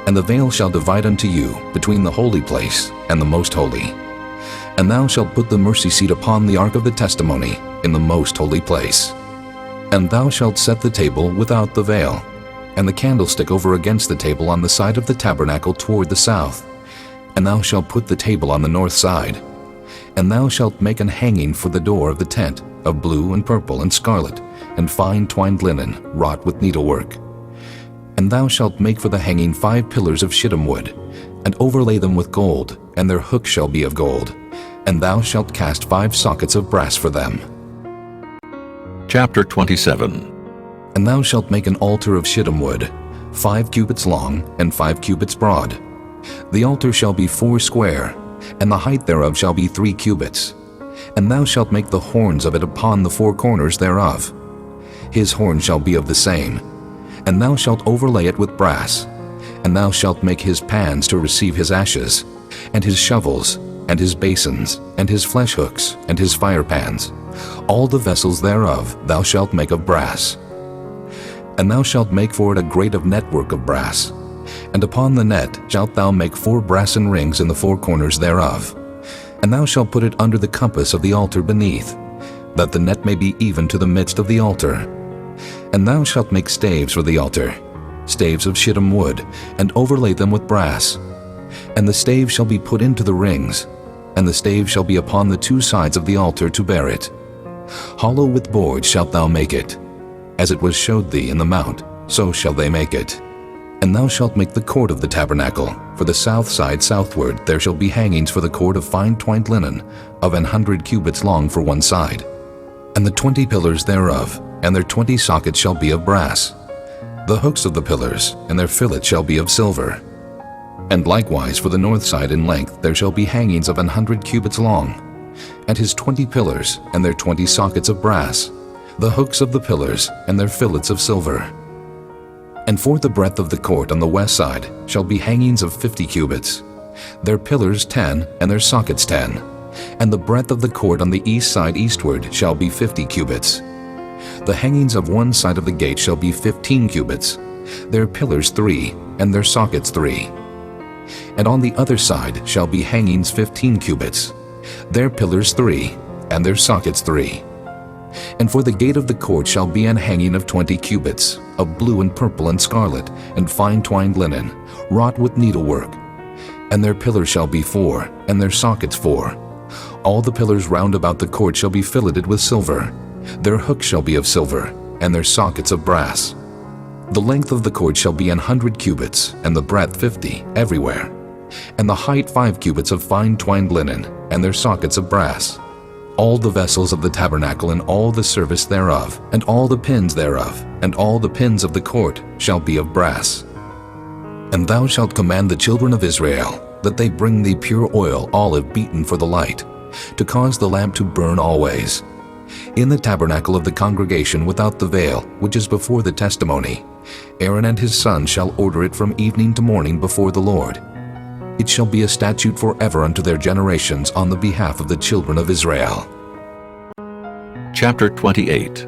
And the veil shall divide unto you between the holy place and the most holy. And thou shalt put the mercy seat upon the ark of the testimony in the most holy place. And thou shalt set the table without the veil, and the candlestick over against the table on the side of the tabernacle toward the south. And thou shalt put the table on the north side. And thou shalt make an hanging for the door of the tent, of blue and purple and scarlet, and fine twined linen, wrought with needlework. And thou shalt make for the hanging 5 pillars of shittim wood, and overlay them with gold, and their hooks shall be of gold. And thou shalt cast 5 sockets of brass for them. Chapter 27. And thou shalt make an altar of shittim wood, 5 cubits long, and 5 cubits broad. The altar shall be 4 square, and the height thereof shall be 3 cubits. And thou shalt make the horns of it upon the 4 corners thereof. His horn shall be of the same. And thou shalt overlay it with brass. And thou shalt make his pans to receive his ashes, and his shovels, and his basins, and his flesh hooks, and his fire pans. All the vessels thereof thou shalt make of brass. And thou shalt make for it a grate of network of brass. And upon the net shalt thou make 4 brassen rings in the 4 corners thereof. And thou shalt put it under the compass of the altar beneath, that the net may be even to the midst of the altar. And thou shalt make staves for the altar, staves of shittim wood, and overlay them with brass. And the staves shall be put into the rings, and the staves shall be upon the 2 sides of the altar to bear it. Hollow with boards shalt thou make it. As it was showed thee in the mount, so shall they make it. And thou shalt make the court of the tabernacle. For the south side southward there shall be hangings for the cord of fine twined linen, of 100 cubits long for one side. And the 20 pillars thereof, and their 20 sockets shall be of brass. The hooks of the pillars, and their fillets shall be of silver. And likewise for the north side in length there shall be hangings of 100 cubits long, and his 20 pillars, and their 20 sockets of brass, the hooks of the pillars, and their fillets of silver. And for the breadth of the court on the west side shall be hangings of 50 cubits, their pillars 10, and their sockets 10. And the breadth of the court on the east side eastward shall be 50 cubits. The hangings of one side of the gate shall be 15 cubits, their pillars 3, and their sockets 3. And on the other side shall be hangings 15 cubits, their pillars 3, and their sockets 3. And for the gate of the court shall be an hanging of 20 cubits, of blue and purple and scarlet, and fine twined linen, wrought with needlework. And their pillars shall be 4, and their sockets 4. All the pillars round about the court shall be filleted with silver. Their hooks shall be of silver, and their sockets of brass. The length of the court shall be 100 cubits, and the breadth 50, everywhere. And the height 5 cubits of fine twined linen, and their sockets of brass. All the vessels of the tabernacle and all the service thereof, and all the pins thereof, and all the pins of the court shall be of brass. And thou shalt command the children of Israel, that they bring thee pure oil, olive beaten for the light, to cause the lamp to burn always. In the tabernacle of the congregation without the veil, which is before the testimony, Aaron and his sons shall order it from evening to morning before the Lord. It shall be a statute forever unto their generations on the behalf of the children of Israel. Chapter 28.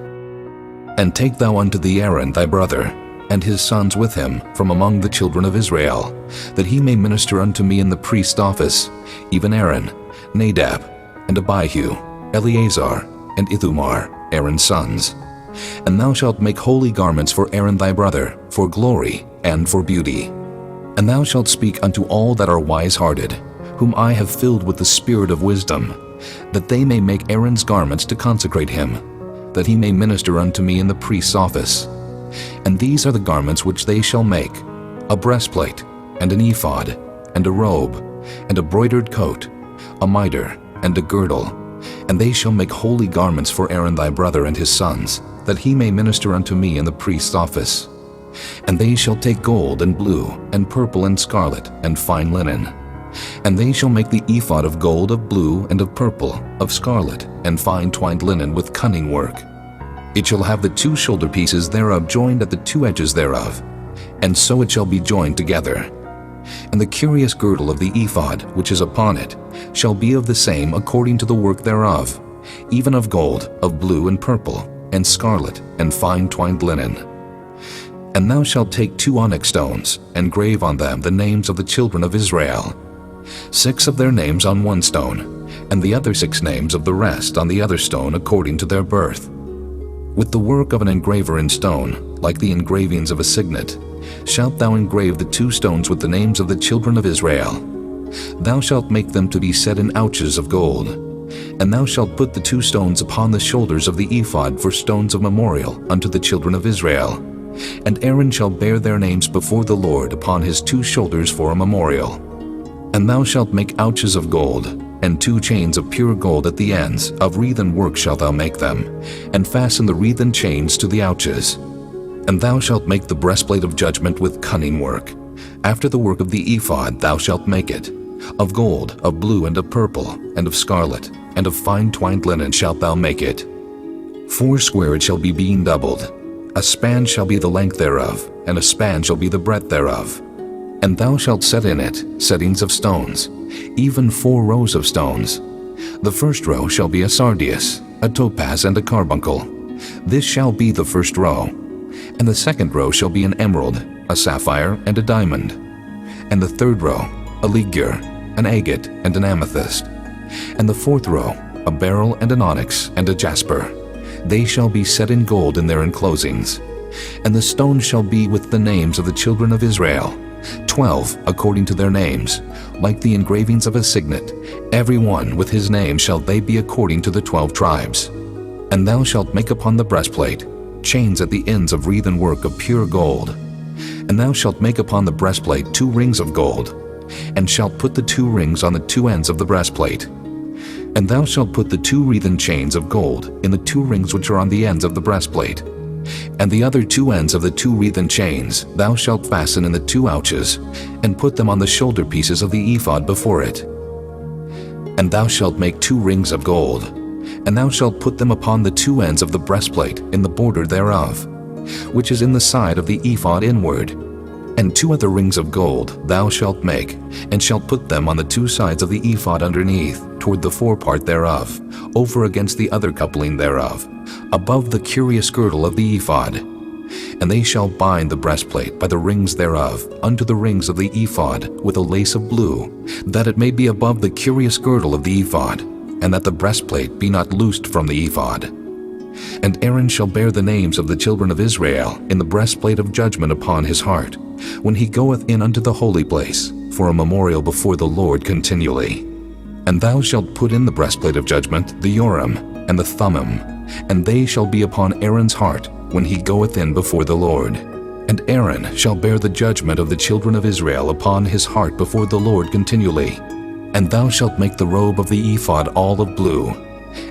And take thou unto thee Aaron thy brother, and his sons with him from among the children of Israel, that he may minister unto me in the priest's office, even Aaron, Nadab, and Abihu, Eleazar, and Ithamar, Aaron's sons. And thou shalt make holy garments for Aaron thy brother, for glory and for beauty. And thou shalt speak unto all that are wise-hearted, whom I have filled with the spirit of wisdom, that they may make Aaron's garments to consecrate him, that he may minister unto me in the priest's office. And these are the garments which they shall make: a breastplate, and an ephod, and a robe, and a broidered coat, a mitre, and a girdle. And they shall make holy garments for Aaron thy brother and his sons, that he may minister unto me in the priest's office. And they shall take gold, and blue, and purple, and scarlet, and fine linen. And they shall make the ephod of gold, of blue, and of purple, of scarlet, and fine twined linen with cunning work. It shall have the two shoulder pieces thereof joined at the two edges thereof, and so it shall be joined together. And the curious girdle of the ephod which is upon it shall be of the same according to the work thereof, even of gold, of blue, and purple, and scarlet, and fine twined linen. And thou shalt take 2 onyx stones, and grave on them the names of the children of Israel, 6 of their names on one stone, and the other 6 names of the rest on the other stone according to their birth. With the work of an engraver in stone, like the engravings of a signet, shalt thou engrave the 2 stones with the names of the children of Israel. Thou shalt make them to be set in ouches of gold. And thou shalt put the 2 stones upon the shoulders of the ephod for stones of memorial unto the children of Israel. And Aaron shall bear their names before the Lord upon his 2 shoulders for a memorial. And thou shalt make ouches of gold, and 2 chains of pure gold at the ends, of wreathen work shalt thou make them, and fasten the wreathen chains to the ouches. And thou shalt make the breastplate of judgment with cunning work. After the work of the ephod thou shalt make it. Of gold, of blue, and of purple, and of scarlet, and of fine twined linen shalt thou make it. 4 square it shall be being doubled. A span shall be the length thereof, and a span shall be the breadth thereof. And thou shalt set in it settings of stones, even 4 rows of stones. The first row shall be a sardius, a topaz, and a carbuncle. This shall be the first row. And the second row shall be an emerald, a sapphire, and a diamond. And the third row, a ligure, an agate, and an amethyst. And the fourth row, a beryl, and an onyx, and a jasper. They shall be set in gold in their enclosings. And the stones shall be with the names of the children of Israel, 12 according to their names, like the engravings of a signet. Every one with his name shall they be according to the 12 tribes. And thou shalt make upon the breastplate chains at the ends of wreathen work of pure gold. And thou shalt make upon the breastplate 2 rings of gold, and shalt put the 2 rings on the 2 ends of the breastplate. And thou shalt put the 2 wreathen chains of gold in the 2 rings which are on the ends of the breastplate. And the other 2 ends of the 2 wreathen chains thou shalt fasten in the 2 ouches, and put them on the shoulder pieces of the ephod before it. And thou shalt make 2 rings of gold, and thou shalt put them upon the 2 ends of the breastplate in the border thereof, which is in the side of the ephod inward. And 2 other rings of gold thou shalt make, and shalt put them on the 2 sides of the ephod underneath, toward the forepart thereof, over against the other coupling thereof, above the curious girdle of the ephod. And they shall bind the breastplate by the rings thereof unto the rings of the ephod with a lace of blue, that it may be above the curious girdle of the ephod, and that the breastplate be not loosed from the ephod. And Aaron shall bear the names of the children of Israel in the breastplate of judgment upon his heart, when he goeth in unto the holy place, for a memorial before the Lord continually. And thou shalt put in the breastplate of judgment the Urim and the Thummim, and they shall be upon Aaron's heart when he goeth in before the Lord. And Aaron shall bear the judgment of the children of Israel upon his heart before the Lord continually. And thou shalt make the robe of the ephod all of blue,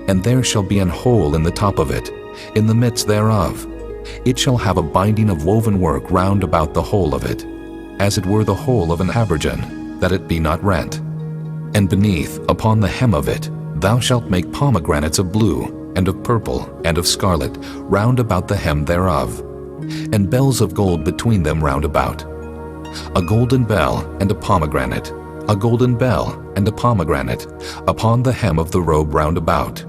and there shall be an hole in the top of it, in the midst thereof. It shall have a binding of woven work round about the whole of it, as it were the whole of an habergeon, that it be not rent. And beneath, upon the hem of it, thou shalt make pomegranates of blue, and of purple, and of scarlet, round about the hem thereof, and bells of gold between them round about. A golden bell and a pomegranate, a golden bell and a pomegranate, upon the hem of the robe round about.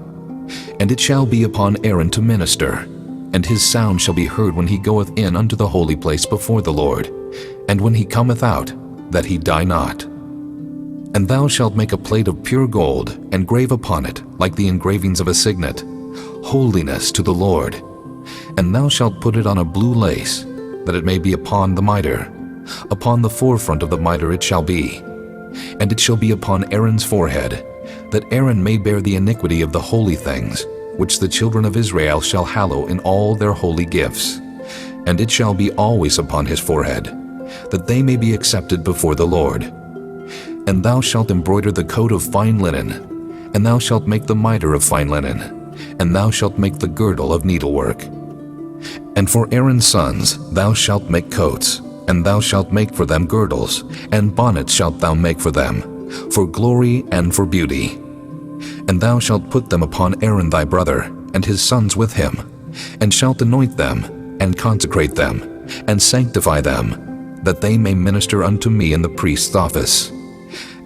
And it shall be upon Aaron to minister, and his sound shall be heard when he goeth in unto the holy place before the Lord, and when he cometh out, that he die not. And thou shalt make a plate of pure gold, and grave upon it, like the engravings of a signet, Holiness to the Lord. And thou shalt put it on a blue lace, that it may be upon the mitre. Upon the forefront of the mitre it shall be. And it shall be upon Aaron's forehead, that Aaron may bear the iniquity of the holy things, which the children of Israel shall hallow in all their holy gifts. And it shall be always upon his forehead, that they may be accepted before the Lord. And thou shalt embroider the coat of fine linen, and thou shalt make the mitre of fine linen, and thou shalt make the girdle of needlework. And for Aaron's sons thou shalt make coats, and thou shalt make for them girdles, and bonnets shalt thou make for them, for glory and for beauty. And thou shalt put them upon Aaron thy brother, and his sons with him, and shalt anoint them, and consecrate them, and sanctify them, that they may minister unto me in the priest's office.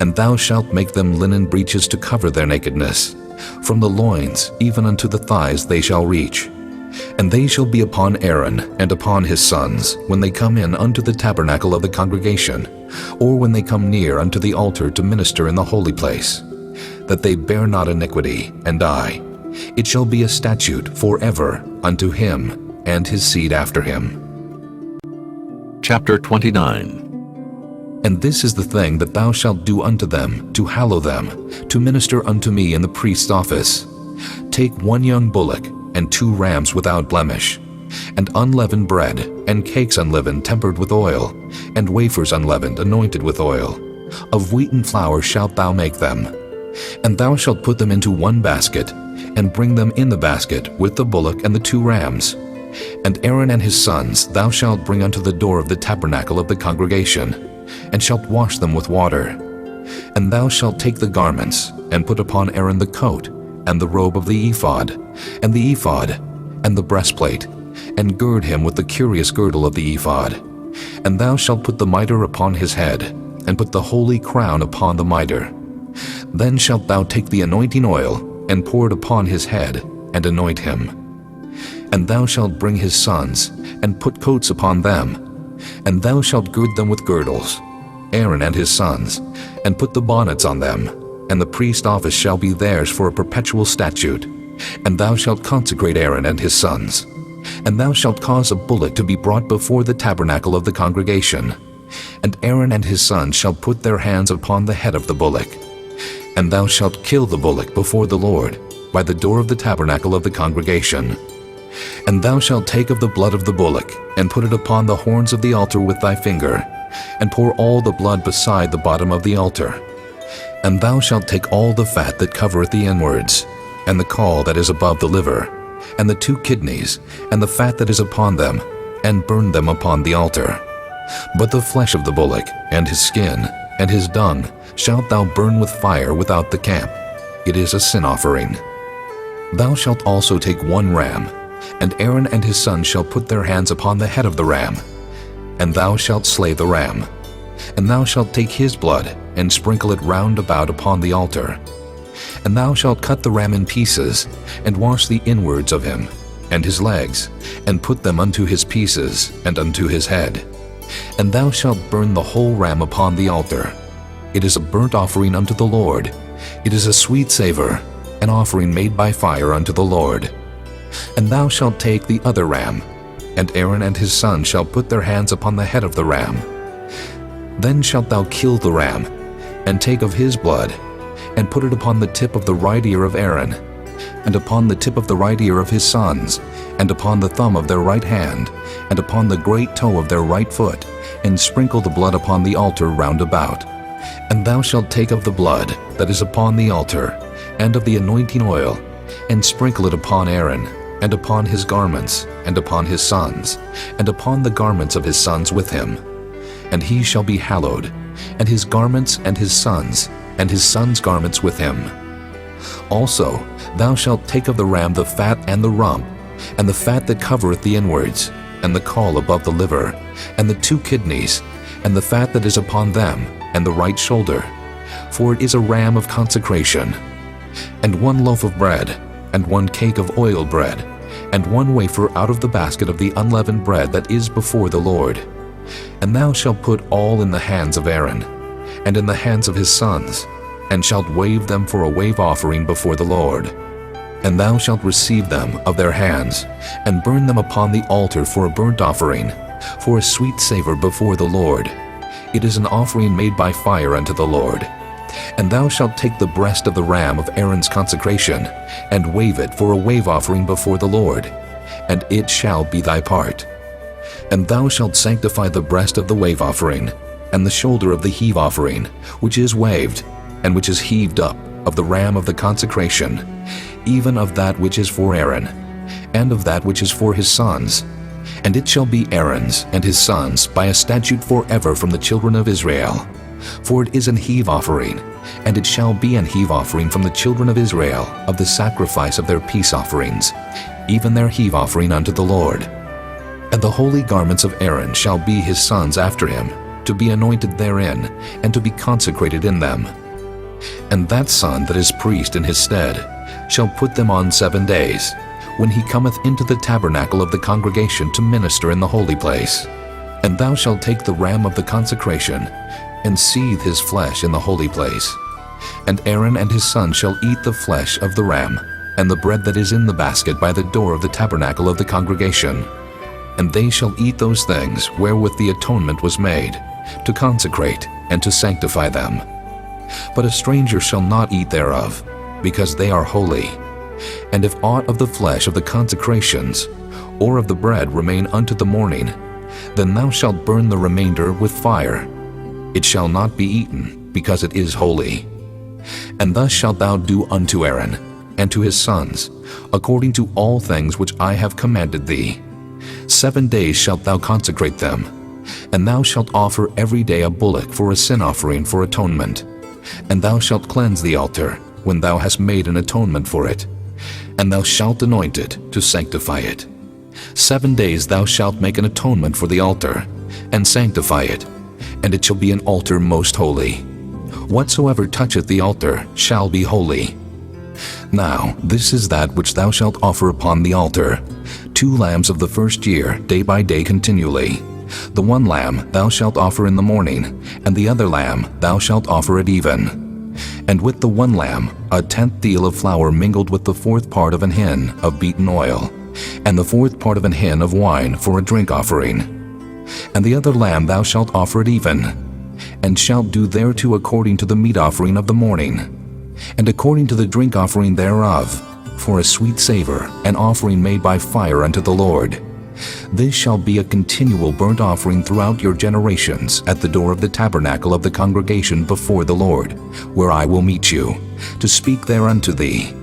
And thou shalt make them linen breeches to cover their nakedness. From the loins even unto the thighs they shall reach. And they shall be upon Aaron and upon his sons, when they come in unto the tabernacle of the congregation, or when they come near unto the altar to minister in the holy place, that they bear not iniquity, and die. It shall be a statute forever unto him and his seed after him. Chapter 29. And this is the thing that thou shalt do unto them, to hallow them, to minister unto me in the priest's office. Take 1 young bullock, and 2 rams without blemish, and unleavened bread, and cakes unleavened tempered with oil, and wafers unleavened anointed with oil. Of wheaten flour shalt thou make them. And thou shalt put them into 1 basket, and bring them in the basket with the bullock and the 2 rams. And Aaron and his sons thou shalt bring unto the door of the tabernacle of the congregation, and shalt wash them with water. And thou shalt take the garments, and put upon Aaron the coat, and the robe of the ephod, and the ephod, and the breastplate, and gird him with the curious girdle of the ephod. And thou shalt put the mitre upon his head, and put the holy crown upon the mitre. Then shalt thou take the anointing oil, and pour it upon his head, and anoint him. And thou shalt bring his sons, and put coats upon them, and thou shalt gird them with girdles, Aaron and his sons, and put the bonnets on them, and the priest's office shall be theirs for a perpetual statute. And thou shalt consecrate Aaron and his sons. And thou shalt cause a bullock to be brought before the tabernacle of the congregation. And Aaron and his sons shall put their hands upon the head of the bullock. And thou shalt kill the bullock before the Lord, by the door of the tabernacle of the congregation. And thou shalt take of the blood of the bullock, and put it upon the horns of the altar with thy finger, and pour all the blood beside the bottom of the altar. And thou shalt take all the fat that covereth the inwards, and the caul that is above the liver, and the 2 kidneys, and the fat that is upon them, and burn them upon the altar. But the flesh of the bullock, and his skin, and his dung, shalt thou burn with fire without the camp. It is a sin offering. Thou shalt also take 1 ram, and Aaron and his sons shall put their hands upon the head of the ram. And thou shalt slay the ram. And thou shalt take his blood, and sprinkle it round about upon the altar. And thou shalt cut the ram in pieces, and wash the inwards of him, and his legs, and put them unto his pieces, and unto his head. And thou shalt burn the whole ram upon the altar. It is a burnt offering unto the Lord. It is a sweet savor, an offering made by fire unto the Lord. And thou shalt take the other ram, and Aaron and his sons shall put their hands upon the head of the ram. Then shalt thou kill the ram, and take of his blood, and put it upon the tip of the right ear of Aaron, and upon the tip of the right ear of his sons, and upon the thumb of their right hand, and upon the great toe of their right foot, and sprinkle the blood upon the altar round about. And thou shalt take of the blood that is upon the altar, and of the anointing oil, and sprinkle it upon Aaron, and upon his garments, and upon his sons, and upon the garments of his sons with him. And he shall be hallowed, and his garments and his sons' garments with him. Also thou shalt take of the ram the fat and the rump, and the fat that covereth the inwards, and the caul above the liver, and the 2 kidneys, and the fat that is upon them, and the right shoulder, for it is a ram of consecration. And 1 loaf of bread, and 1 cake of oil bread, and 1 wafer out of the basket of the unleavened bread that is before the Lord. And thou shalt put all in the hands of Aaron, and in the hands of his sons, and shalt wave them for a wave offering before the Lord. And thou shalt receive them of their hands, and burn them upon the altar for a burnt offering, for a sweet savor before the Lord. It is an offering made by fire unto the Lord. And thou shalt take the breast of the ram of Aaron's consecration, and wave it for a wave offering before the Lord, and it shall be thy part. And thou shalt sanctify the breast of the wave offering, and the shoulder of the heave offering, which is waved, and which is heaved up, of the ram of the consecration, even of that which is for Aaron, and of that which is for his sons. And it shall be Aaron's and his sons by a statute forever from the children of Israel. For it is an heave offering, and it shall be an heave offering from the children of Israel of the sacrifice of their peace offerings, even their heave offering unto the Lord. And the holy garments of Aaron shall be his sons after him, to be anointed therein, and to be consecrated in them. And that son that is priest in his stead shall put them on 7 days, when he cometh into the tabernacle of the congregation to minister in the holy place. And thou shalt take the ram of the consecration, and seethe his flesh in the holy place. And Aaron and his sons shall eat the flesh of the ram, and the bread that is in the basket by the door of the tabernacle of the congregation. And they shall eat those things wherewith the atonement was made, to consecrate and to sanctify them. But a stranger shall not eat thereof, because they are holy. And if aught of the flesh of the consecrations, or of the bread remain unto the morning, then thou shalt burn the remainder with fire. It shall not be eaten, because it is holy. And thus shalt thou do unto Aaron, and to his sons, according to all things which I have commanded thee. 7 days shalt thou consecrate them, and thou shalt offer every day a bullock for a sin offering for atonement. And thou shalt cleanse the altar, when thou hast made an atonement for it, and thou shalt anoint it to sanctify it. 7 days thou shalt make an atonement for the altar, and sanctify it, and it shall be an altar most holy. Whatsoever toucheth the altar shall be holy. Now this is that which thou shalt offer upon the altar: 2 lambs of the first year, day by day continually. The 1 lamb thou shalt offer in the morning, and the other lamb thou shalt offer at even. And with the 1 lamb 1/10 deal of flour mingled with the 4th part of an hin of beaten oil, and the 4th part of an hin of wine for a drink offering. And the other lamb thou shalt offer at even, and shalt do thereto according to the meat offering of the morning, and according to the drink offering thereof, for a sweet savor, an offering made by fire unto the Lord. This shall be a continual burnt offering throughout your generations at the door of the tabernacle of the congregation before the Lord, where I will meet you, to speak there unto thee.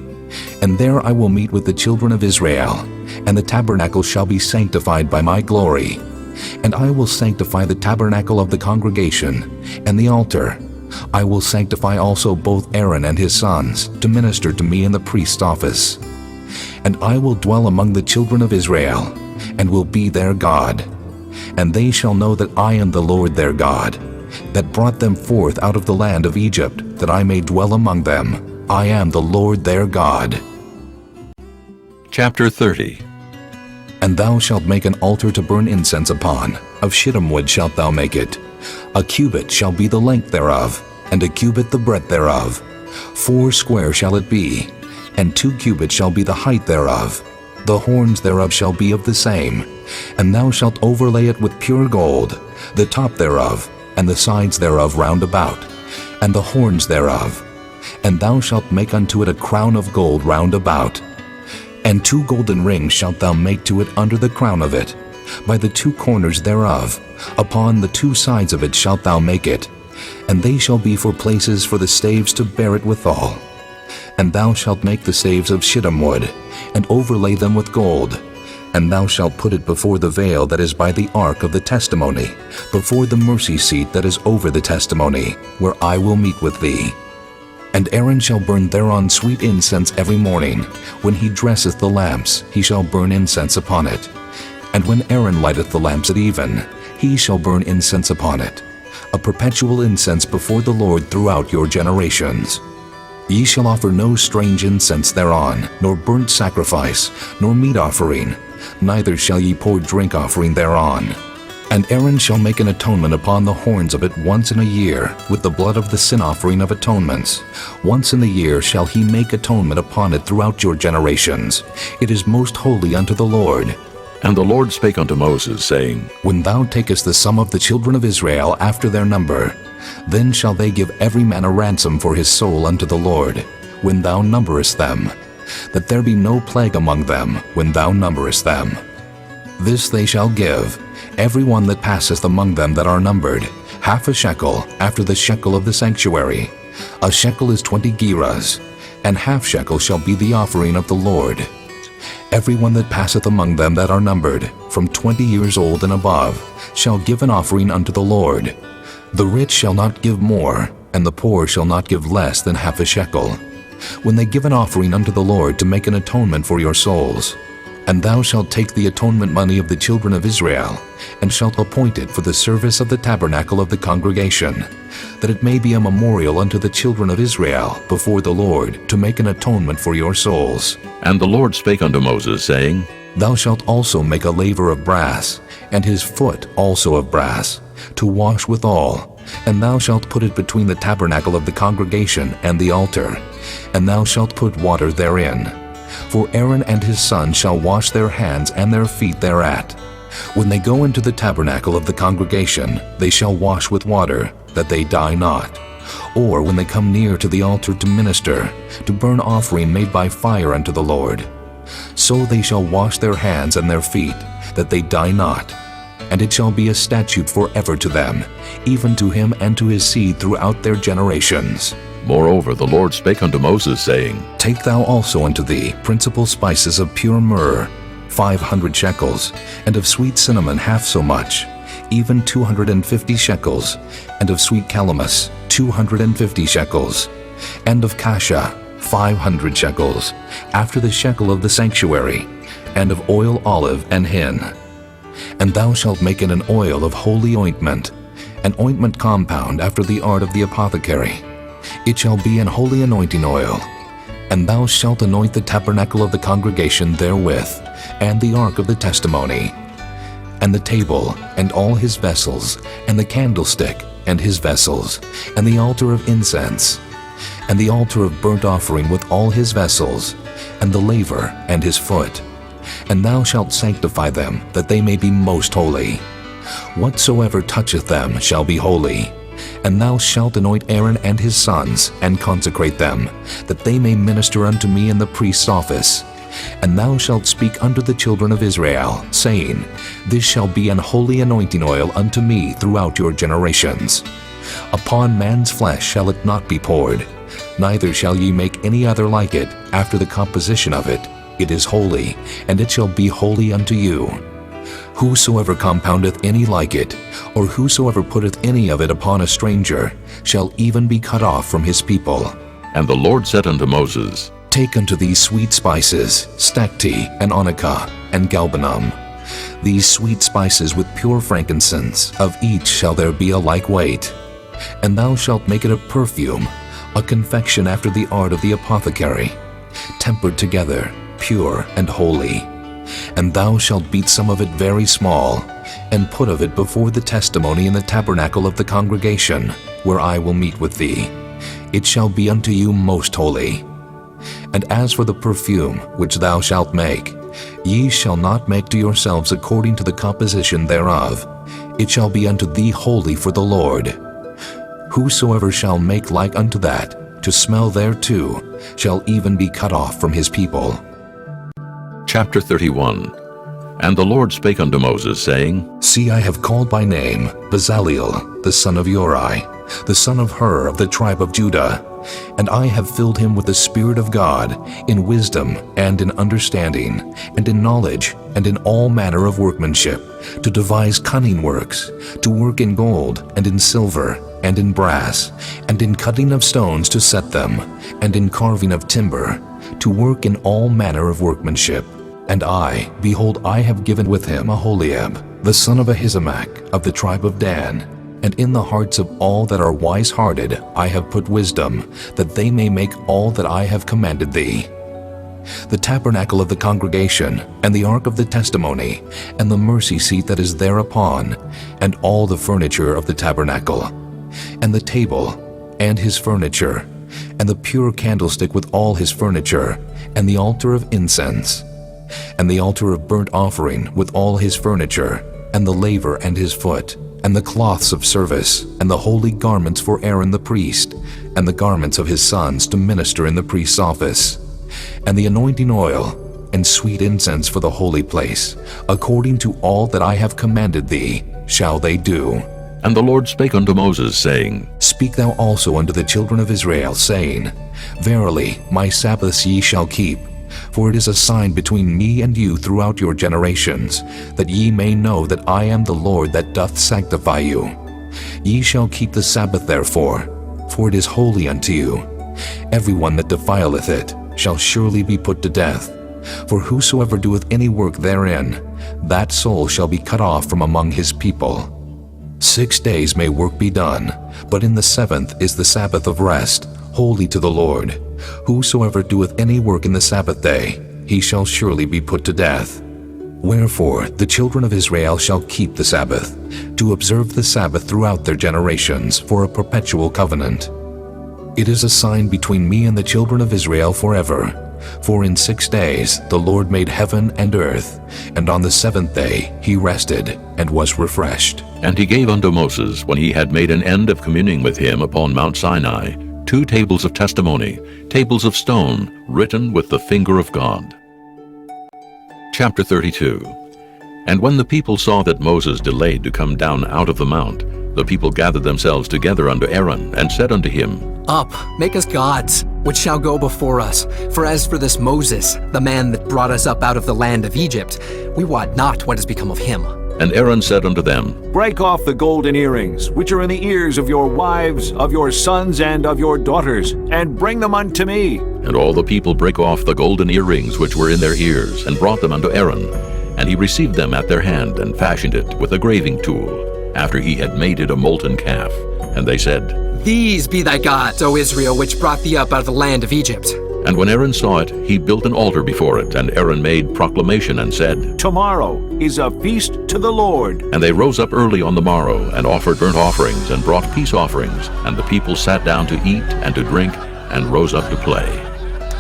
And there I will meet with the children of Israel, and the tabernacle shall be sanctified by my glory. And I will sanctify the tabernacle of the congregation, and the altar. I will sanctify also both Aaron and his sons, to minister to me in the priest's office. And I will dwell among the children of Israel, and will be their God. And they shall know that I am the Lord their God, that brought them forth out of the land of Egypt, that I may dwell among them. I am the Lord their God. Chapter 30. And thou shalt make an altar to burn incense upon. Of shittim wood shalt thou make it. 1 cubit shall be the length thereof, and 1 cubit the breadth thereof. 4 square shall it be, and 2 cubits shall be the height thereof. The horns thereof shall be of the same. And thou shalt overlay it with pure gold, the top thereof, and the sides thereof round about, and the horns thereof. And thou shalt make unto it a crown of gold round about. And 2 golden rings shalt thou make to it under the crown of it, by the 2 corners thereof. Upon the 2 sides of it shalt thou make it, and they shall be for places for the staves to bear it withal. And thou shalt make the staves of shittim wood, and overlay them with gold. And thou shalt put it before the veil that is by the ark of the testimony, before the mercy seat that is over the testimony, where I will meet with thee. And Aaron shall burn thereon sweet incense every morning. When he dresseth the lamps, he shall burn incense upon it. And when Aaron lighteth the lamps at even, he shall burn incense upon it, a perpetual incense before the Lord throughout your generations. Ye shall offer no strange incense thereon, nor burnt sacrifice, nor meat offering, neither shall ye pour drink offering thereon. And Aaron shall make an atonement upon the horns of it once in a year, with the blood of the sin offering of atonements. Once in the year shall he make atonement upon it throughout your generations. It is most holy unto the Lord. And the Lord spake unto Moses, saying, When thou takest the sum of the children of Israel after their number, then shall they give every man a ransom for his soul unto the Lord, when thou numberest them, that there be no plague among them when thou numberest them. This they shall give, every one that passeth among them that are numbered, half a shekel after the shekel of the sanctuary. A shekel is 20 gerahs, and half shekel shall be the offering of the Lord. Every one that passeth among them that are numbered, from 20 years old and above, shall give an offering unto the Lord. The rich shall not give more, and the poor shall not give less than half a shekel, when they give an offering unto the Lord to make an atonement for your souls. And thou shalt take the atonement money of the children of Israel, and shalt appoint it for the service of the tabernacle of the congregation, that it may be a memorial unto the children of Israel before the Lord, to make an atonement for your souls. And the Lord spake unto Moses, saying, Thou shalt also make a laver of brass, and his foot also of brass, to wash withal, and thou shalt put it between the tabernacle of the congregation and the altar, and thou shalt put water therein. For Aaron and his sons shall wash their hands and their feet thereat. When they go into the tabernacle of the congregation, they shall wash with water, that they die not. Or when they come near to the altar to minister, to burn offering made by fire unto the Lord. So they shall wash their hands and their feet, that they die not. And it shall be a statute forever to them, even to him and to his seed throughout their generations. Moreover, the Lord spake unto Moses, saying, Take thou also unto thee principal spices of pure myrrh, 500 shekels, and of sweet cinnamon half so much, even 250 shekels, and of sweet calamus 250 shekels, and of cassia 500 shekels, after the shekel of the sanctuary, and of oil olive and hin. And thou shalt make it an oil of holy ointment, an ointment compound after the art of the apothecary. It shall be an holy anointing oil. And thou shalt anoint the tabernacle of the congregation therewith, and the ark of the testimony, and the table, and all his vessels, and the candlestick, and his vessels, and the altar of incense, and the altar of burnt offering with all his vessels, and the laver, and his foot. And thou shalt sanctify them, that they may be most holy. Whatsoever toucheth them shall be holy. And thou shalt anoint Aaron and his sons, and consecrate them, that they may minister unto me in the priest's office. And thou shalt speak unto the children of Israel, saying, This shall be an holy anointing oil unto me throughout your generations. Upon man's flesh shall it not be poured, neither shall ye make any other like it after the composition of it. It is holy, and it shall be holy unto you. Whosoever compoundeth any like it, or whosoever putteth any of it upon a stranger, shall even be cut off from his people. And the Lord said unto Moses, Take unto thee sweet spices, stacte, and onycha, and galbanum. These sweet spices with pure frankincense, of each shall there be a like weight. And thou shalt make it a perfume, a confection after the art of the apothecary, tempered together, pure and holy. And thou shalt beat some of it very small, and put of it before the testimony in the tabernacle of the congregation, where I will meet with thee. It shall be unto you most holy. And as for the perfume which thou shalt make, ye shall not make to yourselves according to the composition thereof. It shall be unto thee holy for the Lord. Whosoever shall make like unto that, to smell thereto, shall even be cut off from his people. Chapter 31. And the Lord spake unto Moses, saying, See, I have called by name Bezaleel, the son of Uri, the son of Hur of the tribe of Judah, and I have filled him with the Spirit of God, in wisdom and in understanding, and in knowledge, and in all manner of workmanship, to devise cunning works, to work in gold, and in silver, and in brass, and in cutting of stones to set them, and in carving of timber, to work in all manner of workmanship. And I, behold, I have given with him Aholiab, the son of Ahisamach, of the tribe of Dan, And in the hearts of all that are wise-hearted I have put wisdom, that they may make all that I have commanded thee. The tabernacle of the congregation, and the ark of the testimony, and the mercy seat that is thereupon, and all the furniture of the tabernacle, and the table, and his furniture, and the pure candlestick with all his furniture, and the altar of incense, and the altar of burnt offering with all his furniture, and the laver and his foot, and the cloths of service, and the holy garments for Aaron the priest, and the garments of his sons to minister in the priest's office, and the anointing oil, and sweet incense for the holy place, according to all that I have commanded thee, shall they do. And the Lord spake unto Moses, saying, Speak thou also unto the children of Israel, saying, Verily, my Sabbaths ye shall keep, for it is a sign between me and you throughout your generations, that ye may know that I am the Lord that doth sanctify you. Ye shall keep the Sabbath therefore, for it is holy unto you. Every one that defileth it shall surely be put to death. For whosoever doeth any work therein, that soul shall be cut off from among his people. 6 days may work be done, but in the seventh is the Sabbath of rest, holy to the Lord. Whosoever doeth any work in the Sabbath day, he shall surely be put to death. Wherefore the children of Israel shall keep the Sabbath, to observe the Sabbath throughout their generations for a perpetual covenant. It is a sign between me and the children of Israel forever. For in 6 days the Lord made heaven and earth, and on the seventh day he rested and was refreshed. And he gave unto Moses, when he had made an end of communing with him upon Mount Sinai, 2 tables of testimony, tables of stone, written with the finger of God. Chapter 32. And when the people saw that Moses delayed to come down out of the mount, the people gathered themselves together unto Aaron, and said unto him, Up, make us gods, which shall go before us. For as for this Moses, the man that brought us up out of the land of Egypt, we wot not what has become of him. And Aaron said unto them, Break off the golden earrings, which are in the ears of your wives, of your sons, and of your daughters, and bring them unto me. And all the people brake off the golden earrings which were in their ears, and brought them unto Aaron. And he received them at their hand, and fashioned it with a graving tool, after he had made it a molten calf. And they said, These be thy gods, O Israel, which brought thee up out of the land of Egypt. And when Aaron saw it, he built an altar before it, and Aaron made proclamation and said, Tomorrow is a feast to the Lord. And they rose up early on the morrow, and offered burnt offerings, and brought peace offerings. And the people sat down to eat and to drink, and rose up to play.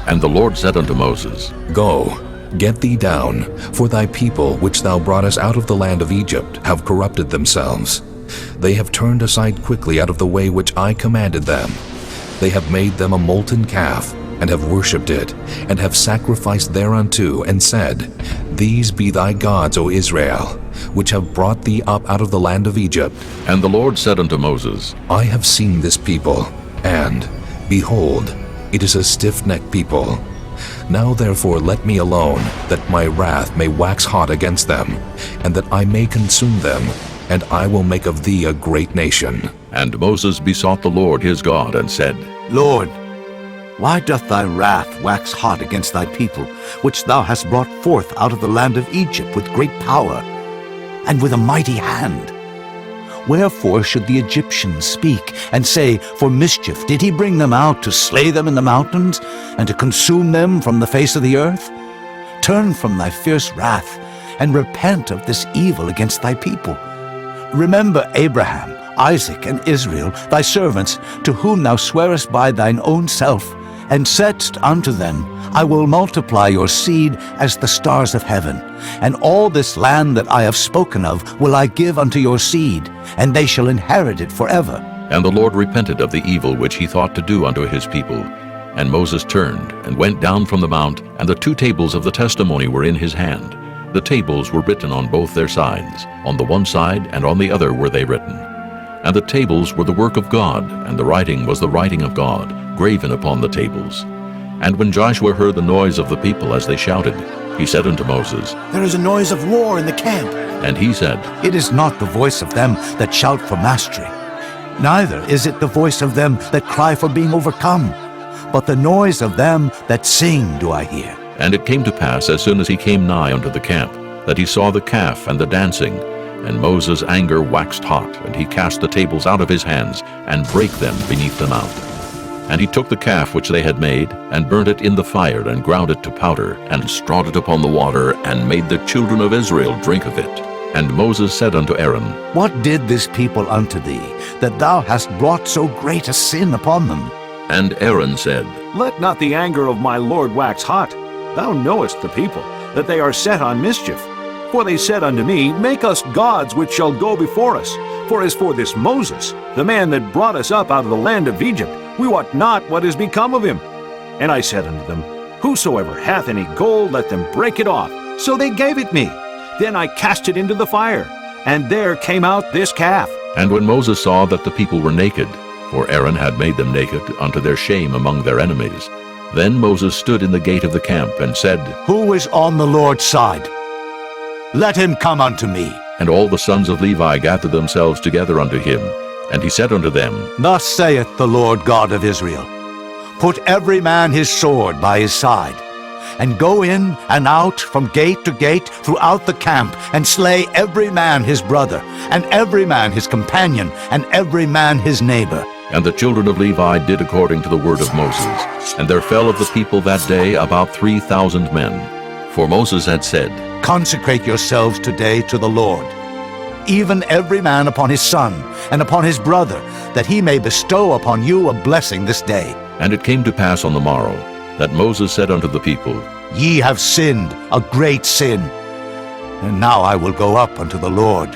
And the Lord said unto Moses, Go, get thee down, for thy people which thou broughtest out of the land of Egypt have corrupted themselves. They have turned aside quickly out of the way which I commanded them. They have made them a molten calf, and have worshipped it, and have sacrificed thereunto, and said, These be thy gods, O Israel, which have brought thee up out of the land of Egypt. And the Lord said unto Moses, I have seen this people, and, behold, it is a stiff-necked people. Now therefore let me alone, that my wrath may wax hot against them, and that I may consume them, and I will make of thee a great nation. And Moses besought the Lord his God, and said, Lord, why doth thy wrath wax hot against thy people, which thou hast brought forth out of the land of Egypt with great power, and with a mighty hand? Wherefore should the Egyptians speak, and say, For mischief did he bring them out to slay them in the mountains, and to consume them from the face of the earth? Turn from thy fierce wrath, and repent of this evil against thy people. Remember Abraham, Isaac, and Israel, thy servants, to whom thou swarest by thine own self, and saidst unto them, I will multiply your seed as the stars of heaven, and all this land that I have spoken of will I give unto your seed, and they shall inherit it forever. And the Lord repented of the evil which he thought to do unto his people. And Moses turned, and went down from the mount, and the 2 tables of the testimony were in his hand. The tables were written on both their sides, on the one side and on the other were they written. And the tables were the work of God, and the writing was the writing of God, graven upon the tables. And when Joshua heard the noise of the people as they shouted, he said unto Moses, There is a noise of war in the camp. And he said, It is not the voice of them that shout for mastery, neither is it the voice of them that cry for being overcome, but the noise of them that sing do I hear. And it came to pass, as soon as he came nigh unto the camp, that he saw the calf and the dancing. And Moses' anger waxed hot, and he cast the tables out of his hands, and brake them beneath the mount. And he took the calf which they had made, and burnt it in the fire, and ground it to powder, and strawed it upon the water, and made the children of Israel drink of it. And Moses said unto Aaron, What did this people unto thee, that thou hast brought so great a sin upon them? And Aaron said, Let not the anger of my lord wax hot. Thou knowest the people, that they are set on mischief. For they said unto me, Make us gods which shall go before us. For as for this Moses, the man that brought us up out of the land of Egypt, we wot not what is become of him. And I said unto them, Whosoever hath any gold, let them break it off. So they gave it me. Then I cast it into the fire, and there came out this calf. And when Moses saw that the people were naked, for Aaron had made them naked unto their shame among their enemies, then Moses stood in the gate of the camp, and said, Who is on the Lord's side? Let him come unto me. And all the sons of Levi gathered themselves together unto him. And he said unto them, Thus saith the Lord God of Israel, Put every man his sword by his side, and go in and out from gate to gate throughout the camp, and slay every man his brother, and every man his companion, and every man his neighbor. And the children of Levi did according to the word of Moses. And there fell of the people that day about 3,000 men. For Moses had said, Consecrate yourselves today to the Lord, even every man upon his son, and upon his brother, that he may bestow upon you a blessing this day. And it came to pass on the morrow, that Moses said unto the people, Ye have sinned a great sin. And now I will go up unto the Lord.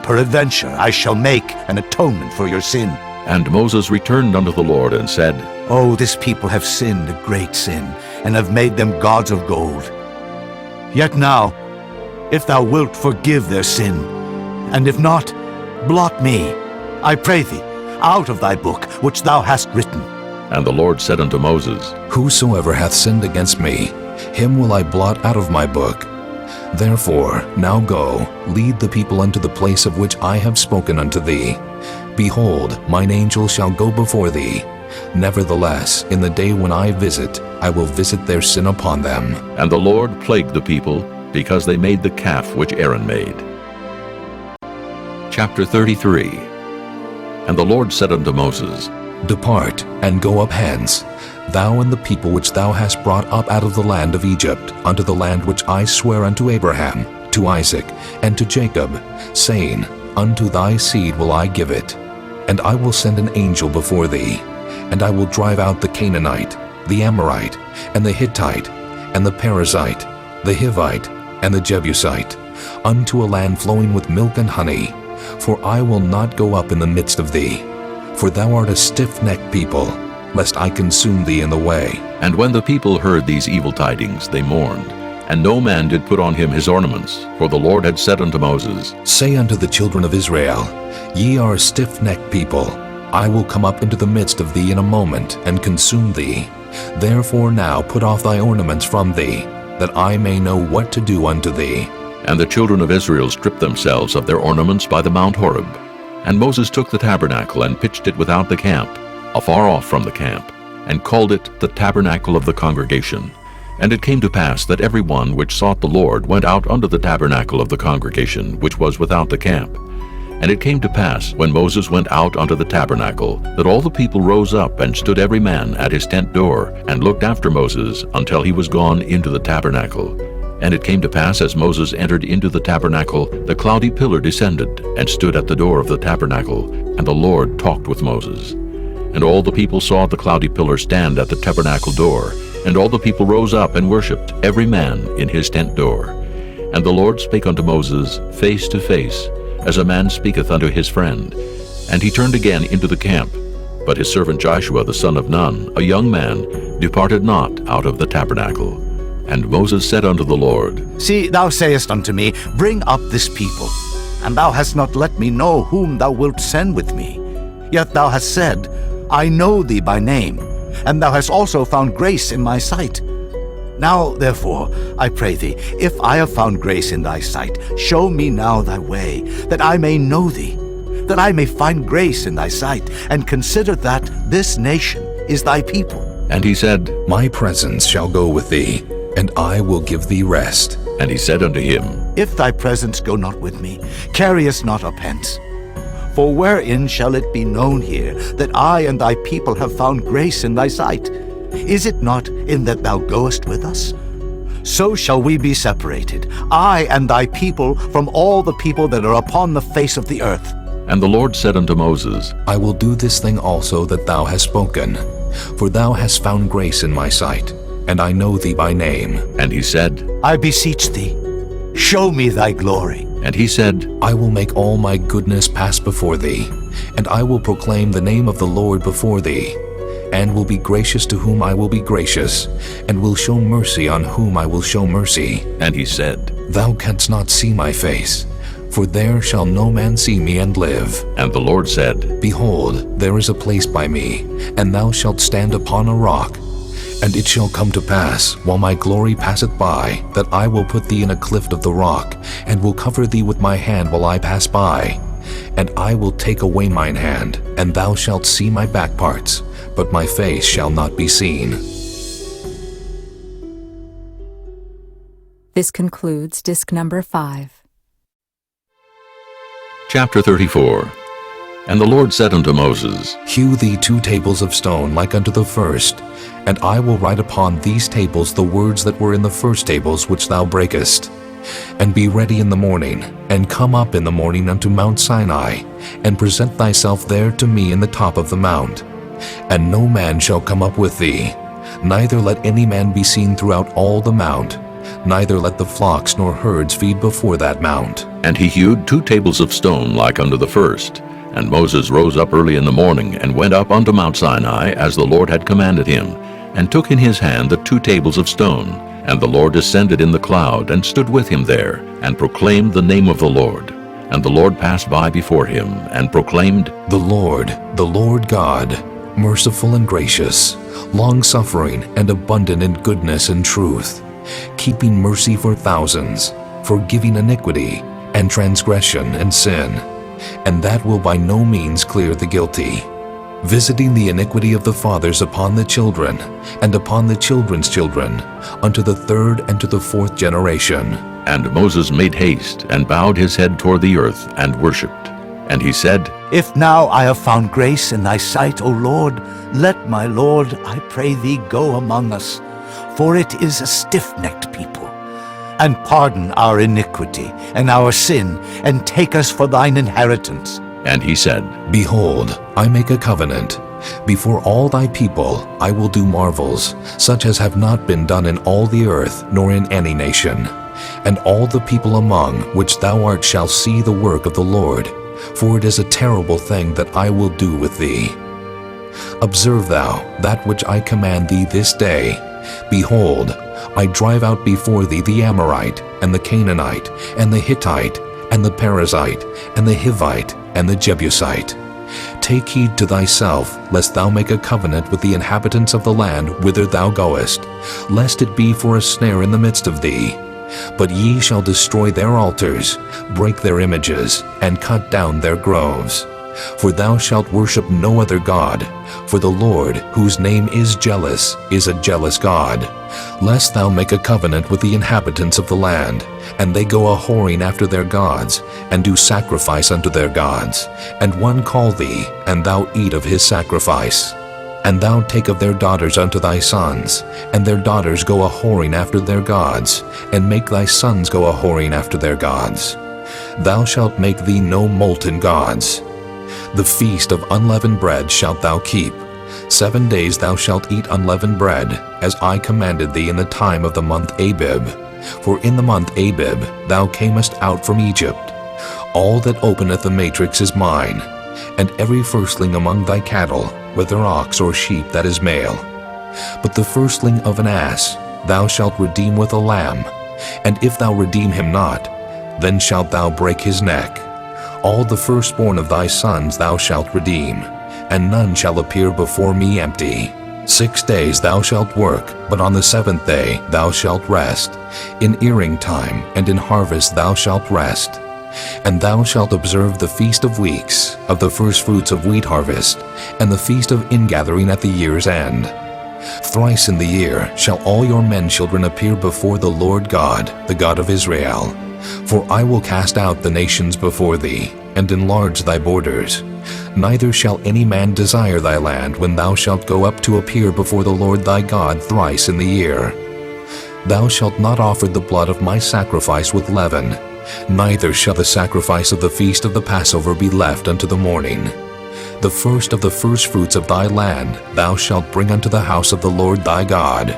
Peradventure I shall make an atonement for your sin. And Moses returned unto the Lord, and said, Oh, this people have sinned a great sin, and have made them gods of gold. Yet now, if thou wilt forgive their sin, and if not, blot me, I pray thee, out of thy book which thou hast written. And the Lord said unto Moses, Whosoever hath sinned against me, him will I blot out of my book. Therefore now go, lead the people unto the place of which I have spoken unto thee. Behold, mine angel shall go before thee. Nevertheless, in the day when I visit, I will visit their sin upon them. And the Lord plagued the people, because they made the calf which Aaron made. Chapter 33. And the Lord said unto Moses, Depart, and go up hence, thou and the people which thou hast brought up out of the land of Egypt, unto the land which I swear unto Abraham, to Isaac, and to Jacob, saying, Unto thy seed will I give it. And I will send an angel before thee, and I will drive out the Canaanite, the Amorite, and the Hittite, and the Perizzite, the Hivite, and the Jebusite, unto a land flowing with milk and honey. For I will not go up in the midst of thee, for thou art a stiff-necked people, lest I consume thee in the way. And when the people heard these evil tidings, they mourned, and no man did put on him his ornaments, for the Lord had said unto Moses, Say unto the children of Israel, Ye are a stiff-necked people. I will come up into the midst of thee in a moment, and consume thee. Therefore now put off thy ornaments from thee, that I may know what to do unto thee. And the children of Israel stripped themselves of their ornaments by the Mount Horeb. And Moses took the tabernacle, and pitched it without the camp, afar off from the camp, and called it the tabernacle of the congregation. And it came to pass that every one which sought the Lord went out unto the tabernacle of the congregation, which was without the camp. And it came to pass, when Moses went out unto the tabernacle, that all the people rose up, and stood every man at his tent door, and looked after Moses until he was gone into the tabernacle. And it came to pass, as Moses entered into the tabernacle, the cloudy pillar descended, and stood at the door of the tabernacle, and the Lord talked with Moses. And all the people saw the cloudy pillar stand at the tabernacle door, and all the people rose up and worshipped, every man in his tent door. And the Lord spake unto Moses face to face, as a man speaketh unto his friend. And he turned again into the camp. But his servant Joshua the son of Nun, a young man, departed not out of the tabernacle. And Moses said unto the Lord, See, thou sayest unto me, Bring up this people. And thou hast not let me know whom thou wilt send with me. Yet thou hast said, I know thee by name, and thou hast also found grace in my sight. Now, therefore, I pray thee, if I have found grace in thy sight, show me now thy way, that I may know thee, that I may find grace in thy sight, and consider that this nation is thy people. And he said, My presence shall go with thee, and I will give thee rest. And he said unto him, If thy presence go not with me, carry us not up hence. For wherein shall it be known here that I and thy people have found grace in thy sight? Is it not in that thou goest with us? So shall we be separated, I and thy people, from all the people that are upon the face of the earth. And the Lord said unto Moses, I will do this thing also that thou hast spoken, for thou hast found grace in my sight, and I know thee by name. And he said, I beseech thee, show me thy glory. And he said, I will make all my goodness pass before thee, and I will proclaim the name of the Lord before thee, and will be gracious to whom I will be gracious, and will show mercy on whom I will show mercy. And he said, Thou canst not see my face, for there shall no man see me and live. And the Lord said, Behold, there is a place by me, and thou shalt stand upon a rock. And it shall come to pass, while my glory passeth by, that I will put thee in a cleft of the rock, and will cover thee with my hand while I pass by. And I will take away mine hand, and thou shalt see my back parts, but my face shall not be seen. This concludes disc number 5. Chapter 34. And the Lord said unto Moses, Hew thee 2 tables of stone like unto the first, and I will write upon these tables the words that were in the first tables which thou breakest. And be ready in the morning, and come up in the morning unto Mount Sinai, and present thyself there to me in the top of the mount. And no man shall come up with thee, neither let any man be seen throughout all the mount, neither let the flocks nor herds feed before that mount. And he hewed 2 tables of stone like unto the first. And Moses rose up early in the morning, and went up unto Mount Sinai, as the Lord had commanded him, and took in his hand the 2 tables of stone. And the Lord descended in the cloud, and stood with him there, and proclaimed the name of the Lord. And the Lord passed by before him, and proclaimed, The Lord God, merciful and gracious, long-suffering and abundant in goodness and truth, keeping mercy for thousands, forgiving iniquity and transgression and sin, and that will by no means clear the guilty, visiting the iniquity of the fathers upon the children, and upon the children's children, unto the 3rd and to the 4th generation. And Moses made haste, and bowed his head toward the earth, and worshipped. And he said, If now I have found grace in thy sight, O Lord, let my Lord, I pray thee, go among us, for it is a stiff-necked people. And pardon our iniquity and our sin, and take us for thine inheritance. And he said, Behold, I make a covenant. Before all thy people I will do marvels, such as have not been done in all the earth, nor in any nation. And all the people among which thou art shall see the work of the Lord, for it is a terrible thing that I will do with thee. Observe thou that which I command thee this day. Behold, I drive out before thee the Amorite, and the Canaanite, and the Hittite, and the Perizzite, and the Hivite, and the Jebusite. Take heed to thyself, lest thou make a covenant with the inhabitants of the land whither thou goest, lest it be for a snare in the midst of thee. But ye shall destroy their altars, break their images, and cut down their groves. For thou shalt worship no other God, for the Lord, whose name is jealous, is a jealous God, lest thou make a covenant with the inhabitants of the land, and they go a-whoring after their gods, and do sacrifice unto their gods, and one call thee, and thou eat of his sacrifice. And thou take of their daughters unto thy sons, and their daughters go a-whoring after their gods, and make thy sons go a-whoring after their gods. Thou shalt make thee no molten gods. The feast of unleavened bread shalt thou keep. 7 days thou shalt eat unleavened bread, as I commanded thee in the time of the month Abib. For in the month Abib thou camest out from Egypt. All that openeth the matrix is mine, and every firstling among thy cattle, whether ox or sheep that is male. But the firstling of an ass thou shalt redeem with a lamb, and if thou redeem him not, then shalt thou break his neck. All the firstborn of thy sons thou shalt redeem, and none shall appear before me empty. 6 days thou shalt work, but on the 7th day thou shalt rest. In earing time and in harvest thou shalt rest. And thou shalt observe the feast of weeks, of the firstfruits of wheat harvest, and the feast of ingathering at the year's end. Thrice in the year shall all your men children appear before the Lord God, the God of Israel. For I will cast out the nations before thee, and enlarge thy borders. Neither shall any man desire thy land when thou shalt go up to appear before the Lord thy God thrice in the year. Thou shalt not offer the blood of my sacrifice with leaven, neither shall the sacrifice of the feast of the Passover be left unto the morning. The first of the firstfruits of thy land thou shalt bring unto the house of the Lord thy God.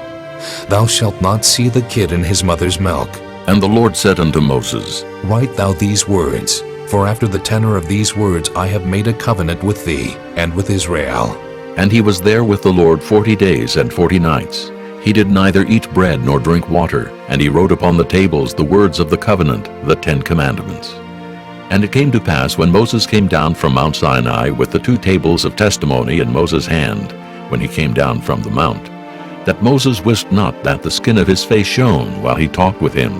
Thou shalt not see the kid in his mother's milk. And the Lord said unto Moses, Write thou these words, for after the tenor of these words I have made a covenant with thee and with Israel. And he was there with the Lord 40 days and 40 nights. He did neither eat bread nor drink water, and he wrote upon the tables the words of the covenant, the 10 commandments. And it came to pass, when Moses came down from Mount Sinai with the 2 tables of testimony in Moses' hand, when he came down from the mount, that Moses wist not that the skin of his face shone while he talked with him.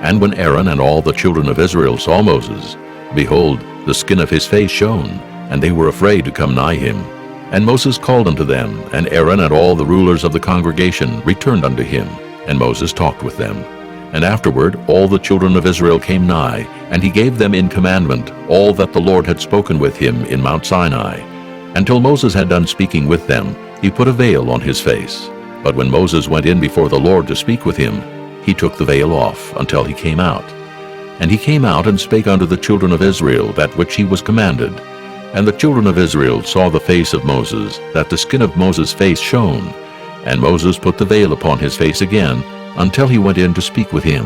And when Aaron and all the children of Israel saw Moses, behold, the skin of his face shone, and they were afraid to come nigh him. And Moses called unto them, and Aaron and all the rulers of the congregation returned unto him, and Moses talked with them. And afterward all the children of Israel came nigh, and he gave them in commandment all that the Lord had spoken with him in Mount Sinai. Until Moses had done speaking with them, he put a veil on his face. But when Moses went in before the Lord to speak with him, he took the veil off until he came out. And he came out and spake unto the children of Israel that which he was commanded. And the children of Israel saw the face of Moses, that the skin of Moses' face shone. And Moses put the veil upon his face again, until he went in to speak with him.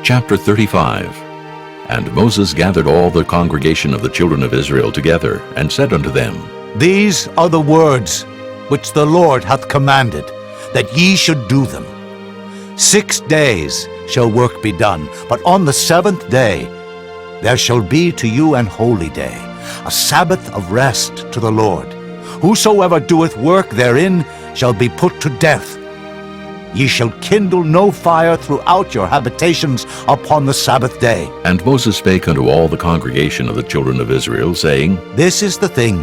Chapter 35. And Moses gathered all the congregation of the children of Israel together, and said unto them, These are the words which the Lord hath commanded, that ye should do them. 6 days shall work be done, but on the 7th day there shall be to you an holy day, a Sabbath of rest to the Lord. Whosoever doeth work therein shall be put to death. Ye shall kindle no fire throughout your habitations upon the Sabbath day. And Moses spake unto all the congregation of the children of Israel, saying, This is the thing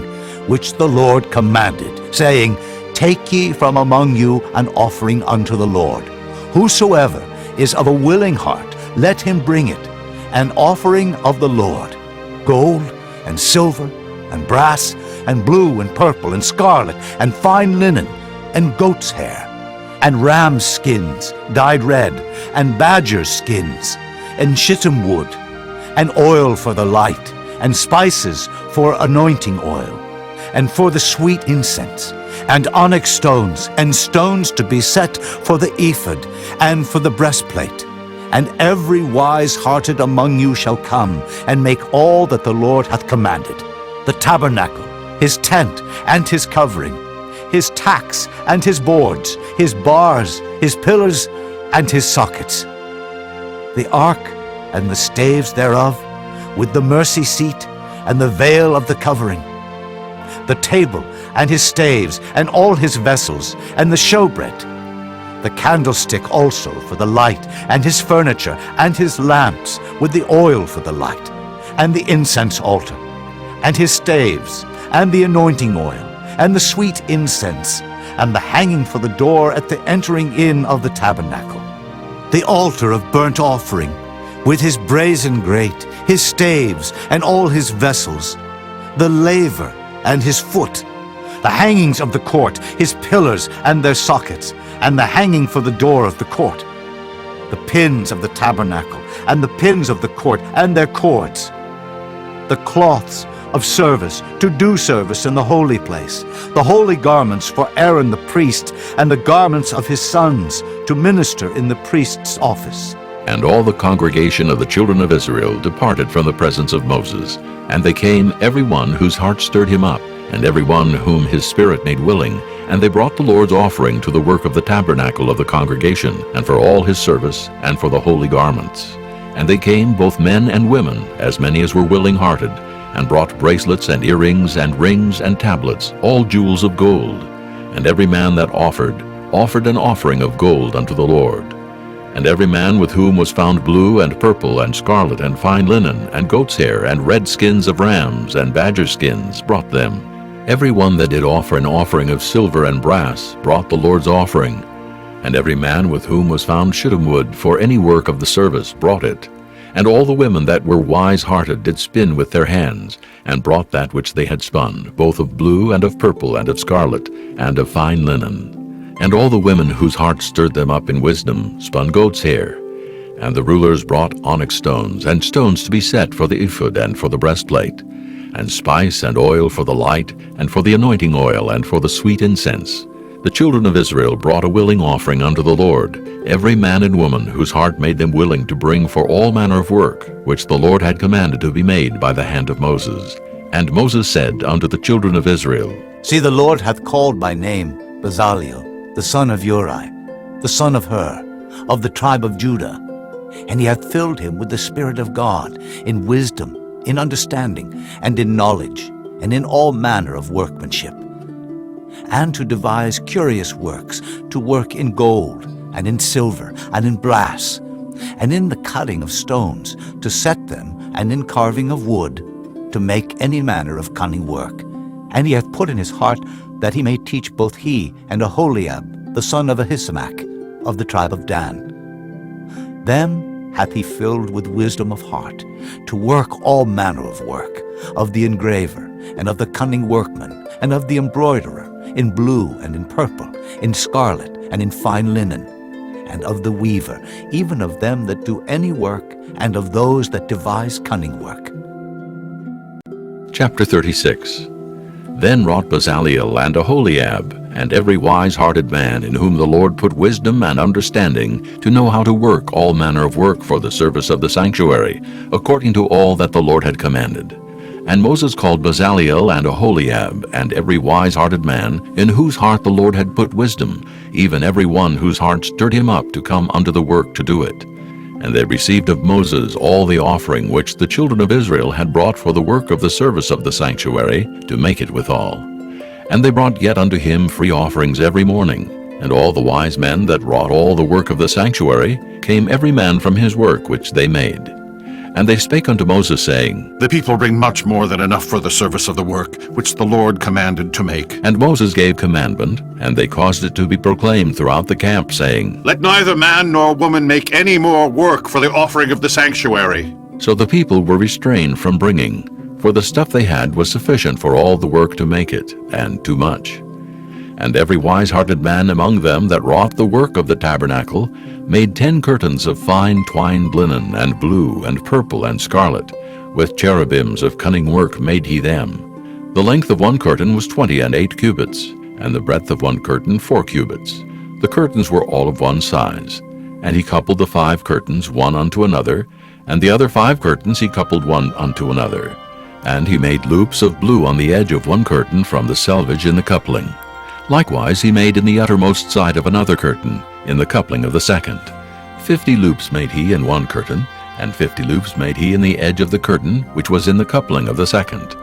which the Lord commanded, saying, Take ye from among you an offering unto the Lord. Whosoever is of a willing heart, let him bring it, an offering of the Lord, gold and silver and brass and blue and purple and scarlet and fine linen and goat's hair and ram's skins dyed red and badger's skins and shittim wood and oil for the light and spices for anointing oil and for the sweet incense and onyx stones and stones to be set for the ephod and for the breastplate. And every wise-hearted among you shall come and make all that the Lord hath commanded: the tabernacle, his tent and his covering, his tacks and his boards, his bars, his pillars and his sockets, the ark and the staves thereof, with the mercy seat and the veil of the covering, the table and his staves and all his vessels, and the showbread, the candlestick also for the light, and his furniture, and his lamps with the oil for the light, and the incense altar, and his staves, and the anointing oil, and the sweet incense, and the hanging for the door at the entering in of the tabernacle, the altar of burnt offering, with his brazen grate, his staves, and all his vessels, the laver and his foot, the hangings of the court, his pillars and their sockets, and the hanging for the door of the court, the pins of the tabernacle, and the pins of the court, and their cords, the cloths of service to do service in the holy place, the holy garments for Aaron the priest, and the garments of his sons to minister in the priest's office. And all the congregation of the children of Israel departed from the presence of Moses, and they came, every one whose heart stirred him up, and every one whom his spirit made willing, and they brought the Lord's offering to the work of the tabernacle of the congregation, and for all his service, and for the holy garments. And they came, both men and women, as many as were willing-hearted, and brought bracelets and earrings and rings and tablets, all jewels of gold. And every man that offered an offering of gold unto the Lord. And every man with whom was found blue and purple and scarlet and fine linen and goat's hair and red skins of rams and badger skins brought them. Every one that did offer an offering of silver and brass brought the Lord's offering. And every man with whom was found shittim wood for any work of the service brought it. And all the women that were wise-hearted did spin with their hands, and brought that which they had spun, both of blue and of purple and of scarlet and of fine linen. And all the women whose hearts stirred them up in wisdom spun goat's hair. And the rulers brought onyx stones, and stones to be set for the ephod and for the breastplate, and spice and oil for the light, and for the anointing oil, and for the sweet incense. The children of Israel brought a willing offering unto the Lord, every man and woman whose heart made them willing to bring for all manner of work, which the Lord had commanded to be made by the hand of Moses. And Moses said unto the children of Israel, See, the Lord hath called by name Bezaleel, the son of Uri, the son of Hur, of the tribe of Judah. And he hath filled him with the Spirit of God, in wisdom, in understanding, and in knowledge, and in all manner of workmanship, and to devise curious works, to work in gold, and in silver, and in brass, and in the cutting of stones, to set them, and in carving of wood, to make any manner of cunning work. And he hath put in his heart that he may teach both he and Aholiab, the son of Ahisamach, of the tribe of Dan. Them hath he filled with wisdom of heart, to work all manner of work, of the engraver, and of the cunning workman, and of the embroiderer, in blue and in purple, in scarlet and in fine linen, and of the weaver, even of them that do any work, and of those that devise cunning work. Chapter 36. Then wrought Bezaleel and Aholiab, and every wise-hearted man in whom the Lord put wisdom and understanding, to know how to work all manner of work for the service of the sanctuary, according to all that the Lord had commanded. And Moses called Bezaleel and Aholiab, and every wise-hearted man, in whose heart the Lord had put wisdom, even every one whose heart stirred him up to come unto the work to do it. And they received of Moses all the offering which the children of Israel had brought for the work of the service of the sanctuary, to make it withal. And they brought yet unto him free offerings every morning. And all the wise men that wrought all the work of the sanctuary came every man from his work which they made. And they spake unto Moses, saying, The people bring much more than enough for the service of the work, which the Lord commanded to make. And Moses gave commandment, and they caused it to be proclaimed throughout the camp, saying, Let neither man nor woman make any more work for the offering of the sanctuary. So the people were restrained from bringing, for the stuff they had was sufficient for all the work to make it, and too much. And every wise-hearted man among them that wrought the work of the tabernacle made 10 curtains of fine twined linen, and blue, and purple, and scarlet. With cherubims of cunning work made he them. The length of one curtain was 20 cubits, and the breadth of one curtain 4 cubits. The curtains were all of one size. And he coupled the 5 curtains one unto another, and the other 5 curtains he coupled one unto another. And he made loops of blue on the edge of one curtain from the selvage in the coupling. Likewise he made in the uttermost side of another curtain, in the coupling of the second. 50 loops made he in one curtain, and 50 loops made he in the edge of the curtain, which was in the coupling of the second.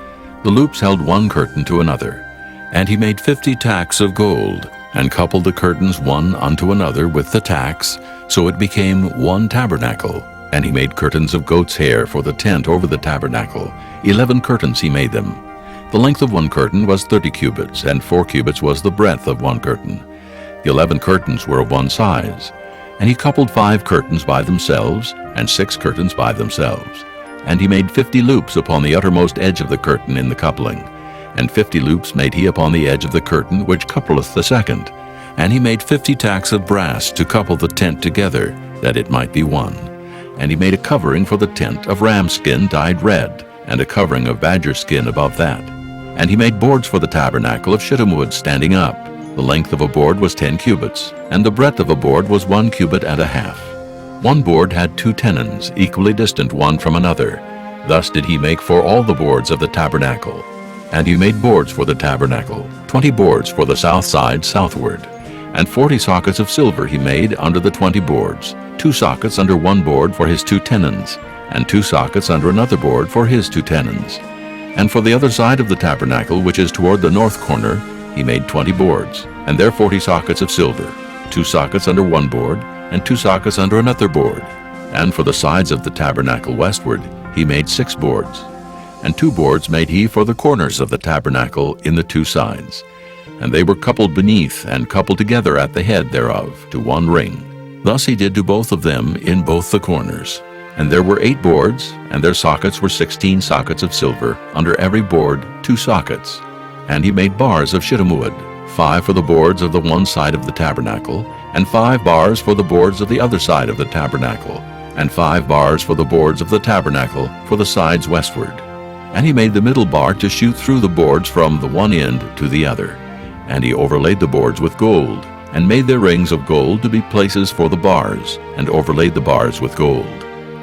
The loops held one curtain to another. And he made 50 tacks of gold, and coupled the curtains one unto another with the tacks, so it became one tabernacle. And he made curtains of goat's hair for the tent over the tabernacle. 11 curtains he made them. The length of one curtain was 30 cubits, and 4 cubits was the breadth of one curtain. The 11 curtains were of one size. And he coupled 5 curtains by themselves, and 6 curtains by themselves. And he made 50 loops upon the uttermost edge of the curtain in the coupling. And 50 loops made he upon the edge of the curtain which coupleth the second. And he made 50 tacks of brass to couple the tent together, that it might be one. And he made a covering for the tent of ram skin dyed red, and a covering of badger skin above that. And he made boards for the tabernacle of shittim wood standing up. The length of a board was 10 cubits, and the breadth of a board was 1 cubit and a half. One board had 2 tenons, equally distant one from another. Thus did he make for all the boards of the tabernacle. And he made boards for the tabernacle, 20 boards for the south side southward. And 40 sockets of silver he made under the 20 boards, 2 sockets under one board for his 2 tenons, and 2 sockets under another board for his 2 tenons. And for the other side of the tabernacle, which is toward the north corner, he made 20 boards, and there 40 sockets of silver, 2 sockets under one board, and 2 sockets under another board. And for the sides of the tabernacle westward, he made 6 boards. And 2 boards made he for the corners of the tabernacle in the 2 sides. and they were coupled beneath and coupled together at the head thereof to one ring. Thus he did to both of them in both the corners. And there were 8 boards, and their sockets were 16 sockets of silver, under every board 2 sockets. And he made bars of shittim wood, 5 for the boards of the one side of the tabernacle, and 5 bars for the boards of the other side of the tabernacle, and 5 bars for the boards of the tabernacle for the sides westward. And he made the middle bar to shoot through the boards from the one end to the other. And he overlaid the boards with gold, and made their rings of gold to be places for the bars, and overlaid the bars with gold.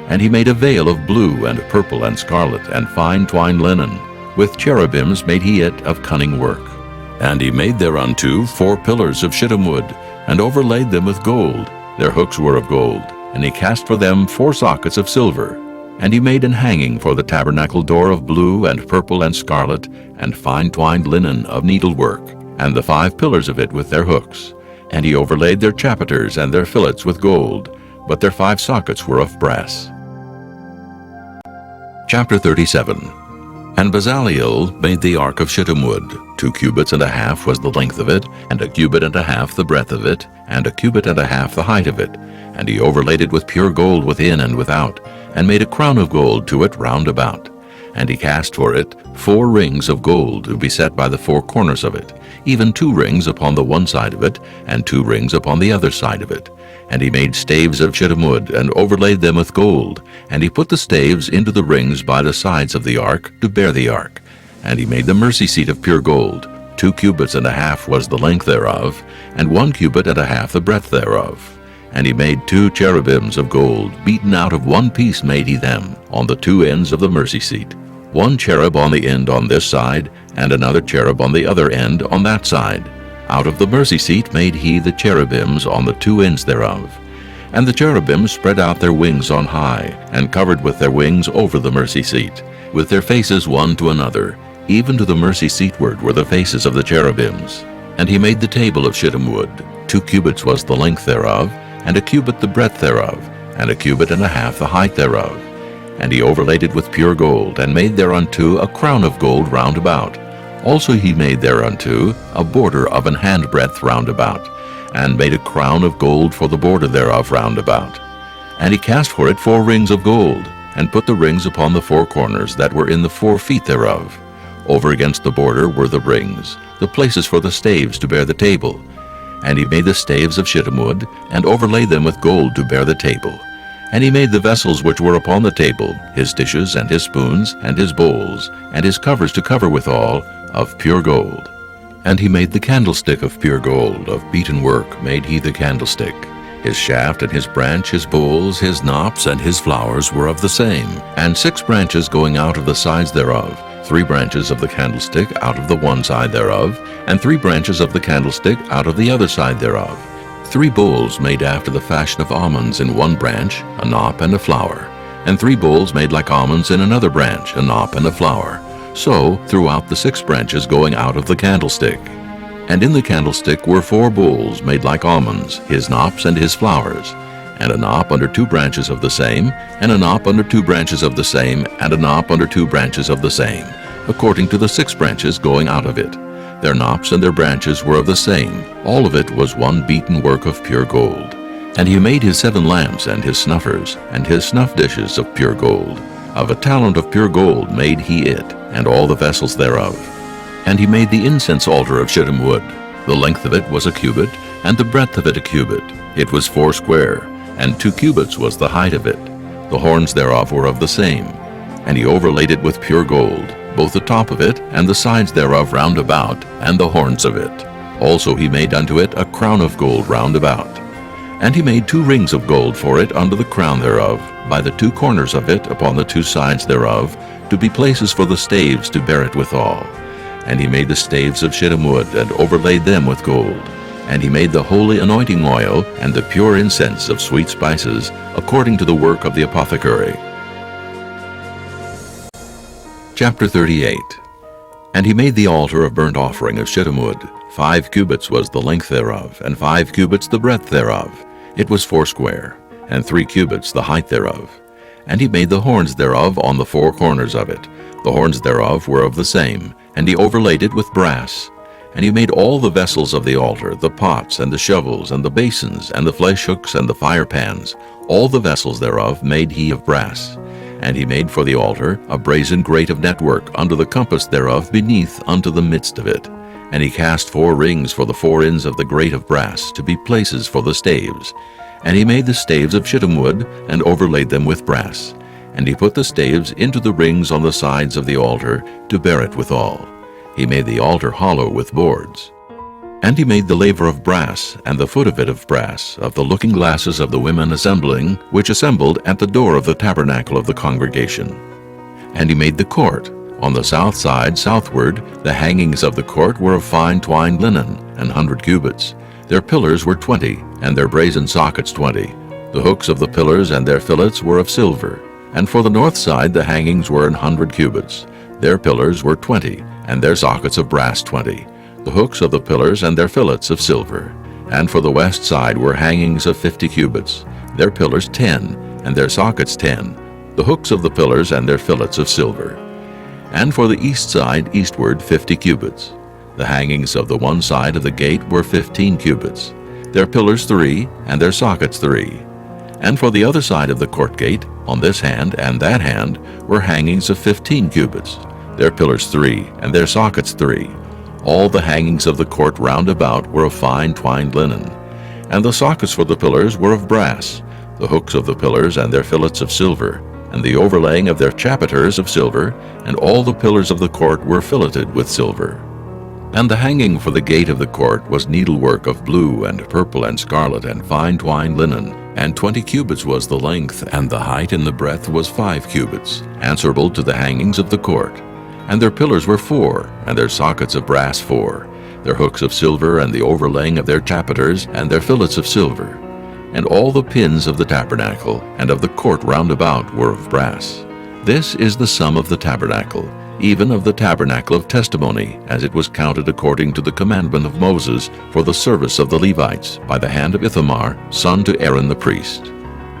And he made a veil of blue and purple and scarlet and fine twined linen. With cherubims made he it of cunning work. And he made thereunto 4 pillars of shittim wood, and overlaid them with gold. Their hooks were of gold. And he cast for them 4 sockets of silver. And he made an hanging for the tabernacle door of blue and purple and scarlet and fine twined linen of needlework, and the 5 pillars of it with their hooks. And he overlaid their chapiters and their fillets with gold, but their 5 sockets were of brass. Chapter 37. And Bezaleel made the ark of shittim wood. 2 cubits and a half was the length of it, and 1 cubit and a half the breadth of it, and 1 cubit and a half the height of it. And he overlaid it with pure gold within and without, and made a crown of gold to it round about. And he cast for it 4 rings of gold to be set by the 4 corners of it, even 2 rings upon the one side of it, and 2 rings upon the other side of it. And he made staves of shittim wood, and overlaid them with gold. And he put the staves into the rings by the sides of the ark, to bear the ark. And he made the mercy seat of pure gold. 2 cubits and a half was the length thereof, and 1 cubit and a half the breadth thereof. And he made 2 cherubims of gold, beaten out of one piece made he them, on the 2 ends of the mercy seat. 1 cherub on the end on this side, and another cherub on the other end on that side. Out of the mercy seat made he the cherubims on the 2 ends thereof. And the cherubims spread out their wings on high, and covered with their wings over the mercy seat, with their faces one to another. Even to the mercy seatward were the faces of the cherubims. And he made the table of shittim wood. 2 cubits was the length thereof, and 1 cubit the breadth thereof, and 1 cubit and a half the height thereof. And he overlaid it with pure gold, and made thereunto a crown of gold round about. Also he made thereunto a border of an handbreadth round about, and made a crown of gold for the border thereof round about. And he cast for it 4 rings of gold, and put the rings upon the 4 corners that were in the 4 feet thereof. Over against the border were the rings, the places for the staves to bear the table. And he made the staves of shittim wood, and overlaid them with gold to bear the table. And he made the vessels which were upon the table, his dishes and his spoons and his bowls, and his covers to cover withal, of pure gold. And he made the candlestick of pure gold, of beaten work made he the candlestick. His shaft and his branch, his bowls, his knops, and his flowers were of the same, and 6 branches going out of the sides thereof, 3 branches of the candlestick out of the one side thereof, and 3 branches of the candlestick out of the other side thereof. 3 bowls made after the fashion of almonds in one branch, a knop and a flower, and 3 bowls made like almonds in another branch, a knop and a flower. So throughout the 6 branches going out of the candlestick. And in the candlestick were 4 bowls made like almonds, his knops and his flowers, and a knop under 2 branches of the same, and a knop under 2 branches of the same, and a knop under 2 branches of the same, according to the 6 branches going out of it. Their knops and their branches were of the same. All of it was one beaten work of pure gold. And he made his 7 lamps and his snuffers, and his snuff dishes of pure gold. Of a talent of pure gold made he it, and all the vessels thereof. And he made the incense altar of shittim wood. The length of it was 1 cubit, and the breadth of it 1 cubit. It was 4 square, and 2 cubits was the height of it. The horns thereof were of the same. And he overlaid it with pure gold, both the top of it, and the sides thereof round about, and the horns of it. Also he made unto it a crown of gold round about. And he made 2 rings of gold for it under the crown thereof, by the 2 corners of it upon the 2 sides thereof, to be places for the staves to bear it withal. And he made the staves of shittim wood, and overlaid them with gold. And he made the holy anointing oil, and the pure incense of sweet spices, according to the work of the apothecary. Chapter 38. And he made the altar of burnt offering of shittim wood. 5 cubits was the length thereof, and 5 cubits the breadth thereof. It was 4 square, and 3 cubits the height thereof. And he made the horns thereof on the 4 corners of it. The horns thereof were of the same, and he overlaid it with brass. And he made all the vessels of the altar, the pots, and the shovels, and the basins, and the flesh hooks, and the fire pans. All the vessels thereof made he of brass. And he made for the altar a brazen grate of network unto the compass thereof beneath unto the midst of it. And he cast 4 rings for the 4 ends of the grate of brass, to be places for the staves. And he made the staves of shittim wood, and overlaid them with brass. And he put the staves into the rings on the sides of the altar, to bear it withal. He made the altar hollow with boards. And he made the laver of brass, and the foot of it of brass, of the looking glasses of the women assembling, which assembled at the door of the tabernacle of the congregation. And he made the court. On the south side, southward, the hangings of the court were of fine twined linen, 100 cubits. Their pillars were 20, and their brazen sockets 20. The hooks of the pillars and their fillets were of silver. And for the north side, the hangings were 100 cubits. Their pillars were 20, and their sockets of brass 20. The hooks of the pillars and their fillets of silver. And for the west side were hangings of 50 cubits. Their pillars 10, and their sockets 10. The hooks of the pillars and their fillets of silver. And for the east side eastward 50 cubits. The hangings of the one side of the gate were 15 cubits. Their pillars 3, and their sockets 3. And for the other side of the court gate, on this hand and that hand, were hangings of 15 cubits. Their pillars 3, and their sockets 3. All the hangings of the court round about were of fine twined linen. And the sockets for the pillars were of brass, the hooks of the pillars and their fillets of silver, and the overlaying of their chapiters of silver, and all the pillars of the court were filleted with silver. And the hanging for the gate of the court was needlework of blue and purple and scarlet and fine twined linen, and 20 cubits was the length, and the height and the breadth was 5 cubits, answerable to the hangings of the court. And their pillars were 4, and their sockets of brass 4, their hooks of silver, and the overlaying of their chapiters, and their fillets of silver. And all the pins of the tabernacle and of the court round about were of brass. This is the sum of the tabernacle, even of the tabernacle of testimony, as it was counted according to the commandment of Moses for the service of the Levites, by the hand of Ithamar, son to Aaron the priest.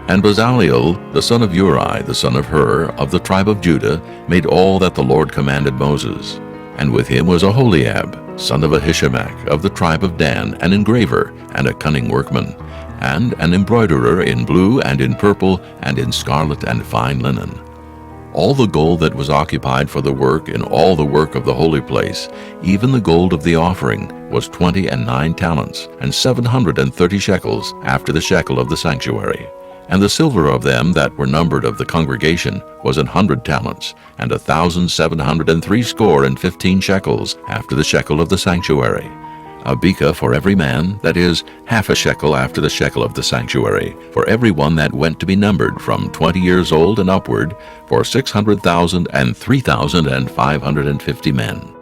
And Bezaleel, the son of Uri, the son of Hur, of the tribe of Judah, made all that the Lord commanded Moses. And with him was Aholiab, son of Ahishamach, of the tribe of Dan, an engraver, and a cunning workman, and an embroiderer in blue and in purple and in scarlet and fine linen. All the gold that was occupied for the work in all the work of the holy place, even the gold of the offering, was 29 talents, and 730 shekels, after the shekel of the sanctuary. And the silver of them that were numbered of the congregation was 100 talents, and 1,760 shekels, after the shekel of the sanctuary. A beka for every man, that is, half a shekel after the shekel of the sanctuary, for every one that went to be numbered from 20 years old and upward, for 600,000 and 3,550 men.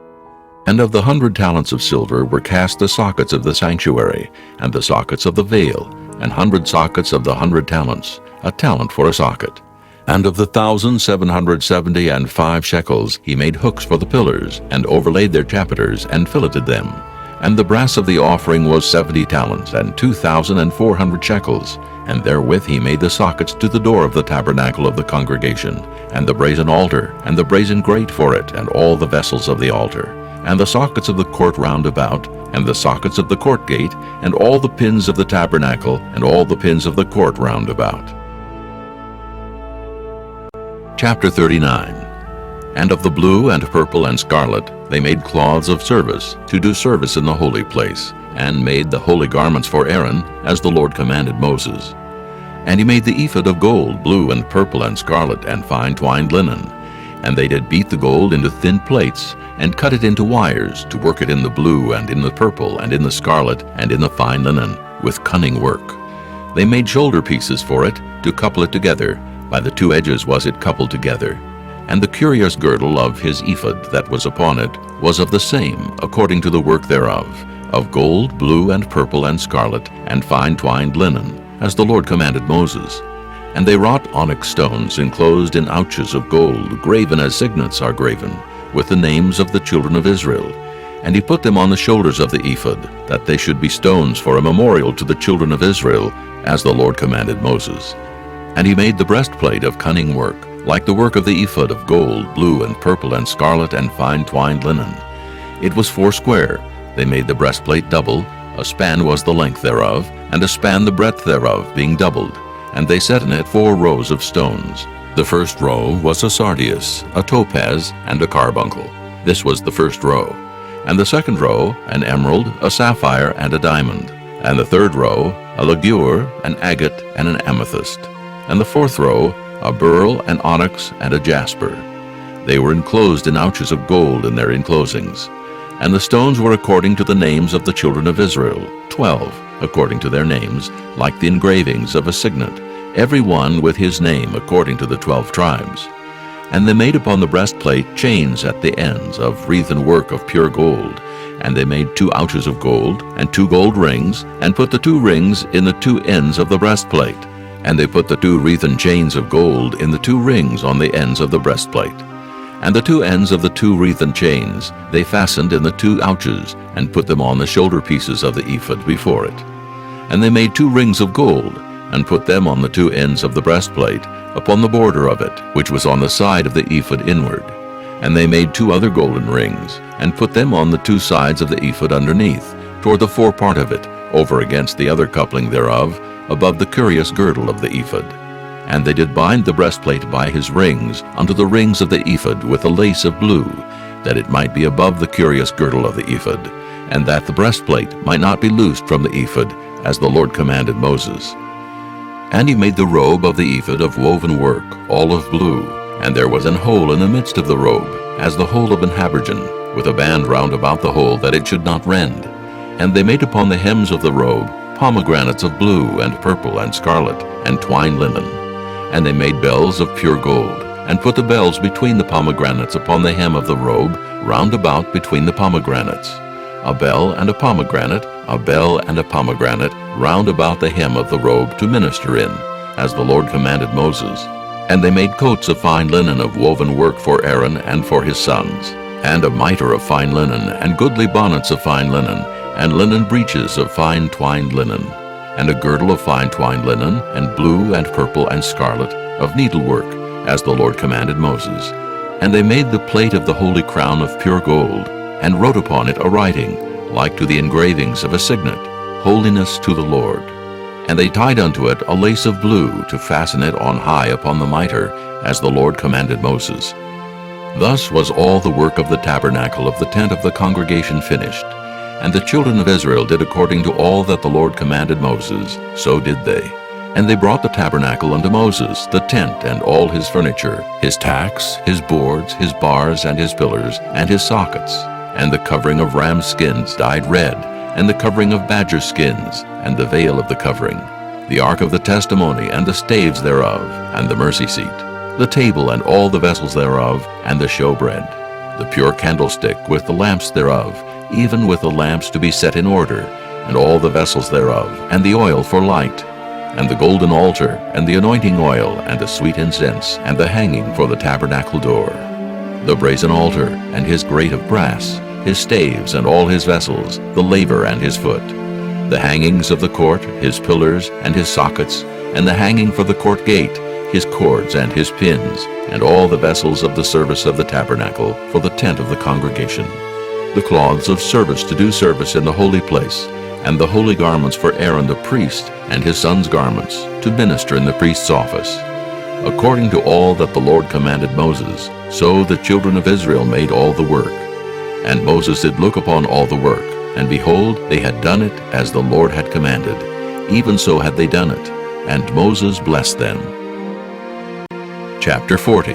And of the 100 talents of silver were cast the sockets of the sanctuary, and the sockets of the veil, 100 sockets of the 100 talents, a talent for a socket. And of the 1,775 shekels he made hooks for the pillars, and overlaid their chapiters, and filleted them. And the brass of the offering was 70 talents, and 2,400 shekels. And therewith he made the sockets to the door of the tabernacle of the congregation, and the brazen altar, and the brazen grate for it, and all the vessels of the altar, and the sockets of the court round about, and the sockets of the court gate, and all the pins of the tabernacle, and all the pins of the court round about. Chapter 39. And of the blue and purple and scarlet they made cloths of service, to do service in the holy place, and made the holy garments for Aaron, as the Lord commanded Moses. And he made the ephod of gold, blue and purple and scarlet, and fine twined linen. And they did beat the gold into thin plates, and cut it into wires, to work it in the blue, and in the purple, and in the scarlet, and in the fine linen, with cunning work. They made shoulder pieces for it, to couple it together. By the 2 edges was it coupled together. And the curious girdle of his ephod that was upon it was of the same, according to the work thereof, of gold, blue, and purple, and scarlet, and fine twined linen, as the Lord commanded Moses. And they wrought onyx stones enclosed in ouches of gold, graven as signets are graven, with the names of the children of Israel. And he put them on the shoulders of the ephod, that they should be stones for a memorial to the children of Israel, as the Lord commanded Moses. And he made the breastplate of cunning work, like the work of the ephod of gold, blue, and purple, and scarlet, and fine twined linen. It was 4 square, They made the breastplate double. A span was the length thereof, and a span the breadth thereof, being doubled. And they set in it 4 rows of stones. The first row was a sardius, a topaz, and a carbuncle. This was the first row. And the second row, an emerald, a sapphire, and a diamond. And the third row, a ligure, an agate, and an amethyst. And the fourth row, a beryl, an onyx, and a jasper. They were enclosed in ouches of gold in their enclosings. And the stones were according to the names of the children of Israel, 12, according to their names, like the engravings of a signet, every one with his name according to the 12 tribes. And they made upon the breastplate chains at the ends of wreathen work of pure gold. And they made 2 ouches of gold, and 2 gold rings, and put the 2 rings in the 2 ends of the breastplate. And they put the 2 wreathen chains of gold in the 2 rings on the ends of the breastplate. And the 2 ends of the 2 wreathen chains they fastened in the 2 ouches, and put them on the shoulder pieces of the ephod before it. And they made 2 rings of gold, and put them on the 2 ends of the breastplate, upon the border of it, which was on the side of the ephod inward. And they made 2 other golden rings, and put them on the 2 sides of the ephod underneath, toward the forepart of it, over against the other coupling thereof, above the curious girdle of the ephod. And they did bind the breastplate by his rings unto the rings of the ephod with a lace of blue, that it might be above the curious girdle of the ephod, and that the breastplate might not be loosed from the ephod, as the Lord commanded Moses. And he made the robe of the ephod of woven work, all of blue, and there was an hole in the midst of the robe, as the hole of an habergeon, with a band round about the hole, that it should not rend. And they made upon the hems of the robe pomegranates of blue and purple and scarlet, and twined linen. And they made bells of pure gold, and put the bells between the pomegranates upon the hem of the robe, round about between the pomegranates. A bell and a pomegranate, a bell and a pomegranate, round about the hem of the robe to minister in, as the Lord commanded Moses. And they made coats of fine linen of woven work for Aaron and for his sons, and a mitre of fine linen, and goodly bonnets of fine linen, and linen breeches of fine twined linen, and a girdle of fine twined linen, and blue and purple and scarlet, of needlework, as the Lord commanded Moses. And they made the plate of the holy crown of pure gold, and wrote upon it a writing, like to the engravings of a signet, Holiness to the Lord. And they tied unto it a lace of blue, to fasten it on high upon the mitre, as the Lord commanded Moses. Thus was all the work of the tabernacle of the tent of the congregation finished. And the children of Israel did according to all that the Lord commanded Moses, so did they. And they brought the tabernacle unto Moses, the tent and all his furniture, his tacks, his boards, his bars, and his pillars, and his sockets, and the covering of ram skins dyed red, and the covering of badger skins, and the veil of the covering, the ark of the testimony, and the staves thereof, and the mercy seat, the table and all the vessels thereof, and the showbread, the pure candlestick with the lamps thereof, even with the lamps to be set in order, and all the vessels thereof, and the oil for light, and the golden altar, and the anointing oil, and the sweet incense, and the hanging for the tabernacle door, the brazen altar, and his grate of brass, his staves, and all his vessels, the laver and his foot, the hangings of the court, his pillars, and his sockets, and the hanging for the court gate, his cords and his pins, and all the vessels of the service of the tabernacle for the tent of the congregation, the cloths of service to do service in the holy place, and the holy garments for Aaron the priest, and his sons' garments, to minister in the priest's office. According to all that the Lord commanded Moses, so the children of Israel made all the work. And Moses did look upon all the work, and behold, they had done it as the Lord had commanded. Even so had they done it, and Moses blessed them. Chapter 40.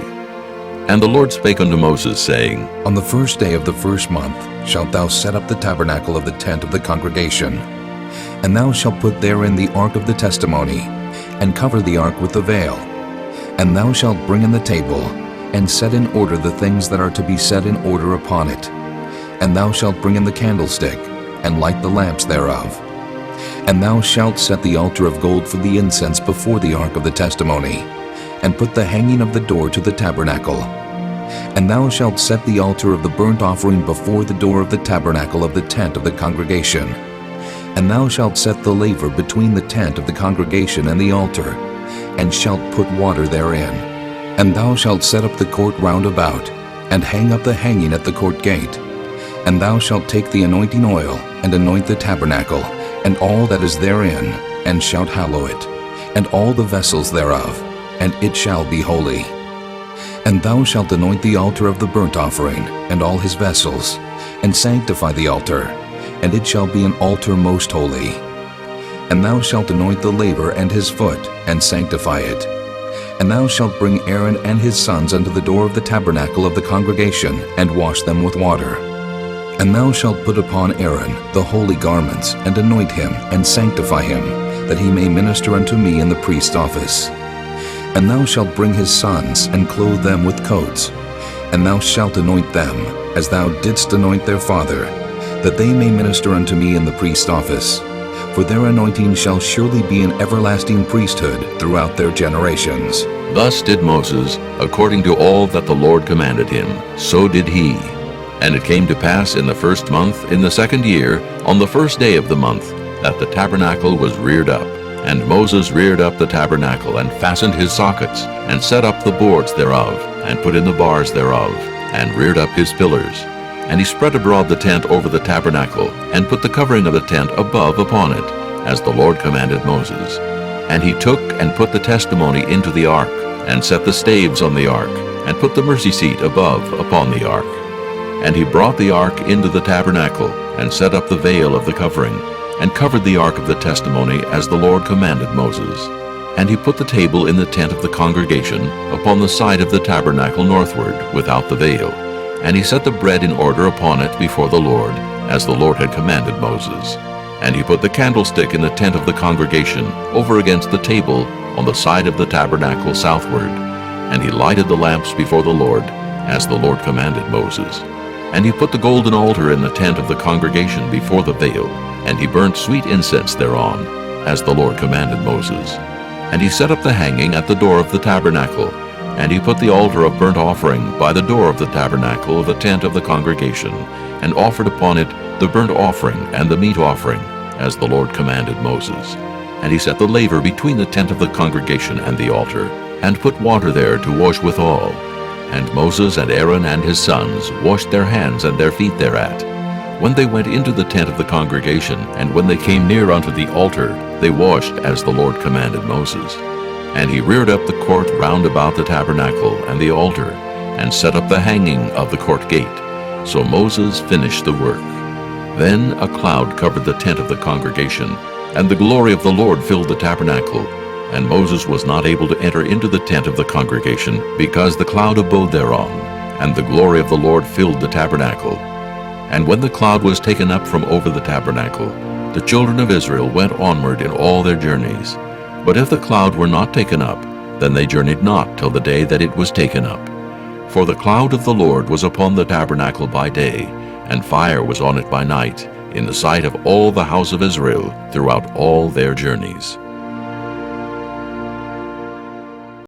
And the Lord spake unto Moses, saying, On the first day of the first month shalt thou set up the tabernacle of the tent of the congregation. And thou shalt put therein the ark of the testimony, and cover the ark with the veil. And thou shalt bring in the table, and set in order the things that are to be set in order upon it. And thou shalt bring in the candlestick, and light the lamps thereof. And thou shalt set the altar of gold for the incense before the ark of the testimony, and put the hanging of the door to the tabernacle. And thou shalt set the altar of the burnt offering before the door of the tabernacle of the tent of the congregation. And thou shalt set the laver between the tent of the congregation and the altar, and shalt put water therein. And thou shalt set up the court round about, and hang up the hanging at the court gate. And thou shalt take the anointing oil, and anoint the tabernacle, and all that is therein, and shalt hallow it, and all the vessels thereof, and it shall be holy. And thou shalt anoint the altar of the burnt offering, and all his vessels, and sanctify the altar, and it shall be an altar most holy. And thou shalt anoint the laver and his foot, and sanctify it. And thou shalt bring Aaron and his sons unto the door of the tabernacle of the congregation, and wash them with water. And thou shalt put upon Aaron the holy garments, and anoint him, and sanctify him, that he may minister unto me in the priest's office. And thou shalt bring his sons, and clothe them with coats. And thou shalt anoint them, as thou didst anoint their father, that they may minister unto me in the priest's office. For their anointing shall surely be an everlasting priesthood throughout their generations. Thus did Moses, according to all that the Lord commanded him, so did he. And it came to pass in the first month, in the second year, on the first day of the month, that the tabernacle was reared up. And Moses reared up the tabernacle, and fastened his sockets, and set up the boards thereof, and put in the bars thereof, and reared up his pillars. And he spread abroad the tent over the tabernacle, and put the covering of the tent above upon it, as the Lord commanded Moses. And he took and put the testimony into the ark, and set the staves on the ark, and put the mercy seat above upon the ark. And he brought the ark into the tabernacle, and set up the veil of the covering, and covered the ark of the testimony as the Lord commanded Moses. And he put the table in the tent of the congregation, upon the side of the tabernacle northward, without the veil. And he set the bread in order upon it before the Lord, as the Lord had commanded Moses. And he put the candlestick in the tent of the congregation, over against the table, on the side of the tabernacle southward. And he lighted the lamps before the Lord, as the Lord commanded Moses. And he put the golden altar in the tent of the congregation before the veil, and he burnt sweet incense thereon, as the Lord commanded Moses. And he set up the hanging at the door of the tabernacle, and he put the altar of burnt offering by the door of the tabernacle of the tent of the congregation, and offered upon it the burnt offering and the meat offering, as the Lord commanded Moses. And he set the laver between the tent of the congregation and the altar, and put water there to wash withal. And Moses and Aaron and his sons washed their hands and their feet thereat. When they went into the tent of the congregation, and when they came near unto the altar, they washed as the Lord commanded Moses. And he reared up the court round about the tabernacle and the altar, and set up the hanging of the court gate. So Moses finished the work. Then a cloud covered the tent of the congregation, and the glory of the Lord filled the tabernacle. And Moses was not able to enter into the tent of the congregation, because the cloud abode thereon, and the glory of the Lord filled the tabernacle. And when the cloud was taken up from over the tabernacle, the children of Israel went onward in all their journeys. But if the cloud were not taken up, then they journeyed not till the day that it was taken up. For the cloud of the Lord was upon the tabernacle by day, and fire was on it by night, in the sight of all the house of Israel throughout all their journeys.